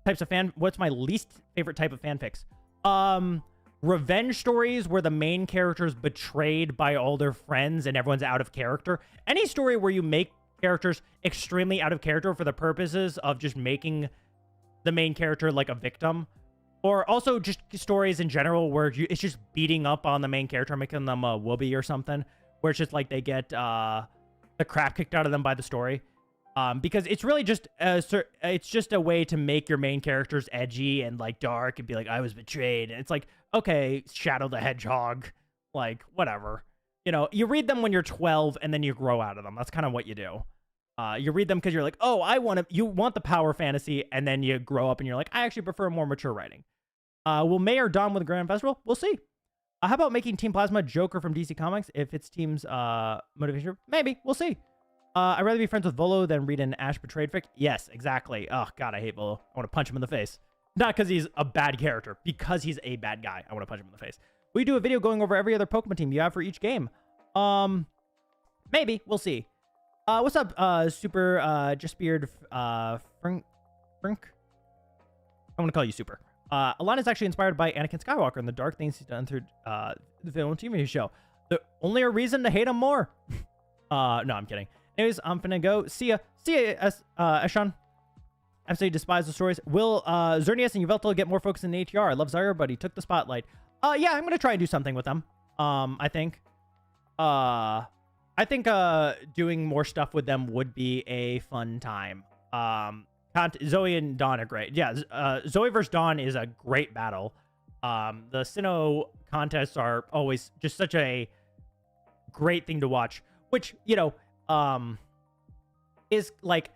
Types of what's my least favorite type of fanfics? Revenge stories where the main character is betrayed by all their friends and everyone's out of character. Any story where you make characters extremely out of character for the purposes of just making the main character like a victim. Or also just stories in general where it's just beating up on the main character, making them a whoopee or something. Where it's just like they get the crap kicked out of them by the story. Because it's really just it's just a way to make your main characters edgy and like dark and be like, I was betrayed. And it's like, okay, Shadow the Hedgehog, like whatever. You know, you read them when you're 12 and then you grow out of them. That's kind of what you do. You read them because you're like, oh, you want the power fantasy, and then you grow up and you're like, I actually prefer more mature writing. Will May or Dawn with the Grand Festival? We'll see. How about making Team Plasma Joker from DC Comics if it's Team's motivation? Maybe. We'll see. I'd rather be friends with Volo than read an Ash betrayed fic. Yes, exactly. Oh, God, I hate Volo. I want to punch him in the face. Not because he's a bad character. Because he's a bad guy. I want to punch him in the face. Will you do a video going over every other Pokemon team you have for each game? Maybe. We'll see. What's up, Super, Justbeard, Frink? I'm going to call you Super. Alana is actually inspired by Anakin Skywalker and the dark things he's done through the film and TV show. The only a reason to hate him more. No, I'm kidding. Anyways, I'm finna go. See ya, Eshan. Absolutely despise the stories. Will Xerneas and Yveltal get more focus in the ATR? I love Zyra, but he took the spotlight. Yeah, I'm gonna try and do something with them. I think doing more stuff with them would be a fun time. Zoe and Dawn are great. Yeah, Zoe versus Dawn is a great battle. The Sinnoh contests are always just such a great thing to watch, which, you know, is like,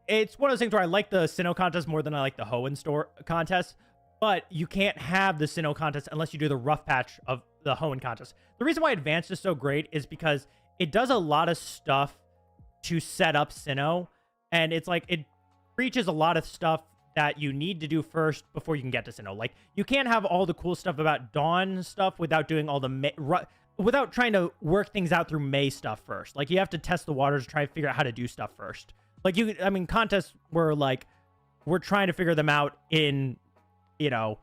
it's one of those things where I like the Sinnoh contest more than I like the Hoenn store contest, but you can't have the Sinnoh contest unless you do the rough patch of the Hoenn contest. The reason why Advanced is so great is because it does a lot of stuff to set up Sinnoh, and it's like, it preaches a lot of stuff that you need to do first before you can get to Sinnoh. Like, you can't have all the cool stuff about Dawn stuff without doing all the without trying to work things out through May stuff first. Like, you have to test the waters, try to figure out how to do stuff first. Like, I mean, contests were like, we're trying to figure them out in, you know,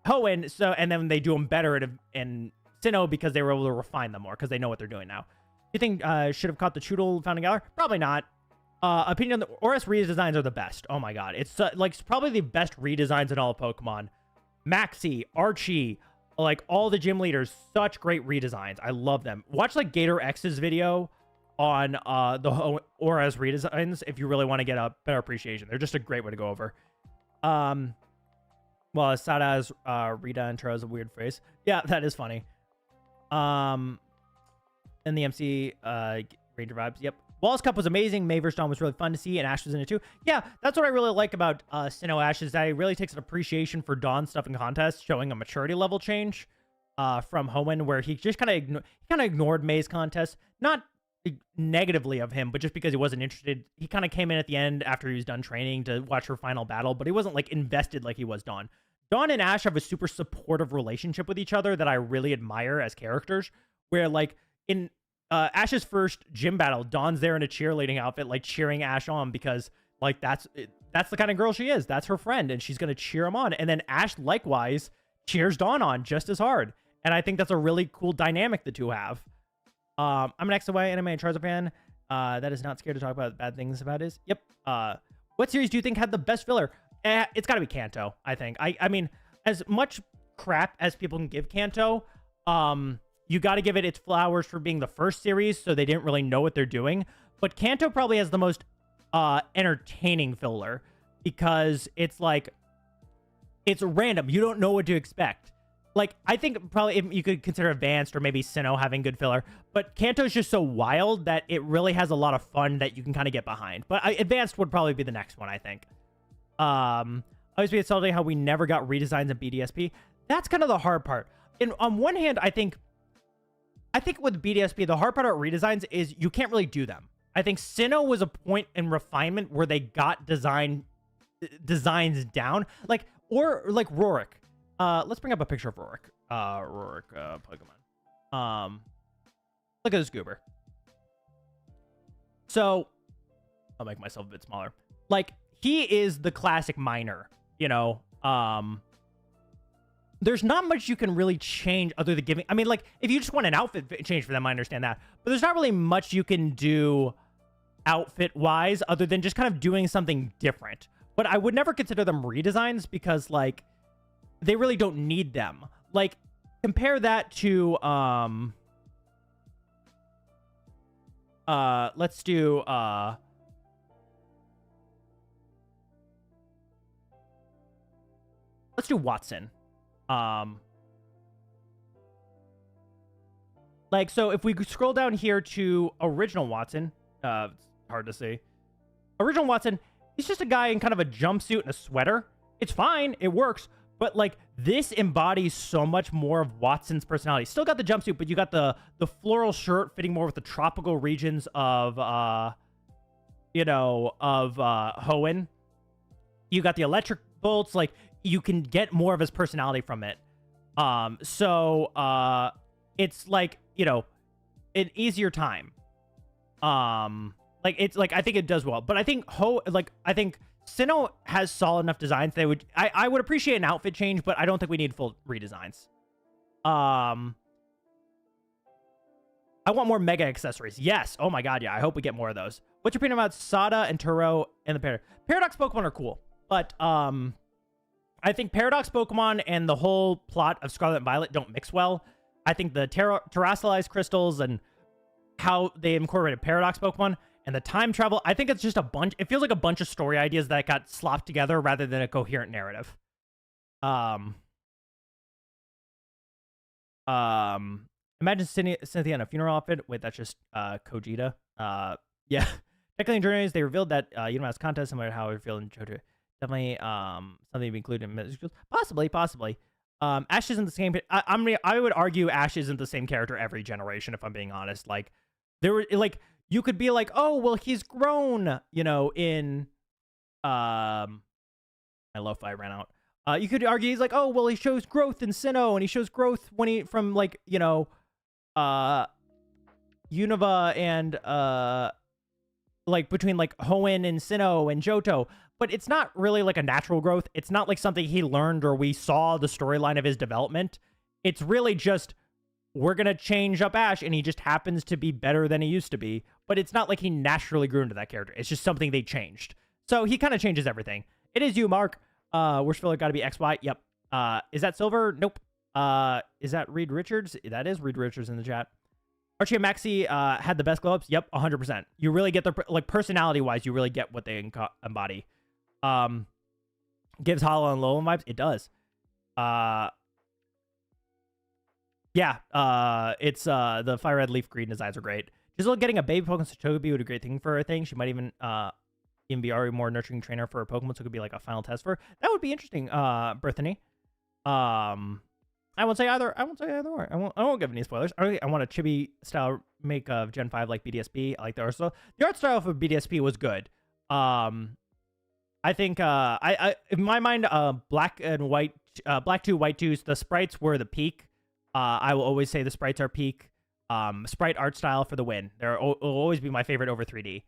Hoenn, so, and then they do them better in Sinnoh because they were able to refine them more because they know what they're doing now. You think should have caught the Choodle Founding Galar? Probably not. Opinion on the ORAS redesigns are the best. Oh my god. It's like probably the best redesigns in all of Pokemon. Maxie, Archie, like all the gym leaders, such great redesigns. I love them. Watch like Gator X's video on the ORAS redesigns if you really want to get a better appreciation. They're just a great way to go over. Well, Sada's Rita intro is a weird phrase. Yeah, that is funny. And the MC Ranger vibes. Yep. Wallace Cup was amazing. May vs. Dawn was really fun to see, and Ash was in it too. Yeah, that's what I really like about Sinnoh Ash, is that he really takes an appreciation for Dawn stuff in contests, showing a maturity level change from Hoenn, where he just kind of ignored May's contest. Not negatively of him, but just because he wasn't interested. He kind of came in at the end after he was done training to watch her final battle, but he wasn't like invested like he was Dawn. Dawn and Ash have a super supportive relationship with each other that I really admire as characters, where like in Ash's first gym battle, Dawn's there in a cheerleading outfit, like cheering Ash on because Like, that's the kind of girl she is. That's her friend, and she's going to cheer him on. And then Ash, likewise, cheers Dawn on just as hard. And I think that's a really cool dynamic the two have. I'm an XY anime and Charizard fan that is not scared to talk about bad things about his. Yep. What series do you think had the best filler? It's got to be Kanto, I think. I mean, as much crap as people can give Kanto, you got to give it its flowers for being the first series, so they didn't really know what they're doing. But Kanto probably has the most entertaining filler because it's like, it's random. You don't know what to expect. Like, I think probably if you could consider Advanced or maybe Sinnoh having good filler, but Kanto's just so wild that it really has a lot of fun that you can kind of get behind. But Advanced would probably be the next one, I think. Always be insulting how we never got redesigns in BDSP. That's kind of the hard part. And on one hand, I think with BDSP, the hard part about redesigns is you can't really do them. I think Sinnoh was a point in refinement where they got designs down, like Rorik. Let's bring up a picture of Rorik. Pokemon. Look at this goober. So, I'll make myself a bit smaller. Like, he is the classic miner, you know. There's not much you can really change other than giving... I mean, like, if you just want an outfit change for them, I understand that. But there's not really much you can do outfit-wise other than just kind of doing something different. But I would never consider them redesigns because, like, they really don't need them. Like, compare that to, let's do Watson. Like, so if we scroll down here to original Watson, it's hard to see. Original Watson, he's just a guy in kind of a jumpsuit and a sweater. It's fine. It works. But, like, this embodies so much more of Watson's personality. Still got the jumpsuit, but you got the floral shirt fitting more with the tropical regions of, Hoenn. You got the electric bolts. Like, you can get more of his personality from it. It's, like, you know, an easier time. Like, it's, like, I think it does well. But I think Sinnoh has solid enough designs. I would appreciate an outfit change, but I don't think we need full redesigns. I want more mega accessories. Yes. Oh my god, yeah. I hope we get more of those. What's your opinion about Sada and Turo and the Paradox Pokemon are cool, but I think Paradox Pokemon and the whole plot of Scarlet and Violet don't mix well. I think the terrestrialized crystals and how they incorporated Paradox Pokemon and the time travel, I think it's just a bunch. It feels like a bunch of story ideas that got slopped together rather than a coherent narrative. Imagine Cynthia in a funeral outfit. Wait, that's just Kojita. Yeah. Technically in journeys, they revealed that Unimass contest, similar to how it revealed in JoJo. Definitely something to be included in musicals. Possibly. Ash isn't the same. I would argue Ash isn't the same character every generation, if I'm being honest. Like, there were, like, you could be like, oh, well, he's grown, you know, in, my lo-fi ran out. You could argue he's like, oh, well, he shows growth in Sinnoh, and he shows growth when he, from, like, you know, Unova and, like, between, like, Hoenn and Sinnoh and Johto. But it's not really, like, a natural growth. It's not, like, something he learned or we saw the storyline of his development. It's really just, we're going to change up Ash, and he just happens to be better than he used to be. But it's not like he naturally grew into that character. It's just something they changed. So he kind of changes everything. It is you, Mark. Worst filler got to be XY. Yep. Is that Silver? Nope. Is that Reed Richards? That is Reed Richards in the chat. Archie and Maxie had the best glow-ups. Yep, 100%. You really get their, like, personality-wise, you really get what they embody. Gives Hollow and Lolan vibes. It does. Yeah. It's the Fire Red Leaf Green designs are great. Giselle getting a baby Pokemon Sotobi would be a great thing for her thing. She might even be already more nurturing trainer for her Pokemon, so it could be like a final test for her. That would be interesting, Brittany. I won't say either. I won't or. I won't give any spoilers. I want a chibi style make of Gen 5 like BDSP. I like the art style. The art style for BDSP was good. I think I in my mind, black and white, black 2, white 2s, the sprites were the peak. I will always say the sprites are peak. Sprite art style for the win. Will always be my favorite over 3D.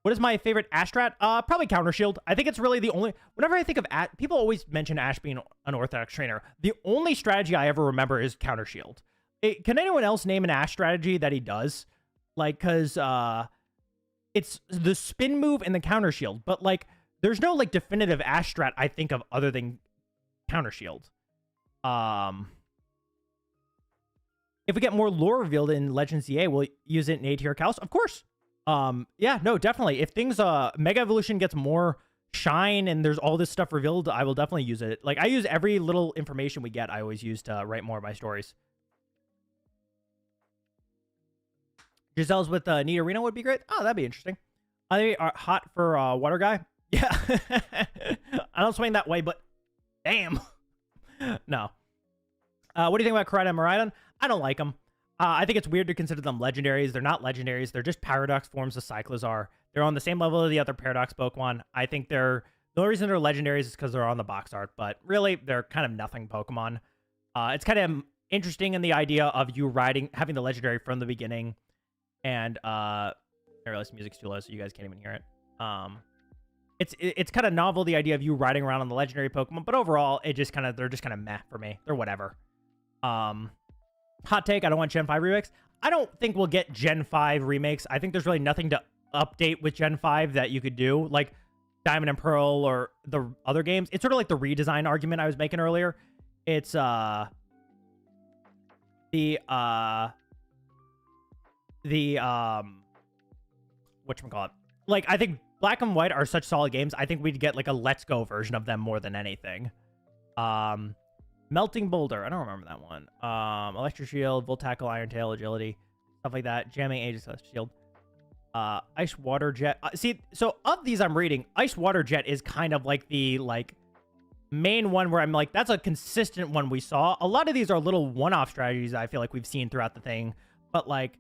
What is my favorite Ash strat? Probably Counter Shield. I think it's really the only... Whenever I think of Ash, people always mention Ash being an Orthodox trainer. The only strategy I ever remember is Counter Shield. Can anyone else name an Ash strategy that he does? Like, because it's the spin move and the Counter Shield. But, like, there's no, like, definitive Ash strat I think of other than Counter Shield. If we get more lore revealed in Legends EA, we'll use it in ATR Kalos? Of course. Yeah, no, definitely. If things, Mega Evolution gets more shine and there's all this stuff revealed, I will definitely use it. Like, I use every little information we get, I always use to write more of my stories. Giselle's with Nita Reno would be great. Oh, that'd be interesting. They are hot for Water Guy. Yeah. I don't swing that way, but damn. No. What do you think about Karada and Miraidon? I don't like them. I think it's weird to consider them legendaries. They're not legendaries. They're just paradox forms of Cyclizar. They're on the same level as the other paradox Pokemon. I think the only reason they're legendaries is because they're on the box art, but really, they're kind of nothing Pokemon. It's kind of interesting in the idea of you having the legendary from the beginning, and I realize the music's too low, so you guys can't even hear it. It's kind of novel, the idea of you riding around on the legendary Pokemon, but overall, they're just kind of meh for me. They're whatever. Hot take, I don't want Gen 5 remakes. I don't think we'll get Gen 5 remakes. I think there's really nothing to update with Gen 5 that you could do, like Diamond and Pearl or the other games. It's sort of like the redesign argument I was making earlier. It's whatchamacallit. Like, I think Black and White are such solid games. I think we'd get like a Let's Go version of them more than anything. Melting Boulder. I don't remember that one. Electric Shield, Volt Tackle, Iron Tail, Agility, stuff like that. Jamming, Aegis Shield. Ice Water Jet. See, so of these I'm reading, Ice Water Jet is kind of like the main one where I'm like, that's a consistent one we saw. A lot of these are little one-off strategies I feel like we've seen throughout the thing. But like,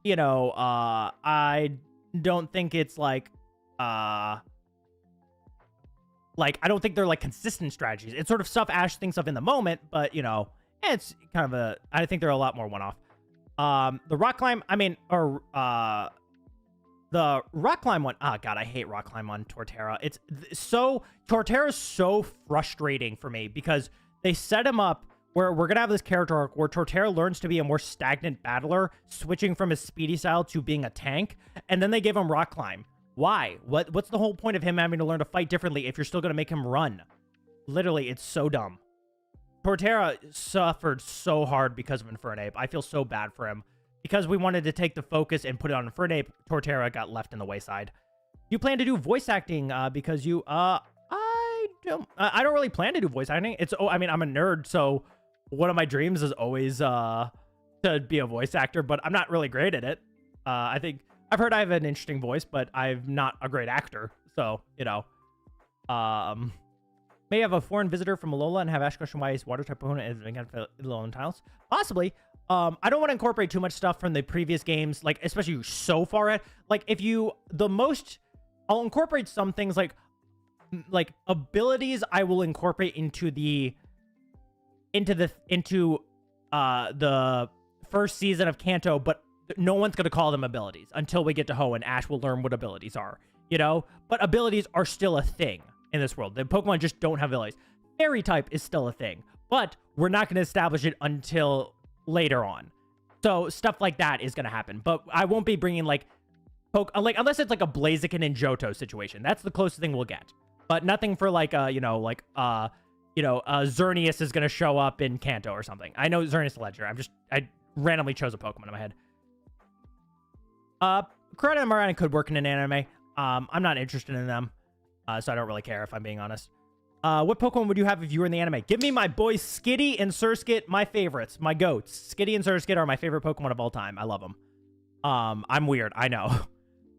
you know, I don't think it's like I don't think they're like consistent strategies. It's sort of stuff Ash thinks of in the moment, but you know, it's kind of I think they're a lot more one-off. The Rock Climb, I mean, or the Rock Climb one, oh god, I hate Rock Climb on Torterra. Torterra's so frustrating for me because they set him up where we're gonna have this character arc where Torterra learns to be a more stagnant battler, switching from his speedy style to being a tank, and then they give him Rock Climb. Why? What's the whole point of him having to learn to fight differently if you're still going to make him run? Literally, it's so dumb. Torterra suffered so hard because of Infernape. I feel so bad for him. Because we wanted to take the focus and put it on Infernape, Torterra got left in the wayside. You plan to do voice acting because you... I don't really plan to do voice acting. I mean, I'm a nerd, so one of my dreams is always to be a voice actor, but I'm not really great at it. I think... I've heard I have an interesting voice, but I'm not a great actor. So, you know. May have a foreign visitor from Alola and have Ash question why his water type opponent is being low in tiles. Possibly. I don't want to incorporate too much stuff from the previous games, like, especially so far at. Like, I'll incorporate some things like abilities I will incorporate into the first season of Kanto, but no one's going to call them abilities until we get to Ho and Ash will learn what abilities are, you know? But abilities are still a thing in this world. The Pokemon just don't have abilities. Fairy type is still a thing, but we're not going to establish it until later on. So stuff like that is going to happen, but I won't be bringing unless it's like a Blaziken and Johto situation. That's the closest thing we'll get, but nothing for Xerneas is going to show up in Kanto or something. I know Xerneas is a legendary. I randomly chose a Pokemon in my head. Karada and Miraidon could work in an anime. I'm not interested in them, so I don't really care if I'm being honest. What Pokemon would you have if you were in the anime? Give me my boys Skitty and Surskit, my favorites, my goats. Skitty and Surskit are my favorite Pokemon of all time. I love them. I'm weird, I know.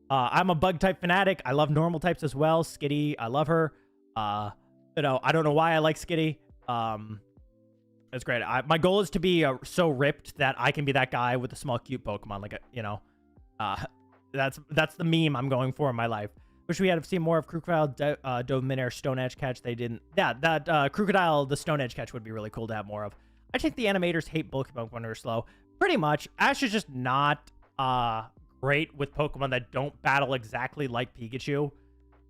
I'm a bug type fanatic. I love normal types as well. Skitty, I love her. I don't know why I like Skitty. It's great. My goal is to be so ripped that I can be that guy with a small cute Pokemon, that's the meme I'm going for in my life. Wish we had seen more of Crocodile dove midair Stone Edge catch. They didn't. Yeah, that Crocodile, the Stone Edge catch would be really cool to have more of. I think the animators hate bulky Pokemon when they're slow. Pretty much. Ash is just not great with Pokemon that don't battle exactly like Pikachu.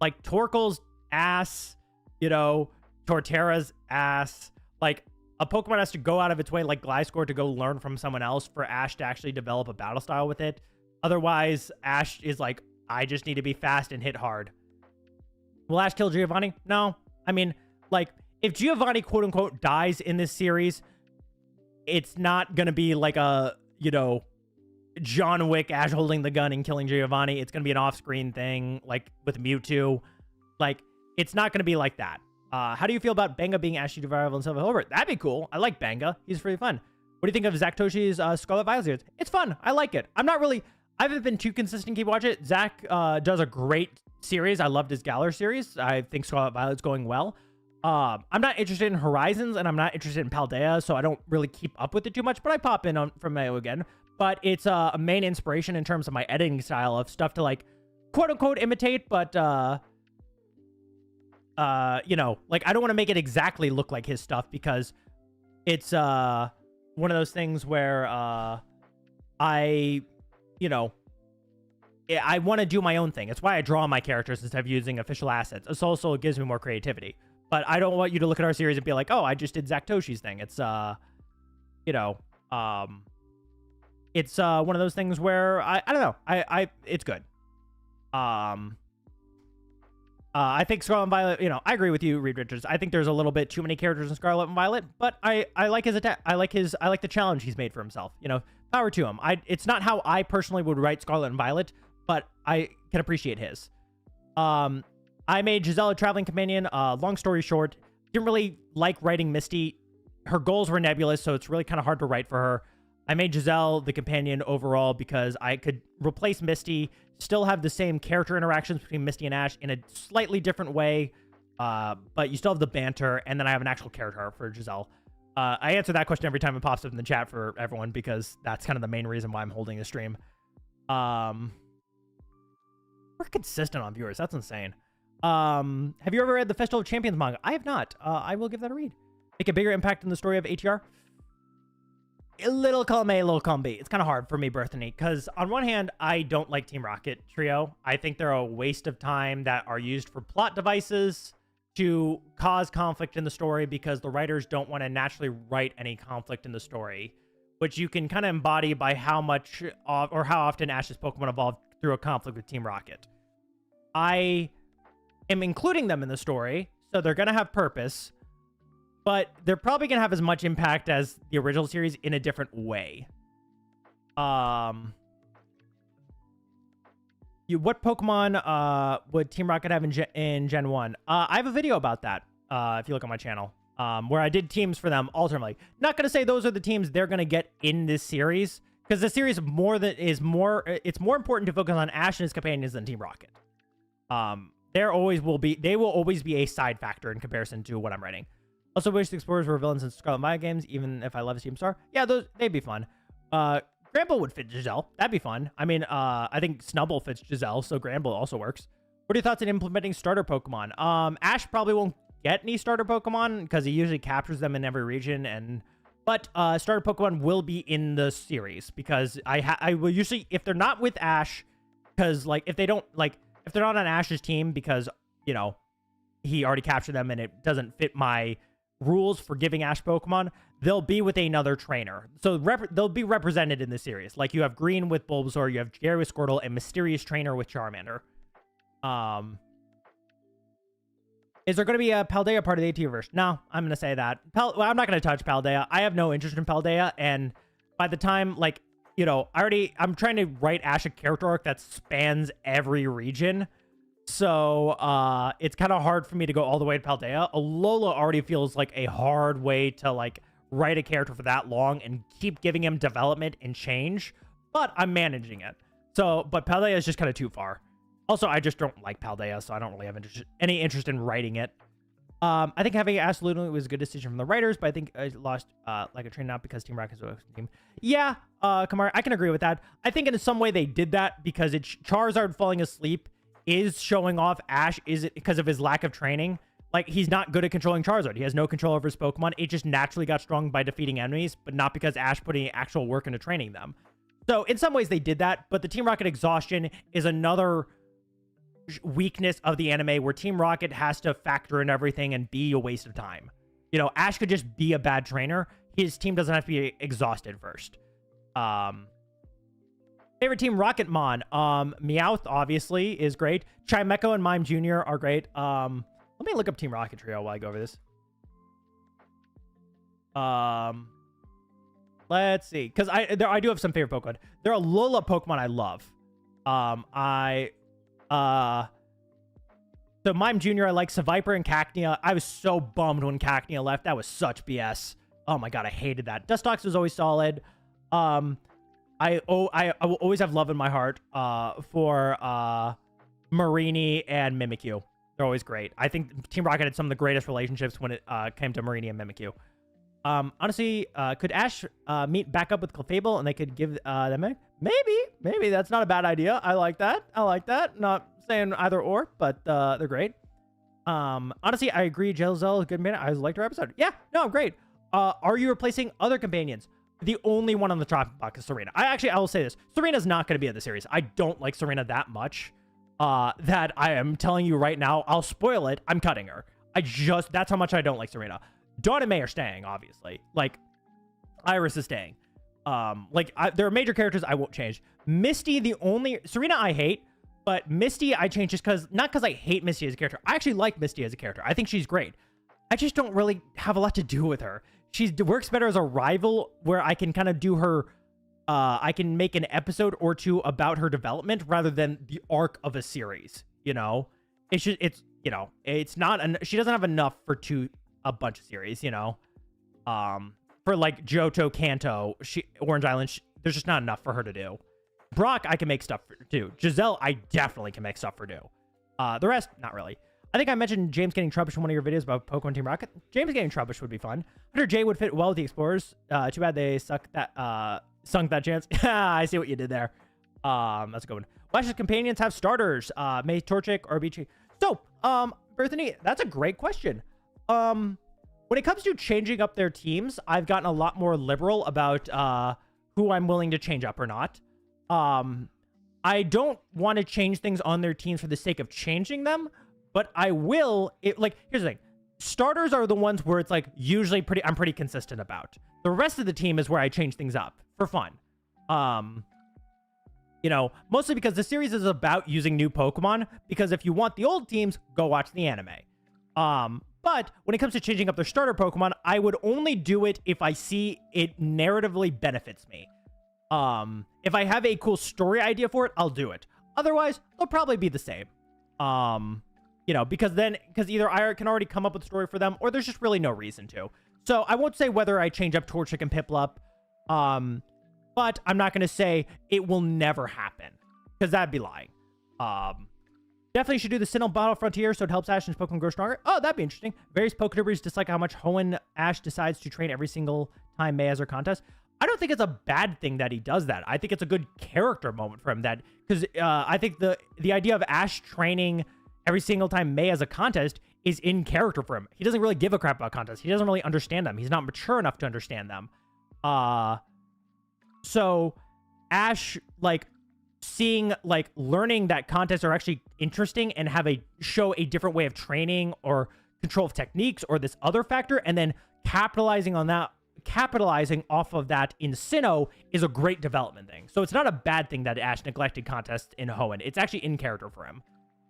Like Torkoal's ass, you know, Torterra's ass. Like a Pokemon has to go out of its way, like Gliscor, to go learn from someone else for Ash to actually develop a battle style with it. Otherwise, Ash is like, I just need to be fast and hit hard. Will Ash kill Giovanni? No. I mean, like, if Giovanni, quote unquote, dies in this series, it's not going to be like a, you know, John Wick, Ash holding the gun and killing Giovanni. It's going to be an off-screen thing, like with Mewtwo. Like, it's not going to be like that. How do you feel about Banga being Ashley Rival and Silver Hilbert? That'd be cool. I like Banga. He's pretty fun. What do you think of Zach Toshi's Scarlet Violet series? It's fun. I like it. I haven't been too consistent. Keep watching it. Zach does a great series. I loved his Galar series. I think Scarlet Violet's going well. I'm not interested in Horizons, and I'm not interested in Paldea, so I don't really keep up with it too much, but I pop in on from Mayo again. But it's a main inspiration in terms of my editing style of stuff to, like, quote-unquote imitate, but, you know, like, I don't want to make it exactly look like his stuff, because it's, one of those things where, I, you know, I want to do my own thing. It's why I draw my characters instead of using official assets. It's also, it gives me more creativity. But I don't want you to look at our series and be like, oh, I just did Zach Toshi's thing. It's, you know, it's one of those things where I don't know. It's good. I think Scarlet and Violet, you know, I agree with you, Reed Richards. I think there's a little bit too many characters in Scarlet and Violet, but I like his attack. I like the challenge he's made for himself. You know, power to him. It's not how I personally would write Scarlet and Violet, but I can appreciate his. I made Giselle a traveling companion. Long story short, didn't really like writing Misty. Her goals were nebulous, so it's really kind of hard to write for her. I made Giselle the companion overall because I could replace Misty, still have the same character interactions between Misty and Ash in a slightly different way, but you still have the banter, and then I have an actual character for Giselle. I answer that question every time it pops up in the chat for everyone because that's kind of the main reason why I'm holding the stream. We're consistent on viewers. That's insane. Have you ever read the Festival of Champions manga? I have not. I will give that a read. Make a bigger impact in the story of ATR. A little column A, a little column B. It's kind of hard for me, Berthany, because on one hand, I don't like Team Rocket Trio. I think they're a waste of time that are used for plot devices to cause conflict in the story because the writers don't want to naturally write any conflict in the story, which you can kind of embody by how much or how often Ash's Pokemon evolve through a conflict with Team Rocket. I am including them in the story, so they're going to have purpose, but they're probably going to have as much impact as the original series in a different way. What Pokemon would Team Rocket have in Gen 1? I have a video about that, if you look on my channel, where I did teams for them alternately. Not going to say those are the teams they're going to get in this series, because the series it's more important to focus on Ash and his companions than Team Rocket. They will always be a side factor in comparison to what I'm writing. Also, wish the Explorers were villains in Scarlet Maya games, even if I love Team Star. Yeah, they'd be fun. Granbull would fit Giselle. That'd be fun. I mean, I think Snubbull fits Giselle, so Granbull also works. What are your thoughts on implementing starter Pokemon? Ash probably won't get any starter Pokemon because he usually captures them in every region, but starter Pokemon will be in the series because I will usually, if they're not with Ash, because like if they're not on Ash's team because, you know, he already captured them and it doesn't fit my rules for giving Ash Pokemon, they'll be with another trainer. So they'll be represented in the series. Like you have Green with Bulbasaur, you have Gary with Squirtle, and Mysterious Trainer with Charmander. Is there going to be a Paldea part of the ATR-verse? No, I'm going to say that. Well, I'm not going to touch Paldea. I have no interest in Paldea, and by the time, like, you know, I'm trying to write Ash a character arc that spans every region. So, it's kind of hard for me to go all the way to Paldea. Alola already feels like a hard way to, like, write a character for that long and keep giving him development and change. But I'm managing it. So, but Paldea is just kind of too far. Also, I just don't like Paldea, so I don't really have any interest in writing it. I think having Ash Luna was a good decision from the writers, but I think I lost like a train out because Team Rocket's a team. Yeah, Kamar, I can agree with that. I think in some way they did that because Charizard falling asleep is showing off Ash is it because of his lack of training. Like, he's not good at controlling Charizard. He has no control over his Pokemon. It just naturally got strong by defeating enemies, but not because Ash put any actual work into training them. So in some ways they did that, but the Team Rocket exhaustion is another weakness of the anime where Team Rocket has to factor in everything and be a waste of time. You know, Ash could just be a bad trainer. His team doesn't have to be exhausted first. Favorite Team Rocketmon. Meowth obviously is great. Chimecho and Mime Jr. are great. Let me look up Team Rocket Trio while I go over this. Let's see, because I do have some favorite Pokemon. There are Lola Pokemon I love. So Mime Jr. I like. Seviper and Cacnea. I was so bummed when Cacnea left. That was such BS. Oh my god, I hated that. Dustox was always solid. I will always have love in my heart for Marini and Mimikyu. They're always great. I think Team Rocket had some of the greatest relationships when it came to Marini and Mimikyu. Honestly, could Ash meet back up with Clefable and they could give them a... Maybe that's not a bad idea. I like that. Not saying either or, but they're great. Honestly, I agree. Jelzel is a good man. I liked her episode. Yeah, no, great. Are you replacing other companions? The only one on the chopping block is Serena. I will say this. Serena's not going to be in the series. I don't like Serena that much that I am telling you right now. I'll spoil it. I'm cutting her. That's how much I don't like Serena. Dawn and May are staying, obviously. Like, Iris is staying. There are major characters I won't change. Misty, Serena I hate, but Misty I change just not because I hate Misty as a character. I actually like Misty as a character. I think she's great. I just don't really have a lot to do with her. She works better as a rival where I can kind of do her, I can make an episode or two about her development rather than the arc of a series, you know? She doesn't have enough for a bunch of series, you know? For like Johto, Kanto, Orange Island, there's just not enough for her to do. Brock, I can make stuff for too. Giselle, I definitely can make stuff for do. The rest, not really. I think I mentioned James getting Trubbish in one of your videos about Pokemon Team Rocket. James getting Trubbish would be fun. Hunter J would fit well with the Explorers. Too bad they sunk that chance. I see what you did there. That's a good one. Flash's companions have starters. May, Torchic, or Beachy. So, Bethany, that's a great question. When it comes to changing up their teams, I've gotten a lot more liberal about who I'm willing to change up or not. I don't want to change things on their teams for the sake of changing them, but I will. Here's the thing. Starters are the ones where it's like usually I'm pretty consistent about. The rest of the team is where I change things up for fun. Mostly because the series is about using new Pokemon, because if you want the old teams, go watch the anime. But when it comes to changing up their starter Pokemon, I would only do it if I see it narratively benefits me. If I have a cool story idea for it, I'll do it. Otherwise, they'll probably be the same. Because either I can already come up with a story for them, or there's just really no reason to. So I won't say whether I change up Torchic and Piplup, but I'm not going to say it will never happen, because that'd be lying. Definitely should do the Sinnoh Battle Frontier so it helps Ash and his Pokemon grow stronger. Oh, that'd be interesting. Various Poketubers dislike how much Hoenn Ash decides to train every single time May has her contest. I don't think it's a bad thing that he does that. I think it's a good character moment for him, because I think the idea of Ash training every single time May has a contest is in character for him. He doesn't really give a crap about contests. He doesn't really understand them. He's not mature enough to understand them. So Ash, learning that contests are actually interesting and show a different way of training or control of techniques or this other factor, and then capitalizing off of that in Sinnoh is a great development thing. So it's not a bad thing that Ash neglected contests in Hoenn. It's actually in character for him.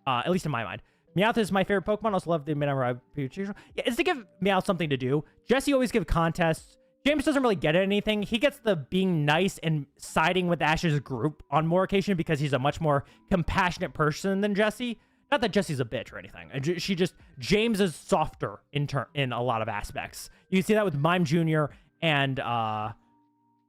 At least in my mind. Meowth is my favorite Pokemon. Also love the Minamara Pikachu. Yeah, it's to give Meowth something to do. Jesse always gives contests. James doesn't really get anything. He gets the being nice and siding with Ash's group on more occasion because he's a much more compassionate person than Jesse. Not that Jesse's a bitch or anything. James is softer in a lot of aspects. You see that with Mime Jr. and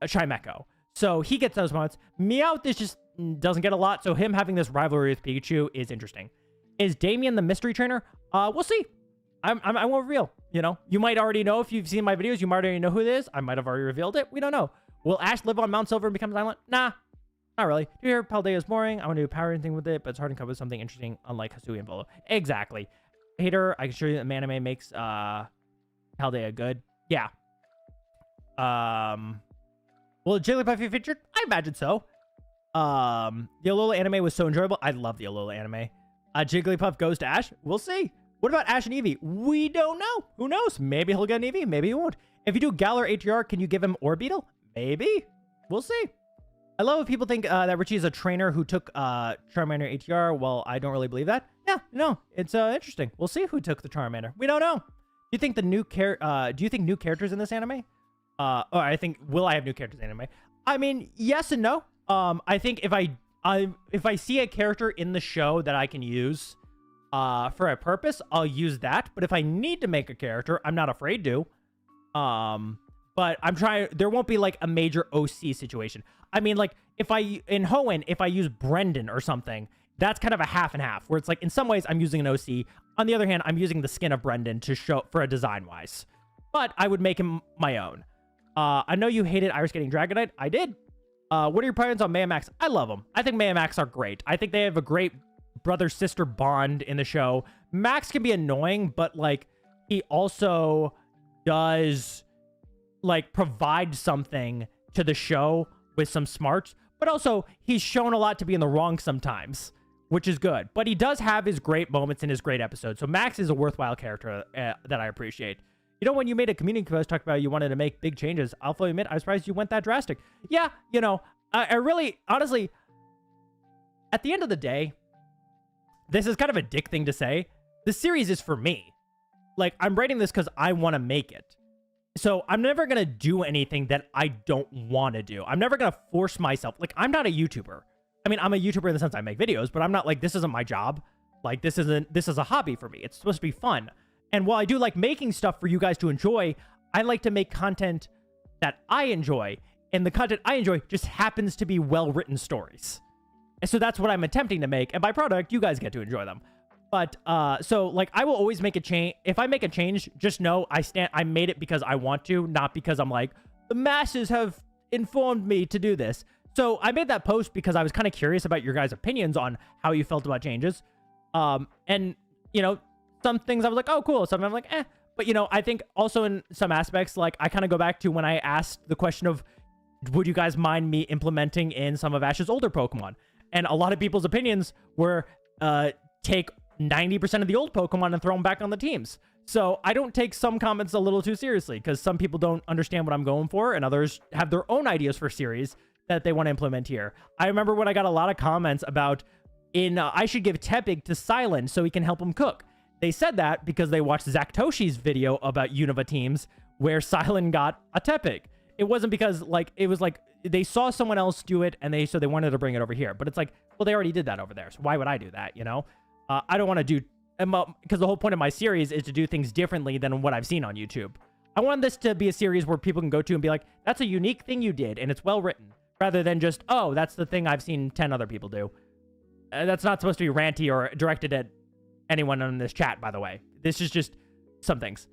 Chimecho. So he gets those moments. Meowth doesn't get a lot, so him having this rivalry with Pikachu is interesting. Is Damien the mystery trainer? We'll see. I won't reveal. You might already know if you've seen my videos. You might already know who it is. I might have already revealed it. We don't know. Will Ash live on Mount Silver and become silent? Nah, not really. Do you hear Paldea is boring? I want to do power anything with it, but it's hard to come up with something interesting, unlike Hisui and Volo. Exactly. Hater, I can show you that anime makes Paldea good. Yeah. Will Jigglypuff be featured? I imagine so. The Alola anime was so enjoyable. I love the Alola anime. Jigglypuff goes to Ash. We'll see. What about Ash and Eevee? We don't know. Who knows? Maybe he'll get an Eevee. Maybe he won't. If you do Galar ATR, can you give him Orbeetle? Maybe. We'll see. I love if people think that Richie is a trainer who took Charmander ATR. Well, I don't really believe that. Yeah, no, it's interesting. We'll see who took the Charmander. We don't know. Do you think new characters in this anime? I think will I have new characters in anime? I mean, yes and no. I think if I see a character in the show that I can use for a purpose, I'll use that. But if I need to make a character, I'm not afraid to. But I'm trying. There won't be like a major OC situation. I mean, like in Hoenn, if I use Brendan or something, that's kind of a half and half. Where it's like in some ways I'm using an OC. On the other hand, I'm using the skin of Brendan to show for a design wise. But I would make him my own. I know you hated Iris getting Dragonite. I did. What are your opinions on May and Max? I love them. I think May and Max are great. I think they have a great brother-sister bond in the show. Max can be annoying, but like he also does like provide something to the show with some smarts, but also he's shown a lot to be in the wrong sometimes, which is good. But he does have his great moments in his great episodes. So Max is a worthwhile character that I appreciate. You know, when you made a community post talk about you wanted to make big changes, I'll fully admit I was surprised you went that drastic. Yeah, you know, I really, honestly, at the end of the day, this is kind of a dick thing to say. The series is for me. Like, I'm writing this because I want to make it. So I'm never going to do anything that I don't want to do. I'm never going to force myself. Like, I'm not a YouTuber. I mean, I'm a YouTuber in the sense I make videos, but I'm not like, this isn't my job. Like, this is a hobby for me. It's supposed to be fun. And while I do like making stuff for you guys to enjoy, I like to make content that I enjoy. And the content I enjoy just happens to be well-written stories. And so that's what I'm attempting to make. And by product, you guys get to enjoy them. But, so, like, I will always make a change. If I make a change, just know I made it because I want to, not because I'm like, the masses have informed me to do this. So I made that post because I was kind of curious about your guys' opinions on how you felt about changes. And, you know, some things I was like, oh, cool. Some I'm like, eh. But, you know, I think also in some aspects, like, I kind of go back to when I asked the question of, would you guys mind me implementing in some of Ash's older Pokemon? And a lot of people's opinions were, take 90% of the old Pokemon and throw them back on the teams. So I don't take some comments a little too seriously because some people don't understand what I'm going for and others have their own ideas for series that they want to implement here. I remember when I got a lot of comments about I should give Tepig to Silent so he can help him cook. They said that because they watched Zaktoshi's video about Unova teams where Silent got a Tepig. It wasn't because like, it was like they saw someone else do it and so they wanted to bring it over here. But it's like, well, they already did that over there. So why would I do that? You know, I don't want to do, because the whole point of my series is to do things differently than what I've seen on YouTube. I want this to be a series where people can go to and be like, that's a unique thing you did and it's well written, rather than just, oh, that's the thing I've seen 10 other people do. That's not supposed to be ranty or directed at anyone on this chat, by the way. This is just some things.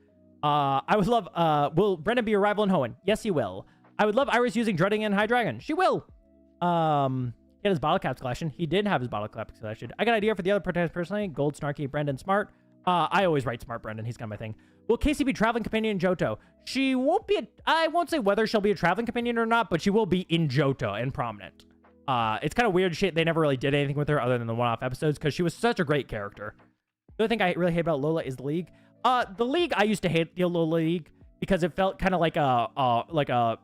I would love, will Brendan be a rival in Hoenn? Yes, he will. I would love Iris using Dreading and Hydreigon. She will. He had his bottle caps collection. He did have his bottle caps collection. I got an idea for the other protagonists personally. Gold, Snarky, Brendan, Smart. I always write Smart Brendan. He's kind of my thing. Will Casey be traveling companion in Johto? She won't be, I won't say whether she'll be a traveling companion or not, but she will be in Johto and prominent. It's kind of weird shit. They never really did anything with her other than the one-off episodes because she was such a great character. The other thing I really hate about Lola is the League. The League, I used to hate the Lola League because it felt kind of like a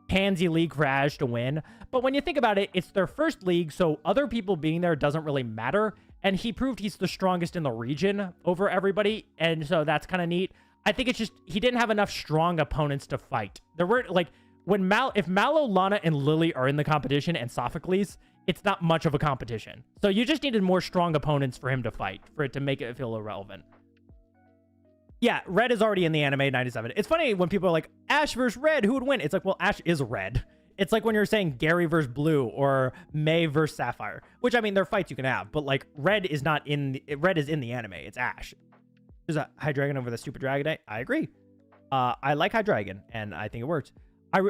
pansy league for Ash to win. But when you think about it, it's their first league, so other people being there doesn't really matter. And he proved he's the strongest in the region over everybody, and so that's kind of neat. I think it's just he didn't have enough strong opponents to fight. There were like if Mallow, Lana, and Lily are in the competition and Sophocles, it's not much of a competition. So you just needed more strong opponents for him to fight, for it to make it feel irrelevant. Yeah, Red is already in the anime 97. It's funny when people are like, Ash versus Red, who would win? It's like, well, Ash is Red. It's like when you're saying Gary versus Blue or May versus Sapphire, which, I mean, they're fights you can have, but like Red is in the anime. It's Ash. There's a Hydreigon over the Super Dragonite. I agree. I like Hydreigon, and I think it works.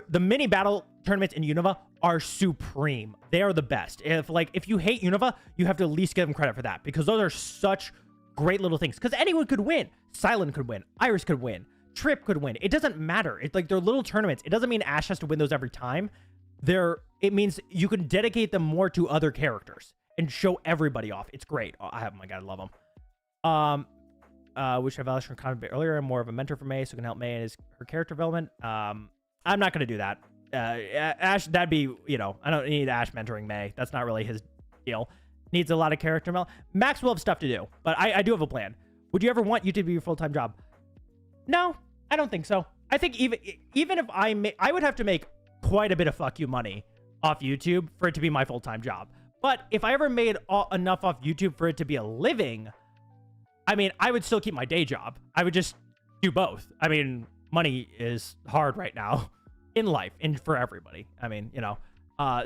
The mini battle tournaments in Unova are supreme. They are the best. If you hate Unova, you have to at least give them credit for that because those are such great little things. Because anyone could win. Silent could win. Iris could win. Trip could win. It doesn't matter. It's like they're little tournaments. It doesn't mean Ash has to win those every time. it means you can dedicate them more to other characters and show everybody off. It's great. Oh, my God, I love them. Which I've asked from kind of a bit earlier, more of a mentor for May, so can help May in her character development. I'm not going to do that. Ash, that'd be, I don't need Ash mentoring May. That's not really his deal. Needs a lot of character development. Max will have stuff to do, but I do have a plan. Would you ever want YouTube to be your full-time job? No, I don't think so. I think even if I would have to make quite a bit of fuck you money off YouTube for it to be my full-time job. But if I ever made enough off YouTube for it to be a living, I mean, I would still keep my day job. I would just do both. I mean, money is hard right now in life and for everybody. I mean,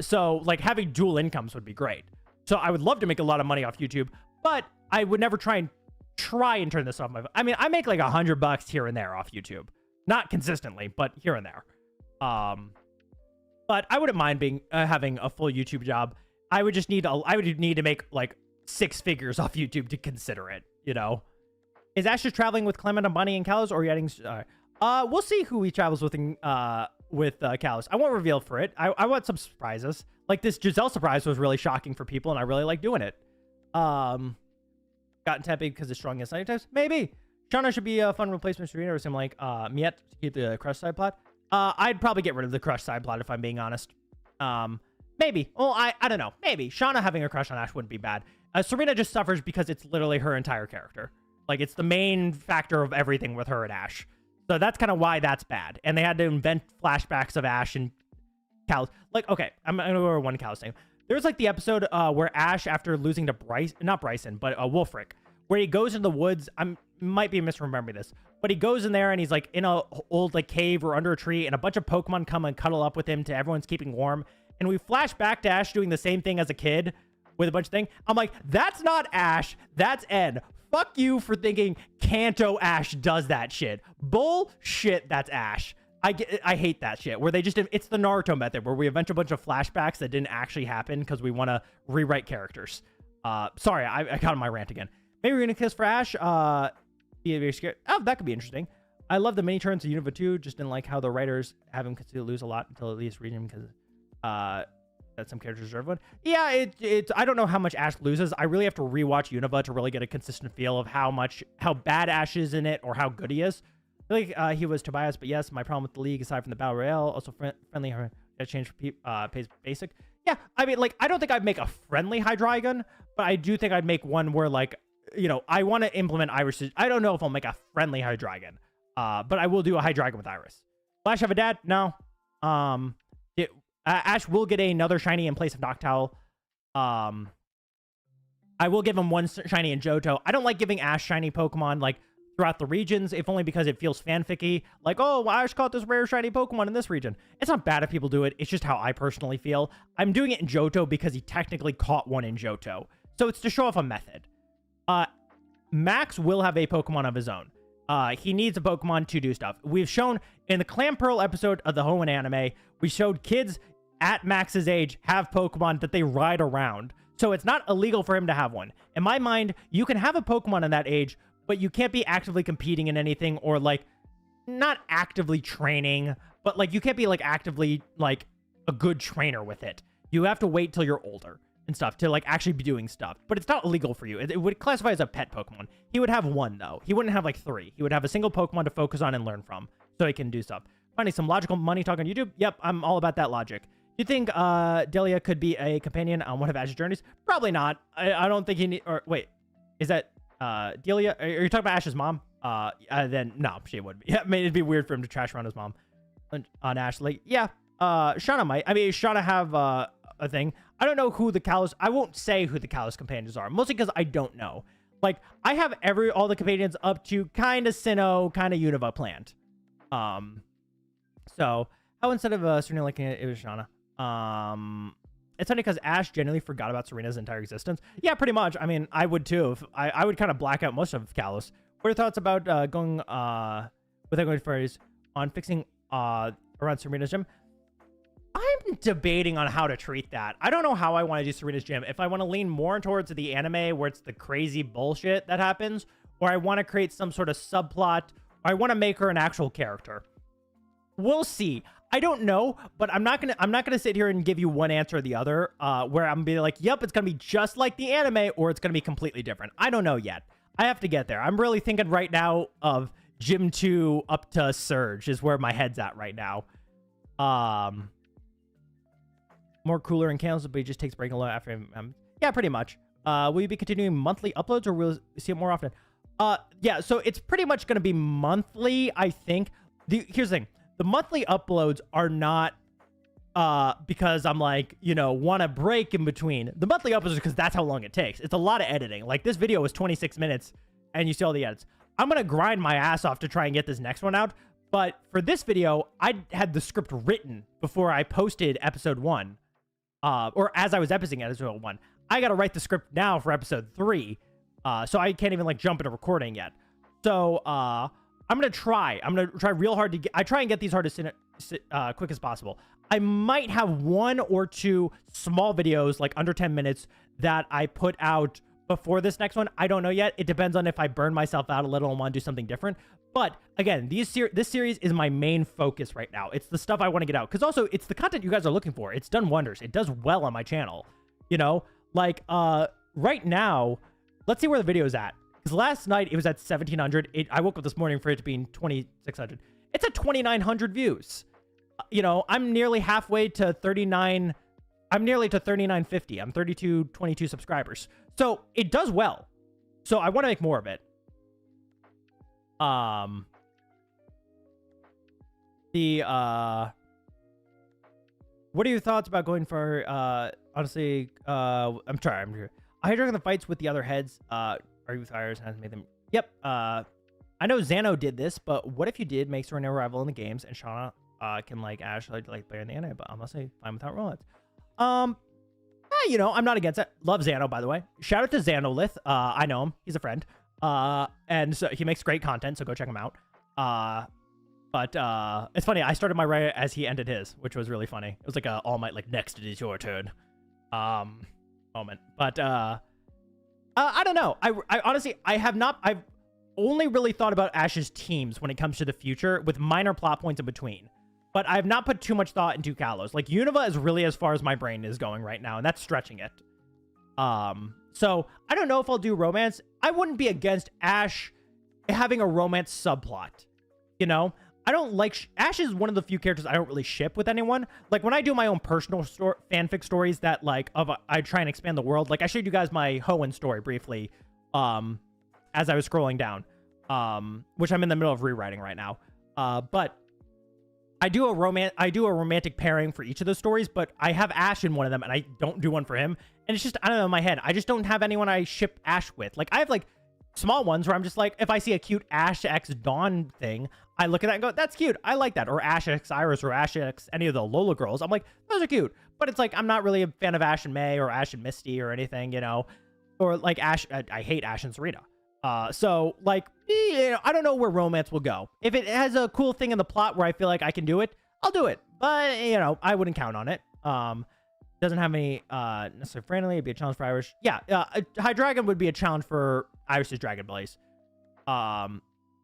so like having dual incomes would be great. So I would love to make a lot of money off YouTube, but I would never try and turn this off my. I mean, I make like $100 here and there off YouTube, not consistently, but here and there. But I wouldn't mind having a full YouTube job. I would need to make like 6 figures off YouTube to consider it. Is Ash just traveling with Clement and Bunny and Kalos, or are you adding? We'll see who he travels with Kalos. I won't reveal for it. I want some surprises. Like this Giselle surprise was really shocking for people, and I really like doing it. Gotten tepid because of strong anxiety types? Maybe. Shauna should be a fun replacement for Serena or something like Miette to keep the Crush side plot. I'd probably get rid of the Crush side plot if I'm being honest. Maybe. Well, I don't know. Maybe. Shauna having a crush on Ash wouldn't be bad. Serena just suffers because it's literally her entire character. Like, it's the main factor of everything with her and Ash. So that's kind of why that's bad. And they had to invent flashbacks of Ash and Kalos. Like, okay, I'm going to go over one Kalos thing. There's like the episode where Ash, after losing to Wolfric, where he goes in the woods. Might be misremembering this, but he goes in there and he's like in a old like cave or under a tree, and a bunch of Pokemon come and cuddle up with him to everyone's keeping warm. And we flash back to Ash doing the same thing as a kid with a bunch of things. I'm like, that's not Ash, that's Ed. Fuck you for thinking Kanto Ash does that shit. Bullshit, that's Ash. I hate that shit where they just, it's the Naruto method where we invent a bunch of flashbacks that didn't actually happen because we want to rewrite characters. Sorry, I got on my rant again. Maybe we're gonna kiss for Ash. Be very scared. Oh, that could be interesting. I love the mini turns of Unova 2. Just didn't like how the writers have him continue to lose a lot until at least reading him because that some characters deserve one. Yeah, I don't know how much Ash loses. I really have to rewatch Unova to really get a consistent feel of how bad Ash is in it or how good he is. I feel like he was Tobias, but yes, my problem with the league aside from the Battle Royale, also friendly change for pays basic. Yeah, I mean, like, I don't think I'd make a friendly Hydreigon, but I do think I'd make one where, like, I want to implement Iris. I don't know if I'll make a friendly Hydreigon, but I will do a Hydreigon with Iris. Flash have a dad? No. Ash will get another shiny in place of Noctowl. I will give him one shiny in Johto. I don't like giving Ash shiny Pokemon, like, throughout the regions, if only because it feels fanficky. Like, oh, Ash caught this rare shiny Pokemon in this region. It's not bad if people do it. It's just how I personally feel. I'm doing it in Johto because he technically caught one in Johto. So it's to show off a method. Max will have a Pokemon of his own. He needs a Pokemon to do stuff. We've shown in the Clam Pearl episode of the Hoenn anime, we showed kids at Max's age have Pokemon that they ride around. So it's not illegal for him to have one. In my mind, you can have a Pokemon in that age, but you can't be actively competing in anything or, like, not actively training, but, like, you can't be, like, actively, like, a good trainer with it. You have to wait till you're older and stuff to, like, actually be doing stuff. But it's not illegal for you. It would classify as a pet Pokemon. He would have one, though. He wouldn't have, like, 3. He would have a single Pokemon to focus on and learn from so he can do stuff. Finding some logical money talk on YouTube? Yep, I'm all about that logic. Do you think Delia could be a companion on one of Ash's journeys? Probably not. I don't think he need... Or, wait. Is that... Delia, are you talking about Ash's mom? Then no, she wouldn't be. Yeah, I mean, it'd be weird for him to trash around his mom on Ash. Like, yeah, Shauna might. I mean, Shauna have a thing. I don't know who the Kalos. I won't say who the Kalos companions are, mostly because I don't know. Like, I have all the companions up to kind of Sinnoh, kind of Unova planned. So how instead of Serena liking it was Shauna. It's funny because Ash genuinely forgot about Serena's entire existence. Yeah, pretty much. I mean, I would too. I would kind of black out most of Kalos. What are your thoughts about going without going furries on fixing around Serena's gym? I'm debating on how to treat that. I don't know how I want to do Serena's gym. If I want to lean more towards the anime where it's the crazy bullshit that happens, or I want to create some sort of subplot, or I want to make her an actual character. We'll see. I don't know, but I'm not gonna sit here and give you one answer or the other, where I'm gonna be like, yep, it's gonna be just like the anime, or it's gonna be completely different. I don't know yet. I have to get there. I'm really thinking right now of Gym 2 up to Surge is where my head's at right now. More cooler and cancels, but he just takes break a lot after him. Yeah, pretty much. Will you be continuing monthly uploads, or will you see it more often? Yeah, so it's pretty much going to be monthly, I think. Here's the thing. The monthly uploads are not because I'm like, you know, want a break in between. The monthly uploads is because that's how long it takes. It's a lot of editing. Like, this video was 26 minutes, and you see all the edits. I'm going to grind my ass off to try and get this next one out. But for this video, I had the script written before I posted episode 1. Or as I was editing episode 1. I got to write the script now for episode 3. So I can't even, like, jump into recording yet. So, I'm going to try. I'm going to try real hard to get... I try and get these hard as quick as possible. I might have 1 or 2 small videos, like, under 10 minutes, that I put out before this next one. I don't know yet. It depends on if I burn myself out a little and want to do something different. But again, this series is my main focus right now. It's the stuff I want to get out, because also it's the content you guys are looking for. It's done wonders. It does well on my channel. You know, like right now, let's see where the video's at. Because last night it was at 1,700. I woke up this morning for it to be 2,600. It's at 2,900 views. You know, I'm nearly halfway to 39. I'm nearly to 3,950. I'm 3,222 subscribers. So it does well. So I want to make more of it. What are your thoughts about going for, honestly, I'm sorry, I heard during the fights with the other heads, are you with fires has made them, yep, I know Xano did this, but what if you did make Serena a rival in the games, and Shauna, can, like, Ash, like play in the anime, but I'm gonna say fine without romance. You know, I'm not against it. Love Xano, by the way. Shout out to Xanolith, I know him, he's a friend. And so he makes great content, so go check him out. But it's funny, I started my Reddit as he ended his, which was really funny. It was like a All Might, like, next it is your turn moment. But I don't know. I honestly, I've only really thought about Ash's teams when it comes to the future, with minor plot points in between. But I've not put too much thought into Kalos. Like, Unova is really as far as my brain is going right now, and that's stretching it. So I don't know if I'll do romance. I wouldn't be against Ash having a romance subplot. You know, I don't like Ash is one of the few characters I don't really ship with anyone. Like, when I do my own personal fanfic stories that, like, I try and expand the world. Like, I showed you guys my Hoenn story briefly, as I was scrolling down, which I'm in the middle of rewriting right now. But I do a romantic pairing for each of those stories, but I have Ash in one of them, and I don't do one for him. And it's just, I don't know, in my head, I just don't have anyone I ship Ash with. Like, I have, like, small ones where I'm just like, if I see a cute Ash X Dawn thing, I look at that and go, that's cute. I like that. Or Ash X Iris, or Ash X any of the Lola girls. I'm like, those are cute. But it's like, I'm not really a fan of Ash and May, or Ash and Misty, or anything, you know. Or, like, Ash, I hate Ash and Sarita. So, like, you know, I don't know where romance will go. If it has a cool thing in the plot where I feel like I can do it, I'll do it. But, you know, I wouldn't count on it. Doesn't have any necessarily friendly. It'd be a challenge for Irish. Yeah, High Dragon would be a challenge for Irish's Dragon Blaze.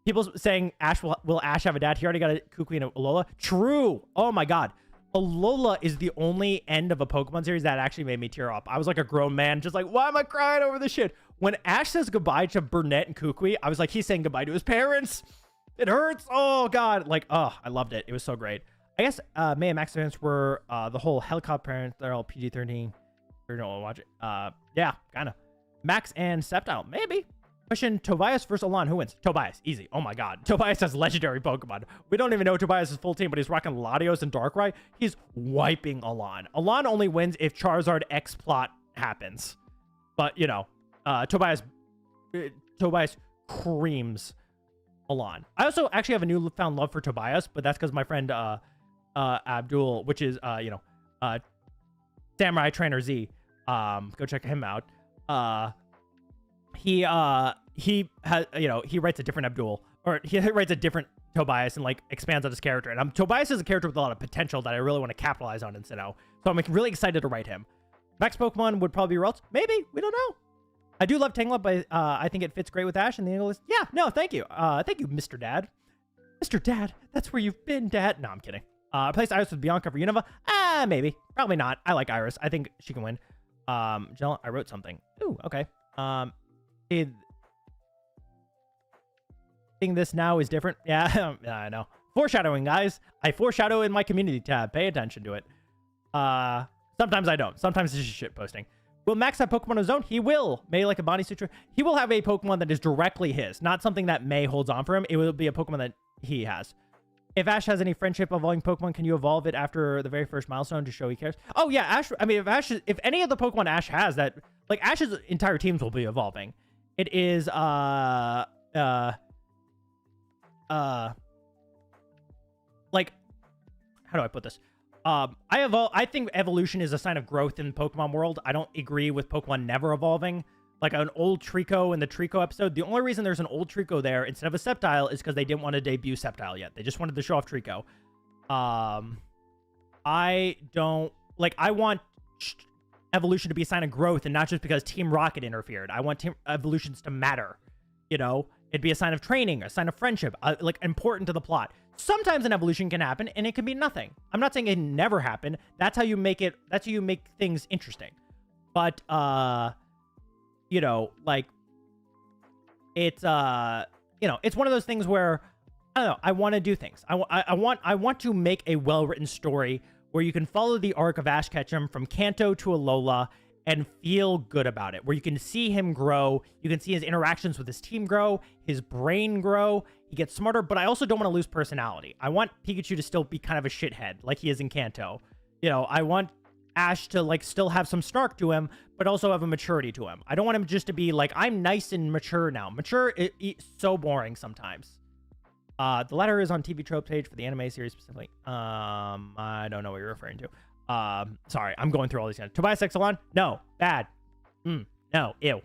People saying Ash will Ash have a dad? He already got a Kukui and a Alola. True. Oh my god. Alola is the only end of a Pokemon series that actually made me tear up. I was like a grown man, just like, why am I crying over this shit? When Ash says goodbye to Burnett and Kukui, I was like, he's saying goodbye to his parents. It hurts. Oh god. Like, oh, I loved it. It was so great. I guess May and Max fans were the whole helicopter parents. They're all PG-13. Or no, watch it. Yeah, kind of. Max and Sceptile, maybe. Question: Tobias versus Alon. Who wins? Tobias, easy. Oh my god. Tobias has legendary Pokemon. We don't even know Tobias' full team, but he's rocking Latios and Darkrai. He's wiping Alon. Alon only wins if Charizard X plot happens. But you know, Tobias creams Alon. I also actually have a newfound love for Tobias, but that's because my friend Abdul, which is you know, Samurai Trainer Z. Go check him out. He has, you know, he writes a different Abdul, or he writes a different Tobias, and like expands on his character. And Tobias is a character with a lot of potential that I really want to capitalize on in Sinnoh. So I'm really excited to write him. Max Pokemon would probably be Ralts. Maybe, we don't know. I do love Tangela, but I think it fits great with Ash and the angle is, yeah, no, thank you. Thank you, Mr. Dad. Mr. Dad, that's where you've been, Dad. No, I'm kidding. Replace Iris with Bianca for Unova? Maybe. Probably not. I like Iris. I think she can win. Jill, I wrote something. Ooh, okay. Think this now is different. Yeah, I know. Foreshadowing, guys. I foreshadow in my community tab. Pay attention to it. Sometimes I don't. Sometimes it's just shit posting. Will Max have Pokemon of his own? He will. May like a Bonnie Sutra. He will have a Pokemon that is directly his, not something that May holds on for him. It will be a Pokemon that he has. If Ash has any friendship evolving Pokemon, can you evolve it after the very first milestone to show he cares? Oh yeah, Ash. I mean, if any of the Pokemon Ash has that, like Ash's entire teams will be evolving. It is like, how do I put this? I think evolution is a sign of growth in Pokemon world. I don't agree with Pokemon never evolving. Like an old Trico in the Trico episode. The only reason there's an old Trico there instead of a Sceptile is because they didn't want to debut Sceptile yet. They just wanted to show off Trico. I don't like. I want evolution to be a sign of growth and not just because Team Rocket interfered. I want team evolutions to matter. You know, it'd be a sign of training, a sign of friendship, like important to the plot. Sometimes an evolution can happen and it can be nothing. I'm not saying it never happened. That's how you make it. That's how you make things interesting. But you know, like it's you know, it's one of those things where I don't know. I want to do things. I want to make a well-written story where you can follow the arc of Ash Ketchum from Kanto to Alola and feel good about it, where you can see him grow. You can see his interactions with his team grow, his brain grow. He gets smarter, but I also don't want to lose personality. I want Pikachu to still be kind of a shithead like he is in Kanto. You know, I want Ash to like still have some snark to him, but also have a maturity to him. I don't want him just to be like, I'm nice and mature now. Mature it's so boring sometimes. The letter is on TV Trope page for the anime series specifically. I don't know what you're referring to. Sorry, I'm going through all these guys. Tobias Exelon? No. Bad. No. Ew.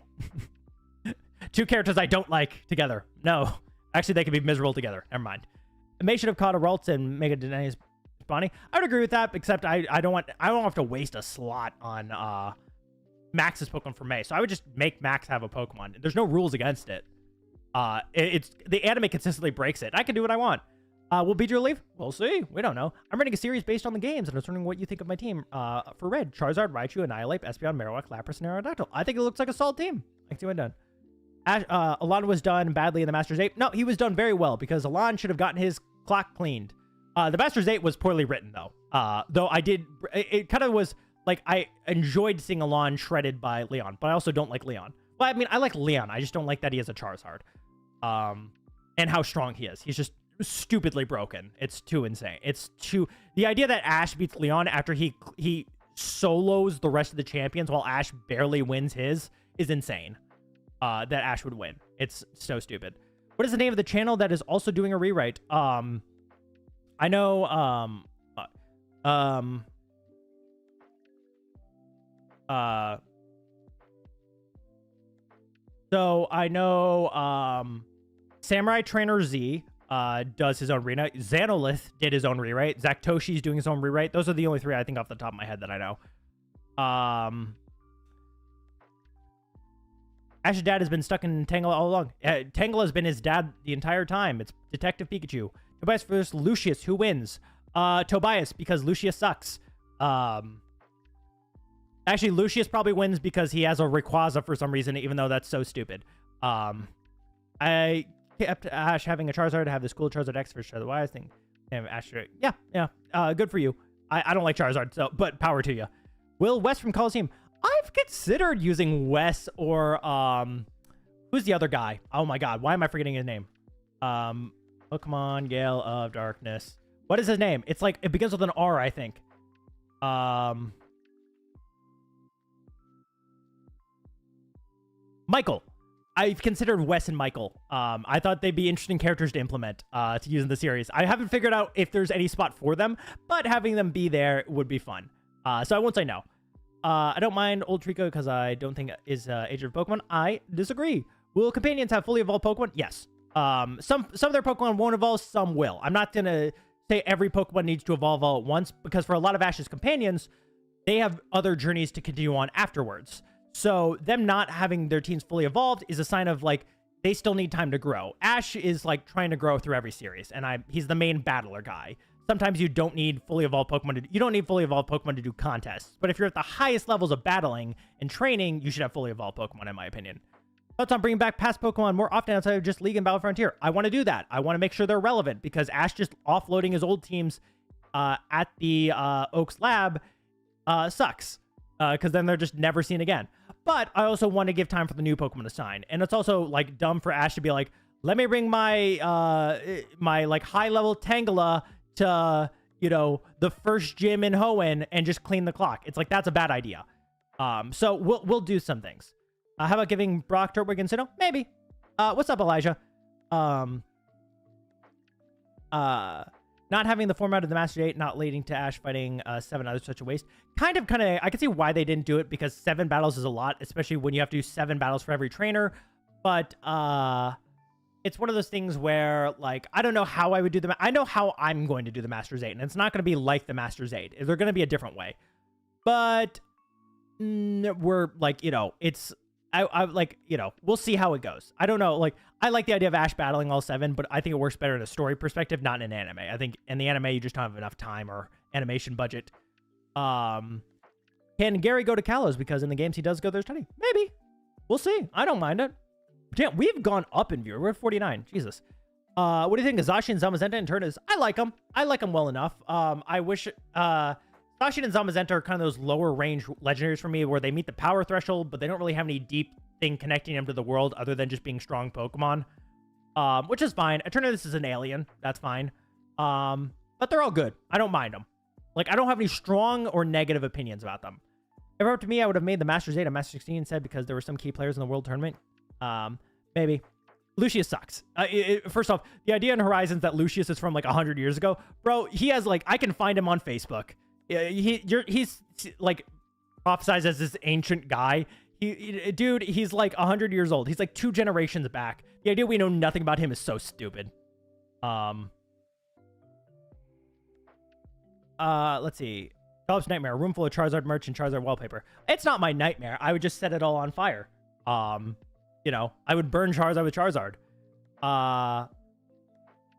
Two characters I don't like together. No. Actually, they could be miserable together. Never mind. May should have caught a Ralts and Mega Denise Bonnie. I would agree with that, except I don't have to waste a slot on Max's Pokemon for May. So I would just make Max have a Pokemon. There's no rules against it. It's the anime consistently breaks it. I can do what I want. Will Beedrill leave? We'll see. We don't know. I'm running a series based on the games, and I was wondering what you think of my team. For Red, Charizard, Raichu, Annihilate, Espeon, Marowak, Lapras, and Aerodactyl. I think it looks like a solid team. I can see what done. Alon was done badly in the Masters 8. No, he was done very well, because Alon should have gotten his clock cleaned. The Masters 8 was poorly written, though. Though it kind of was, like, I enjoyed seeing Alon shredded by Leon, but I also don't like Leon. Well, I mean, I like Leon. I just don't like that he has a Charizard. And how strong he is. He's just stupidly broken. It's too insane. The idea that Ash beats Leon after he solos the rest of the champions while Ash barely wins his is insane. That Ash would win. It's so stupid. What is the name of the channel that is also doing a rewrite? I know, so I know, Samurai Trainer Z, does his own rewrite. Xanolith did his own rewrite. Zaktoshi's doing his own rewrite. Those are the only three I think off the top of my head that I know. Ash's dad has been stuck in Tangela all along. Tangela has been his dad the entire time. It's Detective Pikachu. Tobias versus Lucius. Who wins? Tobias, because Lucius sucks. Actually, Lucius probably wins because he has a Rayquaza for some reason, even though that's so stupid. I kept Ash having a Charizard to have this cool Charizard X for Charizard Y thing. Damn, Ash. Yeah. Good for you. I don't like Charizard, so but power to you. Will Wes from Coliseum. I've considered using Wes or who's the other guy? Oh my god, why am I forgetting his name? Pokemon Gale of Darkness. What is his name? It's like it begins with an R, I think. Michael. I've considered Wes and Michael. I thought they'd be interesting characters to implement to use in the series. I haven't figured out if there's any spot for them, but having them be there would be fun. So I won't say no. I don't mind Old Trico because I don't think is Age of Pokemon. I disagree. Will companions have fully evolved Pokemon? Yes. Some of their Pokemon won't evolve, some will. I'm not going to say every Pokemon needs to evolve all at once, because for a lot of Ash's companions, they have other journeys to continue on afterwards. So them not having their teams fully evolved is a sign of, like, they still need time to grow. Ash is, like, trying to grow through every series, and he's the main battler guy. sometimes you don't need fully evolved Pokemon to do contests. But if you're at the highest levels of battling and training, you should have fully evolved Pokemon, in my opinion. Thoughts on bringing back past Pokemon more often outside of just League and Battle Frontier? I want to do that. I want to make sure they're relevant, because Ash just offloading his old teams at the Oaks Lab sucks, because then they're just never seen again. But I also want to give time for the new Pokemon to sign, and it's also like dumb for Ash to be like, let me bring my my like high level Tangela to, you know, the first gym in Hoenn and just clean the clock. It's like, that's a bad idea. So we'll do some things. How about giving Brock, Turtwig, and Sinnoh? Maybe. What's up, Elijah? Not having the format of the Master 8 not leading to Ash fighting 7 others, such a waste. Kind of, I can see why they didn't do it, because 7 battles is a lot, especially when you have to do 7 battles for every trainer. But it's one of those things where, like, I don't know how I would do I know how I'm going to do the Masters 8, and it's not going to be like the Masters 8. They're going to be a different way. But we're, like, you know, it's... I like, you know, we'll see how it goes. I don't know. Like, I like the idea of Ash battling all 7, but I think it works better in a story perspective, not in an anime. I think in the anime, you just don't have enough time or animation budget. Can Gary go to Kalos? Because in the games, he does go there study. Maybe. We'll see. I don't mind it. Damn, we've gone up in viewer. We're at 49. Jesus. What do you think of Zashi and Zamazenta in turn is? I like them. I like them well enough. I wish... Zacian and Zamazenta are kind of those lower range legendaries for me, where they meet the power threshold, but they don't really have any deep thing connecting them to the world other than just being strong Pokemon. Which is fine. Eternatus is an alien. That's fine. But they're all good. I don't mind them. Like, I don't have any strong or negative opinions about them. If it were up to me, I would have made the Masters 8 a Master 16 instead, because there were some key players in the World Tournament. Maybe. Lucius sucks. First off, the idea in Horizons that Lucius is from like 100 years ago. Bro, he has like, I can find him on Facebook. He's like prophesized as this ancient guy. Dude, he's like 100 years old. He's like 2 generations back. The idea we know nothing about him is so stupid. Let's see. Philip's nightmare. A room full of Charizard merch and Charizard wallpaper. It's not my nightmare. I would just set it all on fire. You know, I would burn Charizard with Charizard. I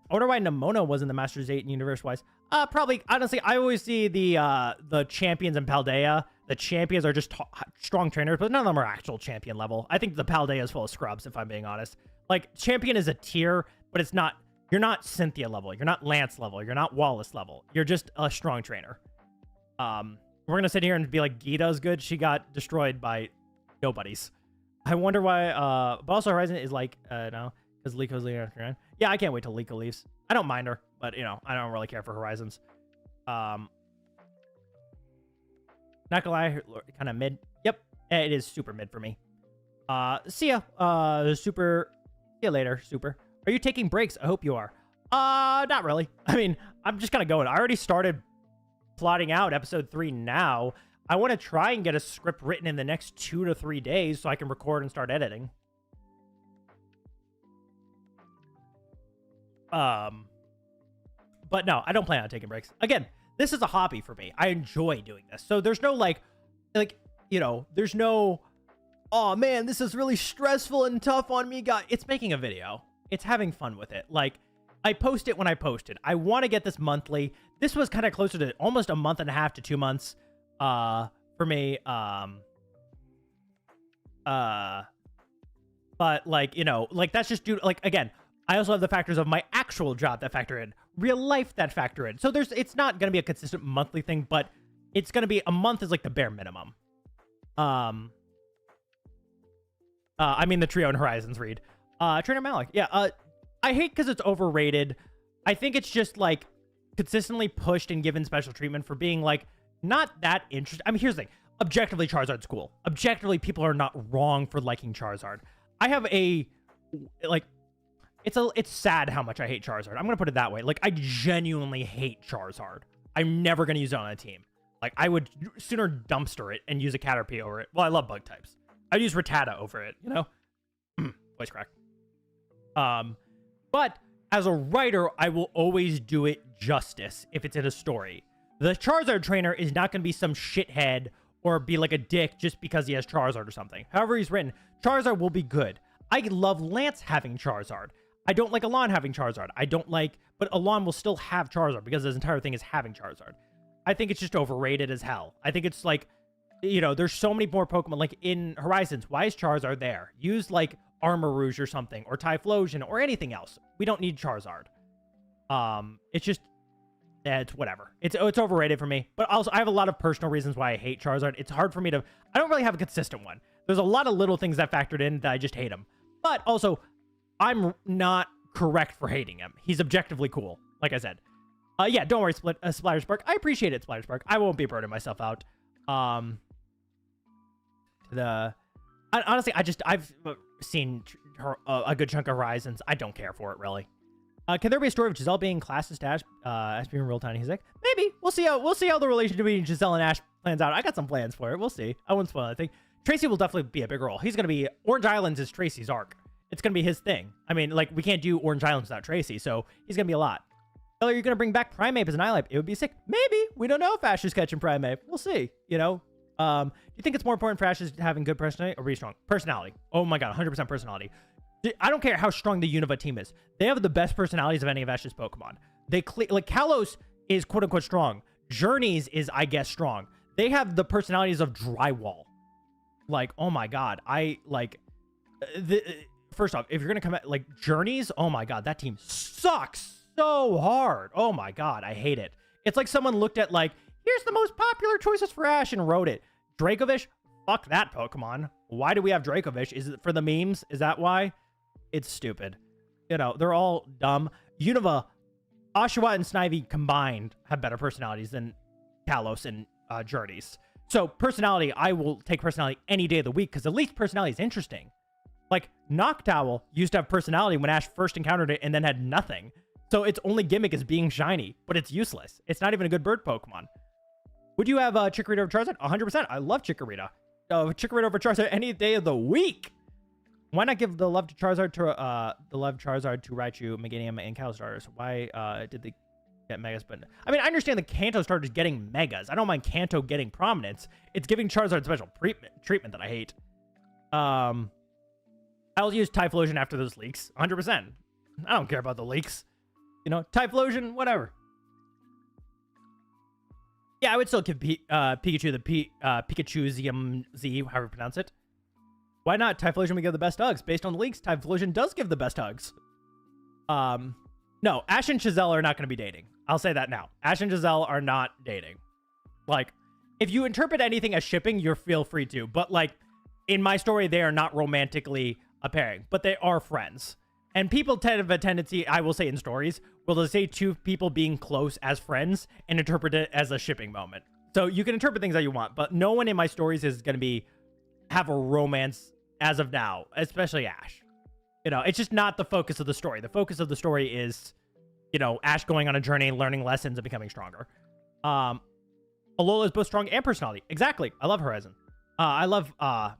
wonder why Nemona was in the Masters 8 universe-wise. Probably, honestly, I always see the champions in Paldea. The champions are just strong trainers, but none of them are actual champion level. I think the Paldea is full of scrubs, if I'm being honest. Like, champion is a tier, but it's not... You're not Cynthia level. You're not Lance level. You're not Wallace level. You're just a strong trainer. We're gonna sit here and be like, Gita's good. She got destroyed by nobodies. I wonder why... but also Horizon is like... no, because Liko leaving after 9. Yeah, I can't wait till Liko leaves. I don't mind her, but, you know, I don't really care for Horizons. Not gonna lie, kind of mid. Yep, it is super mid for me. See ya. Super. See you later, super. Are you taking breaks? I hope you are. Not really. I mean, I'm just kind of going. I already started plotting out episode 3 now. I want to try and get a script written in the next 2 to 3 days so I can record and start editing. But no, I don't plan on taking breaks. Again, this is a hobby for me. I enjoy doing this. So there's no like, you know, there's no, oh man, this is really stressful and tough on me, guy. It's making a video. It's having fun with it. Like, I post it when I post it. I want to get this monthly. This was kind of closer to almost a month and a half to 2 months, for me. But like, you know, like that's just due, like, again, I also have the factors of my actual job that factor in, real life that factor in. So it's not going to be a consistent monthly thing, but it's going to be, a month is like the bare minimum. I mean the Trio and Horizons read. Trainer Malik. Yeah, I hate because it's overrated. I think it's just like consistently pushed and given special treatment for being like not that interesting. I mean, here's the thing. Objectively, Charizard's cool. Objectively, people are not wrong for liking Charizard. I have a, like, it's sad how much I hate Charizard. I'm going to put it that way. Like, I genuinely hate Charizard. I'm never going to use it on a team. Like, I would sooner dumpster it and use a Caterpie over it. Well, I love bug types. I'd use Rattata over it, you know? Voice crack. But as a writer, I will always do it justice if it's in a story. The Charizard trainer is not going to be some shithead or be like a dick just because he has Charizard or something. However he's written, Charizard will be good. I love Lance having Charizard. I don't like Alon having Charizard. I don't like, but Alon will still have Charizard because his entire thing is having Charizard. I think it's just overrated as hell. I think it's like, you know, there's so many more Pokemon. Like in Horizons, why is Charizard there? Use like Armor Rouge or something, or Typhlosion, or anything else. We don't need Charizard. It's just, it's whatever. It's overrated for me. But also, I have a lot of personal reasons why I hate Charizard. It's hard for me to, I don't really have a consistent one. There's a lot of little things that factored in that I just hate him. But also, I'm not correct for hating him. He's objectively cool, like I said. Yeah, don't worry, Splatterspark. I appreciate it, Splatterspark. I won't be burning myself out. Honestly, I've seen a good chunk of Horizons. I don't care for it, really. Can there be a story of Giselle being classed as Ash, being real tiny? He's like, maybe. We'll see how the relationship between Giselle and Ash plans out. I got some plans for it. We'll see. I won't spoil anything. Tracy will definitely be a big role. He's going to be, Orange Islands is Tracy's arc. It's going to be his thing. I mean, like, we can't do Orange Islands without Tracy, so he's going to be a lot. Are you going to bring back Primeape as an Iolite? It would be sick. Maybe. We don't know if Ash is catching Primeape. We'll see, you know? Do you think it's more important for Ash having good personality or really strong? Personality. Oh my god, 100% personality. I don't care how strong the Unova team is. They have the best personalities of any of Ash's Pokemon. Like, Kalos is quote-unquote strong. Journeys is, I guess, strong. They have the personalities of Drywall. Like, oh my god. First off, if you're going to come at, like, Journeys, oh my god, that team sucks so hard. Oh my god, I hate it. It's like someone looked at, like, here's the most popular choices for Ash and wrote it. Dracovish? Fuck that Pokemon. Why do we have Dracovish? Is it for the memes? Is that why? It's stupid. You know, they're all dumb. Unova, Oshawott and Snivy combined have better personalities than Kalos and Journeys. So personality, I will take personality any day of the week because at least personality is interesting. Like, Noctowl used to have personality when Ash first encountered it and then had nothing. So its only gimmick is being shiny, but it's useless. It's not even a good bird Pokemon. Would you have Chikorita over Charizard? 100%. I love Chikorita. Chikorita over Charizard any day of the week. Why not give the love to Charizard to Raichu, Meganium, and Cal starters? Why did they get Megas? But I mean, I understand the Kanto starters getting Megas. I don't mind Kanto getting prominence. It's giving Charizard special treatment that I hate. I'll use Typhlosion after those leaks. 100%. I don't care about the leaks. You know, Typhlosion, whatever. Yeah, I would still give Pikachu the Pikachu Z, however you pronounce it. Why not? Typhlosion would give the best hugs. Based on the leaks, Typhlosion does give the best hugs. No, Ash and Giselle are not going to be dating. I'll say that now. Ash and Giselle are not dating. Like, if you interpret anything as shipping, you're feel free to. But, like, in my story, they are not romantically a pairing. But they are friends. And people have a tendency, I will say in stories, will say two people being close as friends and interpret it as a shipping moment. So you can interpret things that you want, but no one in my stories is going to have a romance as of now, especially Ash. You know, it's just not the focus of the story. The focus of the story is, you know, Ash going on a journey, learning lessons, and becoming stronger. Alola is both strong and personality. Exactly. I love Horizon. I love Alola,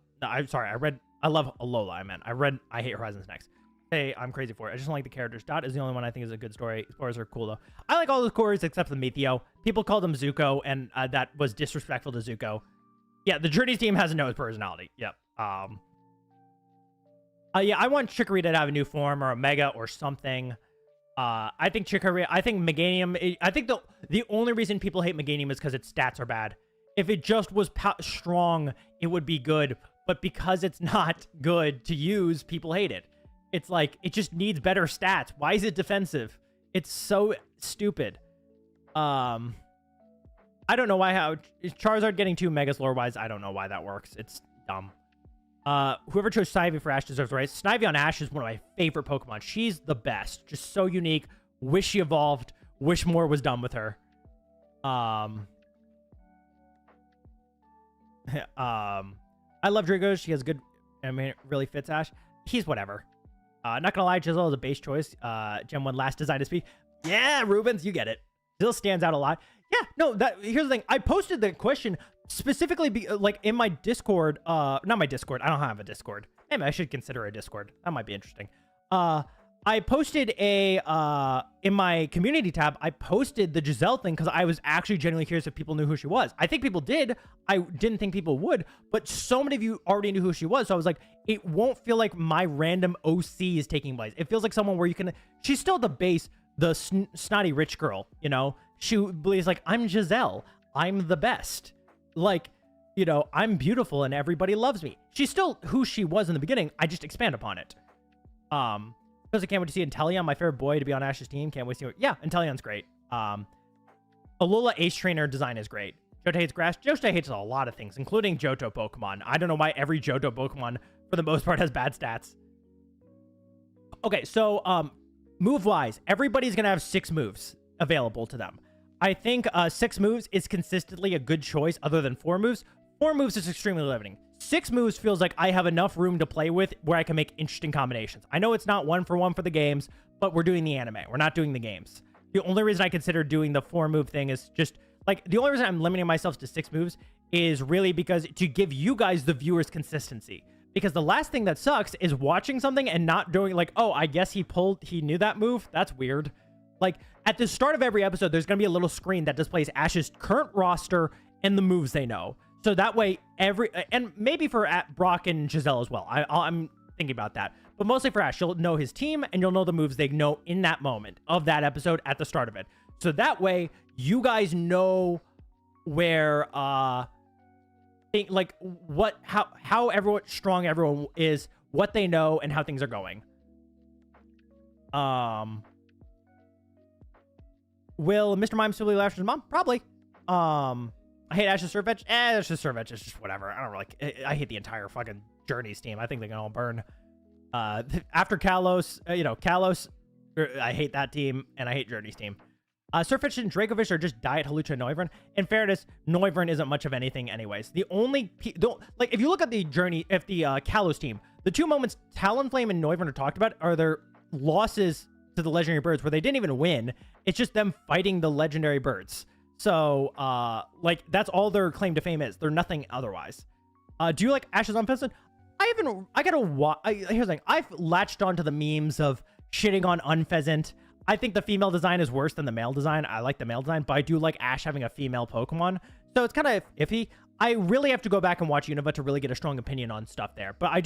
I hate Horizons next. Hey, I'm crazy for it. I just don't like the characters. Dot is the only one I think is a good story. Explorers are cool, though. I like all the cores except for Metheo. People called him Zuko, and that was disrespectful to Zuko. Yeah, the Journeys team has no personality. Yep. Yeah, I want Chikorita to have a new form or a Mega or something. I think Meganium... I think the only reason people hate Meganium is because its stats are bad. If it just was strong, it would be good. But because it's not good to use, people hate it. It's like, it just needs better stats. Why is it defensive? It's so stupid. I don't know how... Is Charizard getting 2 Megas lore-wise? I don't know why that works. It's dumb. Whoever chose Snivy for Ash deserves the right. Snivy on Ash is one of my favorite Pokemon. She's the best. Just so unique. Wish she evolved. Wish more was done with her. I love Draco. She has good... I mean, it really fits Ash. He's whatever. Not gonna lie, Giselle is a base choice. Gen 1 last design to speed. Yeah, Rubens, you get it. Giselle stands out a lot. Yeah, no, here's the thing. I posted the question specifically, like, in my Discord. Not my Discord. I don't have a Discord. Maybe I should consider a Discord. That might be interesting. I I posted a in my community tab, I posted the Giselle thing because I was actually genuinely curious if people knew who she was. I think people did. I didn't think people would, but so many of you already knew who she was. So I was like, it won't feel like my random OC is taking place. It feels like someone where you can, she's still the base, the snotty rich girl, you know? She believes like, I'm Giselle. I'm the best. Like, you know, I'm beautiful and everybody loves me. She's still who she was in the beginning. I just expand upon it. Because I can't wait to see Inteleon, my favorite boy to be on Ash's team. Can't wait to see it. Yeah, Inteleon's great. Alola Ace Trainer design is great. Johto hates grass. Johto hates a lot of things, including Johto Pokemon. I don't know why every Johto Pokemon, for the most part, has bad stats. Okay, so move-wise, everybody's going to have 6 moves available to them. I think 6 moves is consistently a good choice other than 4 moves. 4 moves is extremely limiting. 6 moves feels like I have enough room to play with where I can make interesting combinations. I know it's not 1-for-1 for the games, but we're doing the anime. We're not doing the games. The only reason I consider doing the 4 move thing is just like the only reason I'm limiting myself to 6 moves is really because to give you guys, the viewers, consistency. Because the last thing that sucks is watching something and not doing like, oh, I guess he knew that move. That's weird. Like at the start of every episode, there's going to be a little screen that displays Ash's current roster and the moves they know. So that way, and maybe for Brock and Giselle as well. I'm thinking about that. But mostly for Ash, you'll know his team and you'll know the moves they know in that moment of that episode at the start of it. So that way, you guys know where, how strong everyone is, what they know, and how things are going. Will Mr. Mime still be Ash's mom? Probably. I hate Ash's Surf Edge. Ash's Surf Edge is just whatever. I don't really. I hate the entire fucking Journeys team. I think they can all burn. After Kalos, Kalos, I hate that team, and I hate Journey's team. Surfetch'd and Dracovish are just Diet, Halucha, and Noivern. In fairness, Noivern isn't much of anything anyways. The only... like, if you look at the Journey... If the Kalos team, the 2 moments Talonflame and Noivern are talked about are their losses to the Legendary Birds, where they didn't even win. It's just them fighting the Legendary Birds. So, like, that's all their claim to fame is. They're nothing otherwise. Do you like Ash's Unfezzed? Here's the thing. I've latched onto the memes of shitting on Unpheasant. I think the female design is worse than the male design. I like the male design, but I do like Ash having a female Pokemon. So it's kind of iffy. I really have to go back and watch Unova to really get a strong opinion on stuff there. But I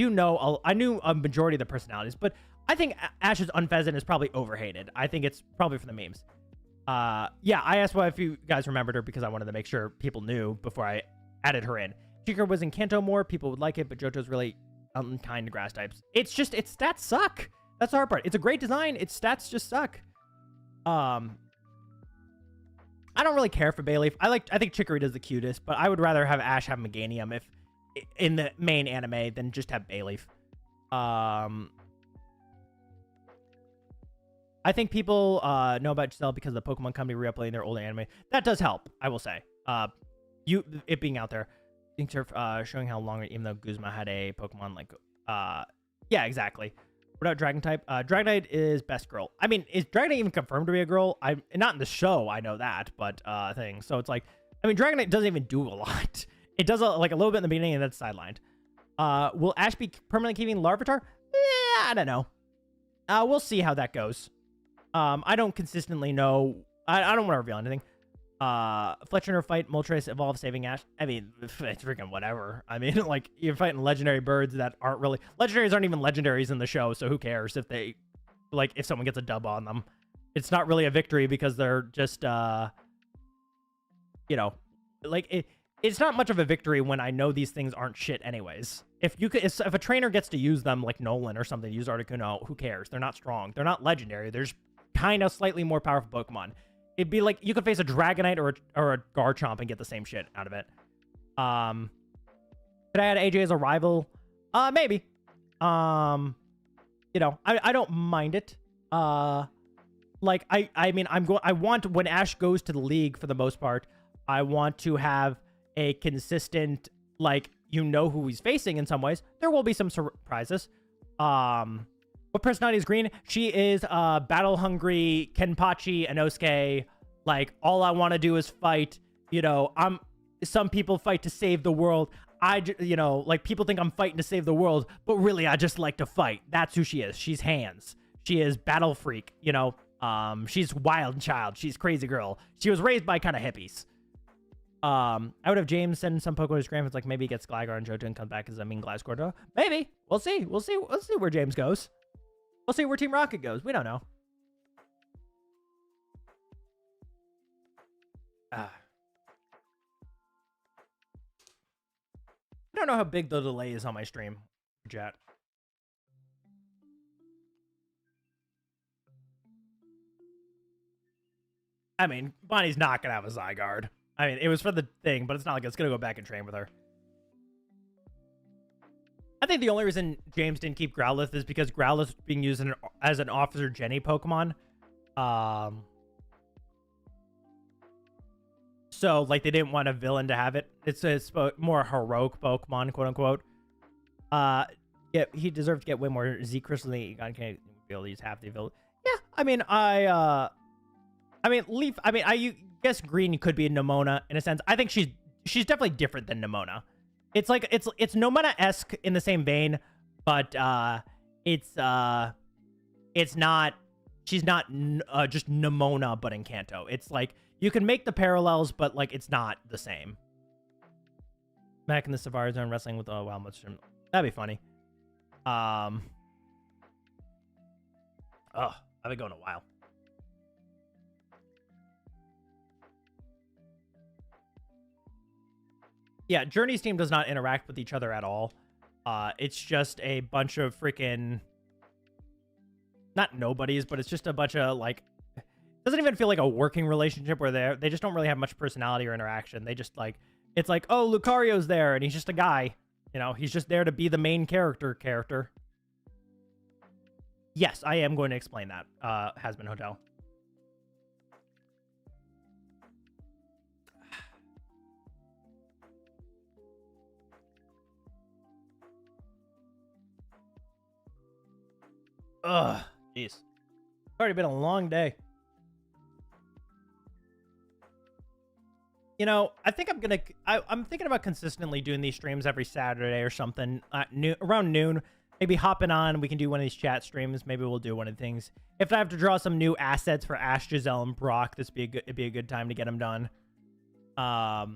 knew a majority of the personalities, but I think Ash's Unpheasant is probably overhated. I think it's probably for the memes. Yeah, I asked if you guys remembered her because I wanted to make sure people knew before I added her in. Chica was in Kanto more. People would like it, but Johto's really unkind to grass types. Its stats suck. That's the hard part. It's a great design. Its stats just suck. I don't really care for Bayleaf. I think Chikorita's the cutest, but I would rather have Ash have Meganium if in the main anime than just have Bayleaf. I think people know about Giselle because the Pokemon Company re-uploading their older anime. That does help, I will say. It being out there. Things are showing how long, even though Guzma had a Pokemon like... yeah, exactly. What about Dragon type? Dragonite is best girl. I mean, is Dragonite even confirmed to be a girl? Not in the show, I know that, but thing. So it's like, I mean, Dragonite doesn't even do a lot. It does like a little bit in the beginning and that's sidelined. Will Ash be permanently keeping Larvitar? Yeah, I don't know. We'll see how that goes. I don't consistently know. I don't want to reveal anything. Fletcher in her fight, Moltres evolve saving Ash. I mean, it's freaking whatever. I mean, like, you're fighting legendary birds that aren't really... Legendaries aren't even legendaries in the show, so who cares if they... Like, if someone gets a dub on them. It's not really a victory because they're just, you know... Like, it's not much of a victory when I know these things aren't shit anyways. If a trainer gets to use them, like Nolan or something, use Articuno, who cares? They're not strong. They're not legendary. They're just kind of slightly more powerful Pokemon. It'd be like you could face a Dragonite or a Garchomp and get the same shit out of it. Could I add AJ as a rival? Maybe. You know, I don't mind it. Like I mean, I want when Ash goes to the league for the most part, I want to have a consistent, like, you know who he's facing in some ways. There will be some surprises. What personality is Green? She is battle-hungry Kenpachi Inosuke. Like, all I want to do is fight. You know, some people fight to save the world. You know, like, people think I'm fighting to save the world, but really, I just like to fight. That's who she is. She's hands. She is battle freak, you know. She's wild child. She's crazy girl. She was raised by kind of hippies. I would have James send some Pokemon to his grandparents, like maybe he gets Gligar and Johto and comes back as a mean Gliscor. Maybe. We'll see. We'll see where James goes. We'll see where Team Rocket goes. We don't know. I don't know how big the delay is on my stream, chat. I mean, Bonnie's not going to have a Zygarde. I mean, it was for the thing, but it's not like it's going to go back and train with her. I think the only reason James didn't keep Growlithe is because Growlithe is being used as an Officer Jenny Pokemon. So, like, they didn't want a villain to have it. It's more heroic Pokemon, quote unquote. Yeah, he deserves to get way more Z Crystal than Egon can be able to use half the ability. Yeah, I mean, Leaf. I mean, I guess Green could be a Nemona in a sense. I think she's definitely different than Nemona. It's like it's Nemona-esque in the same vein, but it's not. She's not just Nemona, but in Kanto. It's like you can make the parallels, but like it's not the same. Back in the Safari Zone, wrestling with Wild Mushroom. That'd be funny. Oh, I've been going a while. Yeah, Journey's team does not interact with each other at all. It's just a bunch of freaking... Not nobodies, but it's just a bunch of, like... It doesn't even feel like a working relationship where they just don't really have much personality or interaction. They just, like... It's like, oh, Lucario's there, and he's just a guy. You know, he's just there to be the main character. Yes, I am going to explain that, Hasbin Hotel. Ugh, jeez. It's already been a long day. You know, I think I'm thinking about consistently doing these streams every Saturday or something at around noon. Maybe hopping on, we can do one of these chat streams. Maybe we'll do one of the things. If I have to draw some new assets for Ash, Giselle, and Brock, it'd be a good time to get them done. But,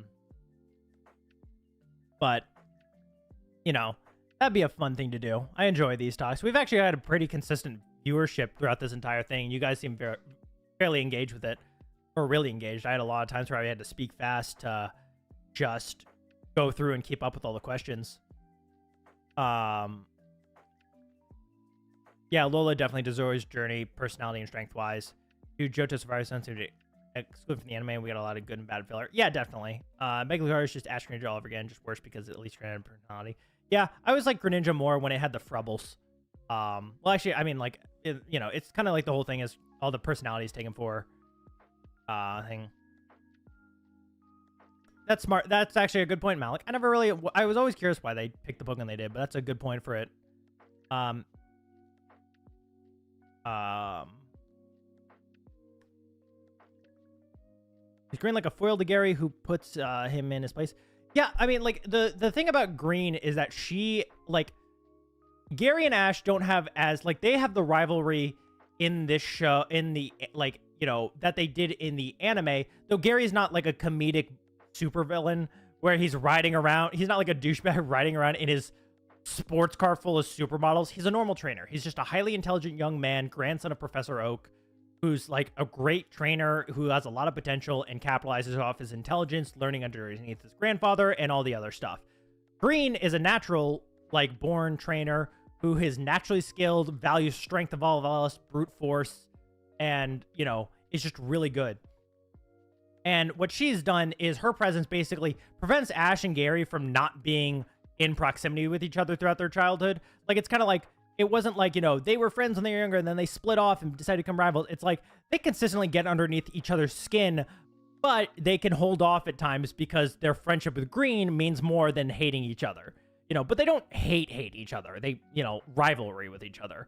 you know, that'd be a fun thing to do. I enjoy these talks. We've actually had a pretty consistent viewership throughout this entire thing. You guys seem fairly engaged with it. Or really engaged. I had a lot of times where I had to speak fast to just go through and keep up with all the questions. Yeah, Lola definitely deserves Journey, personality and strength-wise. Dude, Johto's very sensitive, excluded from the anime. We got a lot of good and bad filler. Yeah, definitely. Megalucar is just Ash Greninja all over again, just worse because at least Greninja had personality. Yeah, I always like Greninja more when it had the Frubbles. Well, actually, I mean, like, you know, it's kind of like the whole thing is all the personalities taken for thing. That's smart. That's actually a good point, Malik. I was always curious why they picked the Pokemon they did, but that's a good point for it. Is Green like a foil to Gary who puts him in his place? Yeah, I mean, like, the thing about Green is that she, like, Gary and Ash don't have as, like, they have the rivalry in this show, in the, like, you know, that they did in the anime, though Gary's not like a comedic supervillain where he's riding around. He's not like a douchebag riding around in his sports car full of supermodels. He's a normal trainer. He's just a highly intelligent young man, grandson of Professor Oak, who's like a great trainer who has a lot of potential and capitalizes off his intelligence, learning underneath his grandfather and all the other stuff. Green is a natural, like, born trainer who is naturally skilled, values strength of all of us, brute force, and, you know, is just really good. And what she's done is her presence basically prevents Ash and Gary from not being in proximity with each other throughout their childhood. Like, it's kind of like, it wasn't like, you know, they were friends when they were younger and then they split off and decided to become rivals. It's like they consistently get underneath each other's skin, but they can hold off at times because their friendship with Green means more than hating each other. You know, but they don't hate each other. They, you know, rivalry with each other.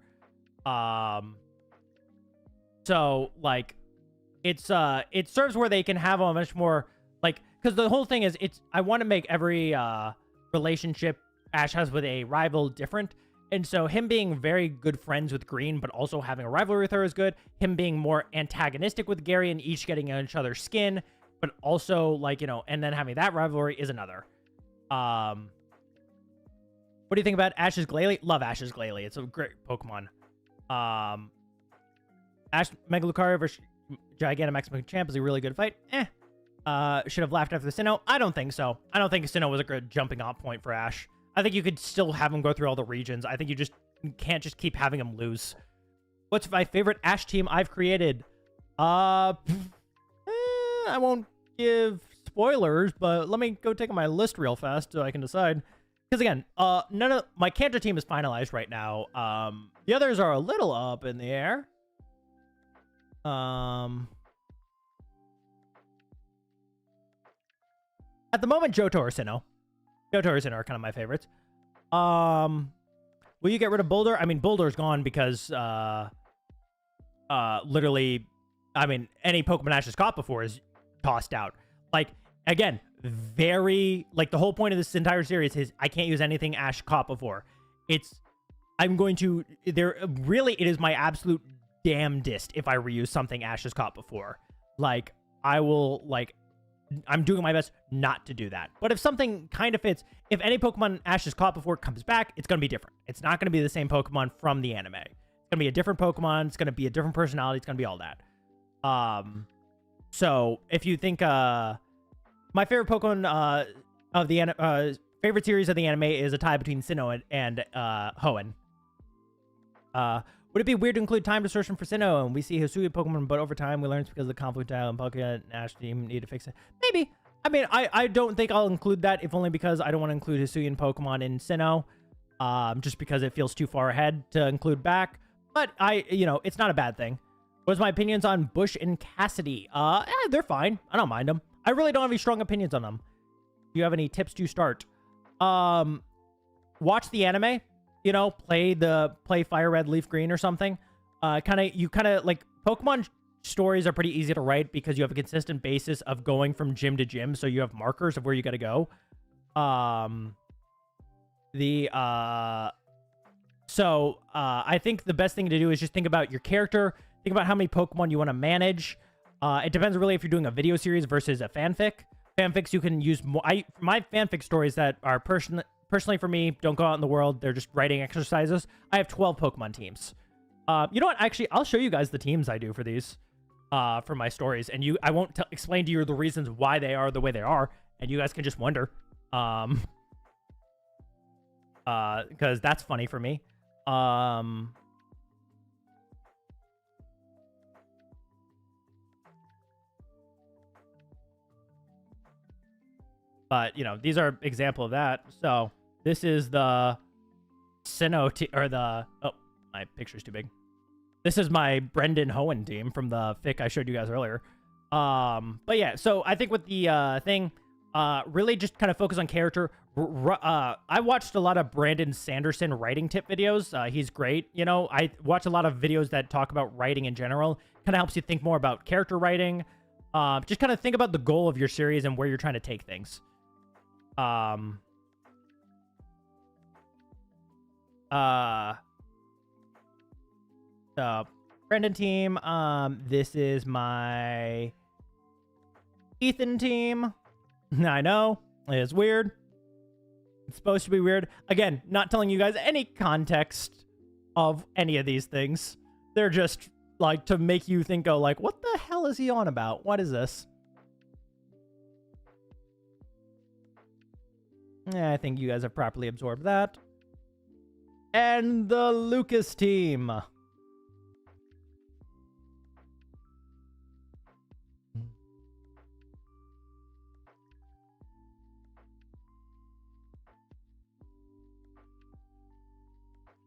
So, like, it's, it serves where they can have a much more, like, because the whole thing is, I want to make every, relationship Ash has with a rival different. And so him being very good friends with Green, but also having a rivalry with her is good. Him being more antagonistic with Gary and each getting on each other's skin, but also like, you know, and then having that rivalry is another. What do you think about Ash's Glalie? Love Ash's Glalie. It's a great Pokemon. Ash Mega Lucario versus Gigantamax Machamp is a really good fight. Should have laughed after the Sinnoh. I don't think so. I don't think Sinnoh was a good jumping off point for Ash. I think you could still have him go through all the regions. I think you can't just keep having him lose. What's my favorite Ash team I've created? I won't give spoilers, but let me go take my list real fast so I can decide. Because again, none of my Kanto team is finalized right now. The others are a little up in the air. At the moment, Johto or Sinnoh. Johto or Sinnoh are kind of my favorites. Will you get rid of Boulder? I mean, Boulder's gone because, literally, I mean, any Pokemon Ash has caught before is tossed out. Like, again, like, the whole point of this entire series is I can't use anything Ash caught before. It is my absolute damnedest if I reuse something Ash has caught before. Like, I'm doing my best not to do that. But if something kind of fits, if any Pokemon Ash has caught before comes back, it's going to be different. It's not going to be the same Pokemon from the anime. It's going to be a different Pokemon. It's going to be a different personality. It's going to be all that. So if you think, my favorite Pokemon, of the, favorite series of the anime is a tie between Sinnoh and Hoenn. Would it be weird to include time distortion for Sinnoh? And we see Hisuian Pokemon, but over time we learn it's because of the conflict style and Pokemon and Ash team need to fix it. Maybe. I mean, I don't think I'll include that, if only because I don't want to include Hisuian Pokemon in Sinnoh. Just because it feels too far ahead to include back. But it's not a bad thing. What's my opinions on Bush and Cassidy? They're fine. I don't mind them. I really don't have any strong opinions on them. Do you have any tips to start? Watch the anime. Play Fire Red, Leaf Green or something. Like Pokemon stories are pretty easy to write because you have a consistent basis of going from gym to gym, so you have markers of where you got to go. I think the best thing to do is just think about your character, think about how many Pokemon you want to manage. It depends really if you're doing a video series versus a fanfic. Fanfics you can use more. My fanfic stories that are personally for me, don't go out in the world. They're just writing exercises. I have 12 Pokemon teams. You know what? Actually, I'll show you guys the teams I do for these, for my stories. And I won't explain to you the reasons why they are the way they are. And you guys can just wonder. Because that's funny for me. But, these are example of that. So, this is the Sinnoh oh, my picture's too big. This is my Brendan Hoenn team from the fic I showed you guys earlier. But yeah, so I think with the thing, really just kind of focus on character. I watched a lot of Brandon Sanderson writing tip videos. He's great. I watch a lot of videos that talk about writing in general. Kind of helps you think more about character writing. Just kind of think about the goal of your series and where you're trying to take things. Brendan team. This is my Ethan team. I know it's weird. It's supposed to be weird. Again, not telling you guys any context of any of these things. They're just like to make you think, oh, like, what the hell is he on about? What is this? Yeah, I think you guys have properly absorbed that. And the Lucas team.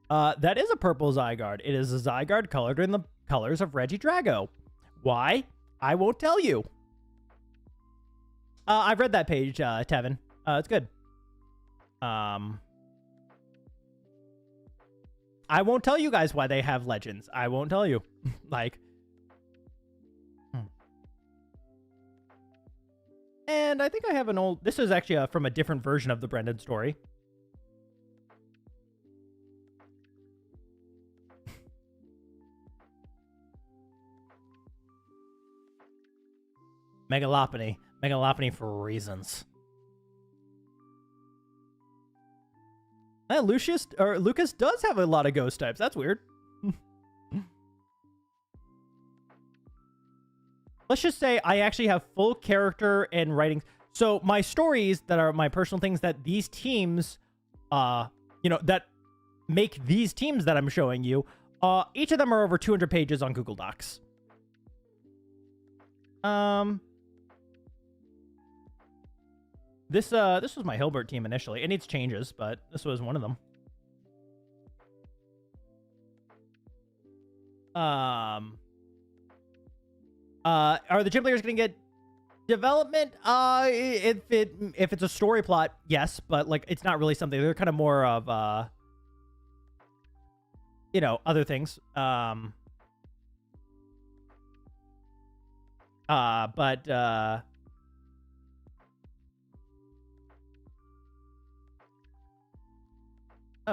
That is a purple Zygarde. It is a Zygarde colored in the colors of Regidrago. Why? I won't tell you. I've read that page, Tevin. It's good. I won't tell you guys why they have legends. I won't tell you. Like. And I think I have an old... This is actually from a different version of the Brendan story. Megalopony. Megalopony for reasons. Lucas does have a lot of ghost types. That's weird. Let's just say I actually have full character and writing. So my stories that are my personal things that these teams, that make these teams that I'm showing you, each of them are over 200 pages on Google Docs. This was my Hilbert team initially. It needs changes, but this was one of them. Are the gym players gonna get development? If it's a story plot, yes, but like it's not really something. They're kind of more of other things. Oh,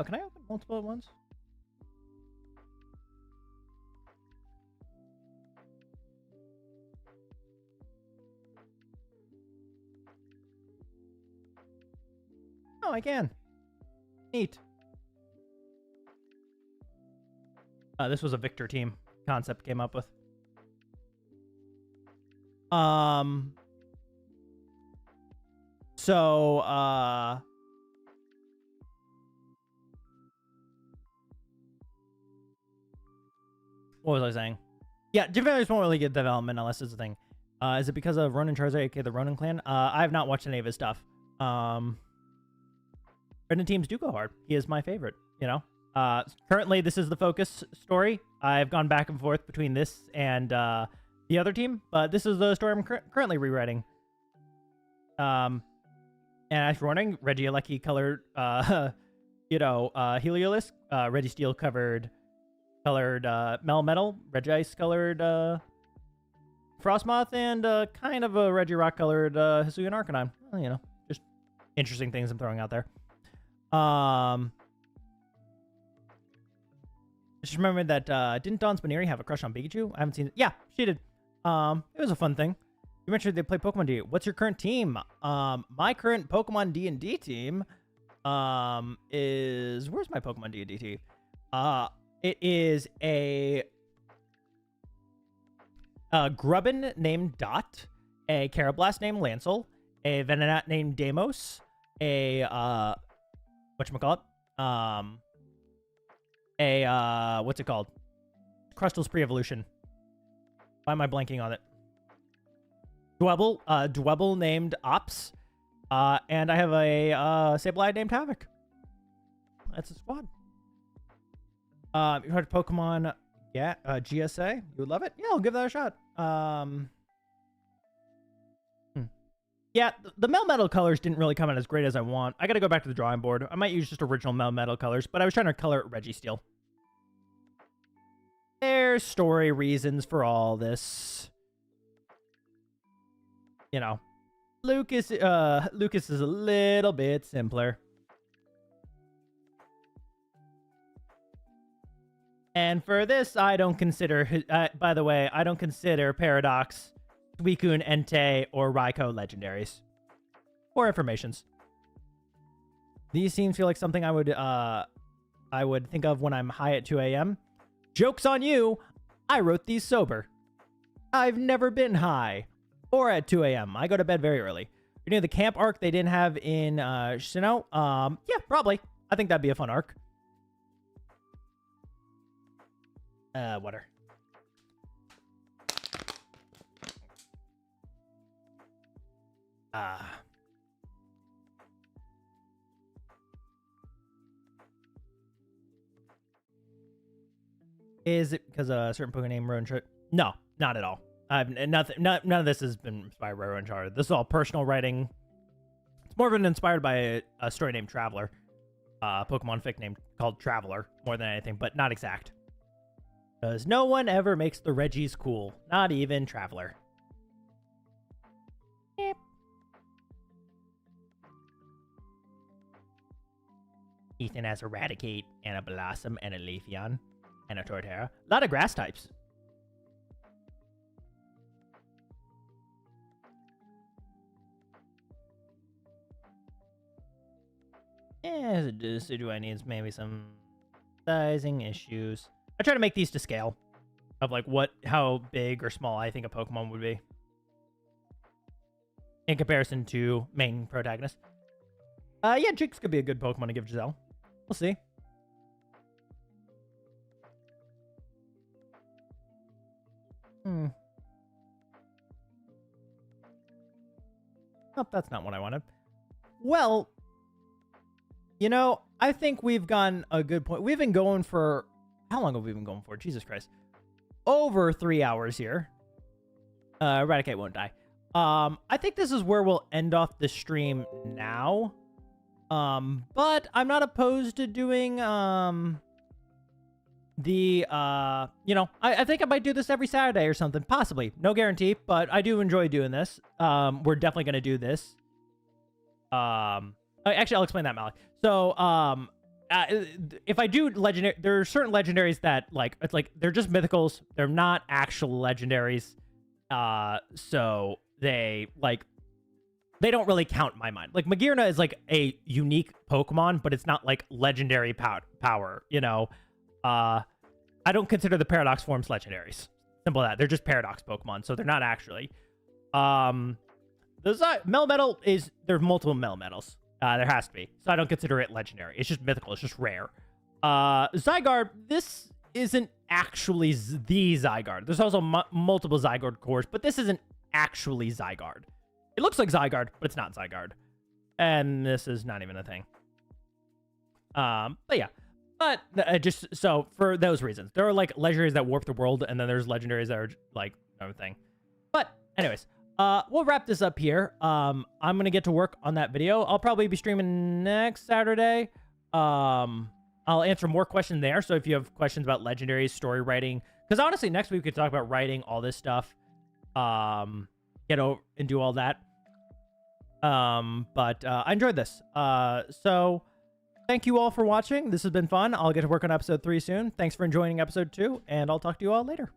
can I open multiple at once? Oh, I can. Neat. This was a Victor team concept came up with. What was I saying? Yeah, gym values won't really get development unless it's a thing. Is it because of Ronin Charizard, aka the Ronin clan? I have not watched any of his stuff. Brendan teams do go hard. He is my favorite, Currently, this is the focus story. I've gone back and forth between this and the other team, but this is the story I'm currently rewriting. And as for warning, Regieleki colored, Heliolisk, Registeel colored Melmetal, Regice colored Frostmoth, and kind of a Regirock colored Hisuian Arcanine. Well, just interesting things I'm throwing out there. Just remember that didn't Dawn Spineri have a crush on Pikachu? I haven't seen it. Yeah, she did. It was a fun thing. You mentioned they play Pokemon D. What's your current team? My current Pokemon D&D team is... Where's my Pokemon D&D team? It is a Grubbin named Dot, a Carablast named Lancel, a Venonat named Deimos, a whatchamacallit? What's it called? Crustal's Pre-Evolution. Why am I blanking on it? Dwebble named Ops, and I have a Sableye named Havoc. That's a squad. You heard of Pokemon, GSA? You would love it? Yeah, I'll give that a shot. Yeah, the Melmetal colors didn't really come out as great as I want. I gotta go back to the drawing board. I might use just original Melmetal colors, but I was trying to color it Registeel. There's story reasons for all this. Lucas is a little bit simpler. And for this, I don't consider, by the way, I don't consider Paradox, Suicune, Entei, or Raikou legendaries. Or informations. These scenes feel like something I would think of when I'm high at 2 a.m. Joke's on you! I wrote these sober. I've never been high. Or at 2 a.m. I go to bed very early. You know the camp arc they didn't have in Sinnoh? Yeah, probably. I think that'd be a fun arc. Water. Is it because a certain Pokemon named Rowan Chart? No, not at all. None of this has been inspired by Rowan Chart. This is all personal writing. It's more of an inspired by a story named Traveler. Pokemon fic named called Traveler more than anything, but not exact. Because no one ever makes the Reggies cool. Not even Traveler. Yep. Ethan has Eradicate, and a Blossom, and a Leafeon, and a Torterra. A lot of grass types. do I need maybe some sizing issues? I try to make these to scale of like how big or small I think a Pokemon would be in comparison to main protagonist. Yeah, Jynx could be a good Pokemon to give Giselle. We'll see. Nope, that's not what I wanted. Well, you know, I think we've gone a good point. We've been going for... How long have we been going for? Jesus Christ. Over 3 hours here. Eradicate won't die. I think this is where we'll end off the stream now. But I'm not opposed to doing, I think I might do this every Saturday or something. Possibly. No guarantee, but I do enjoy doing this. We're definitely going to do this. Actually, I'll explain that, Malik. So, if I do legendary, there are certain legendaries that, like, it's like, they're just mythicals. They're not actual legendaries. So they, like, they don't really count in my mind. Like, Magearna is, like, a unique Pokemon, but it's not, like, legendary power, you know? I don't consider the Paradox forms legendaries. Simple as that. They're just Paradox Pokemon, so they're not actually. The Melmetal is... There's multiple Melmetals. There has to be. So I don't consider it legendary. It's just mythical. It's just rare. Zygarde, this isn't actually the Zygarde. There's also multiple Zygarde cores, but this isn't actually Zygarde. It looks like Zygarde, but it's not Zygarde. And this is not even a thing. But yeah. But just so for those reasons, there are like legendaries that warp the world, and then there's legendaries that are like everything. But anyways, we'll wrap this up here. I'm gonna get to work on that video. I'll probably be streaming next Saturday. I'll answer more questions there. So if you have questions about legendaries, story writing, because honestly, next week we could talk about writing all this stuff. Get over and do all that. But I enjoyed this. So thank you all for watching. This has been fun. I'll get to work on episode 3 soon. Thanks for enjoying episode 2, and I'll talk to you all later.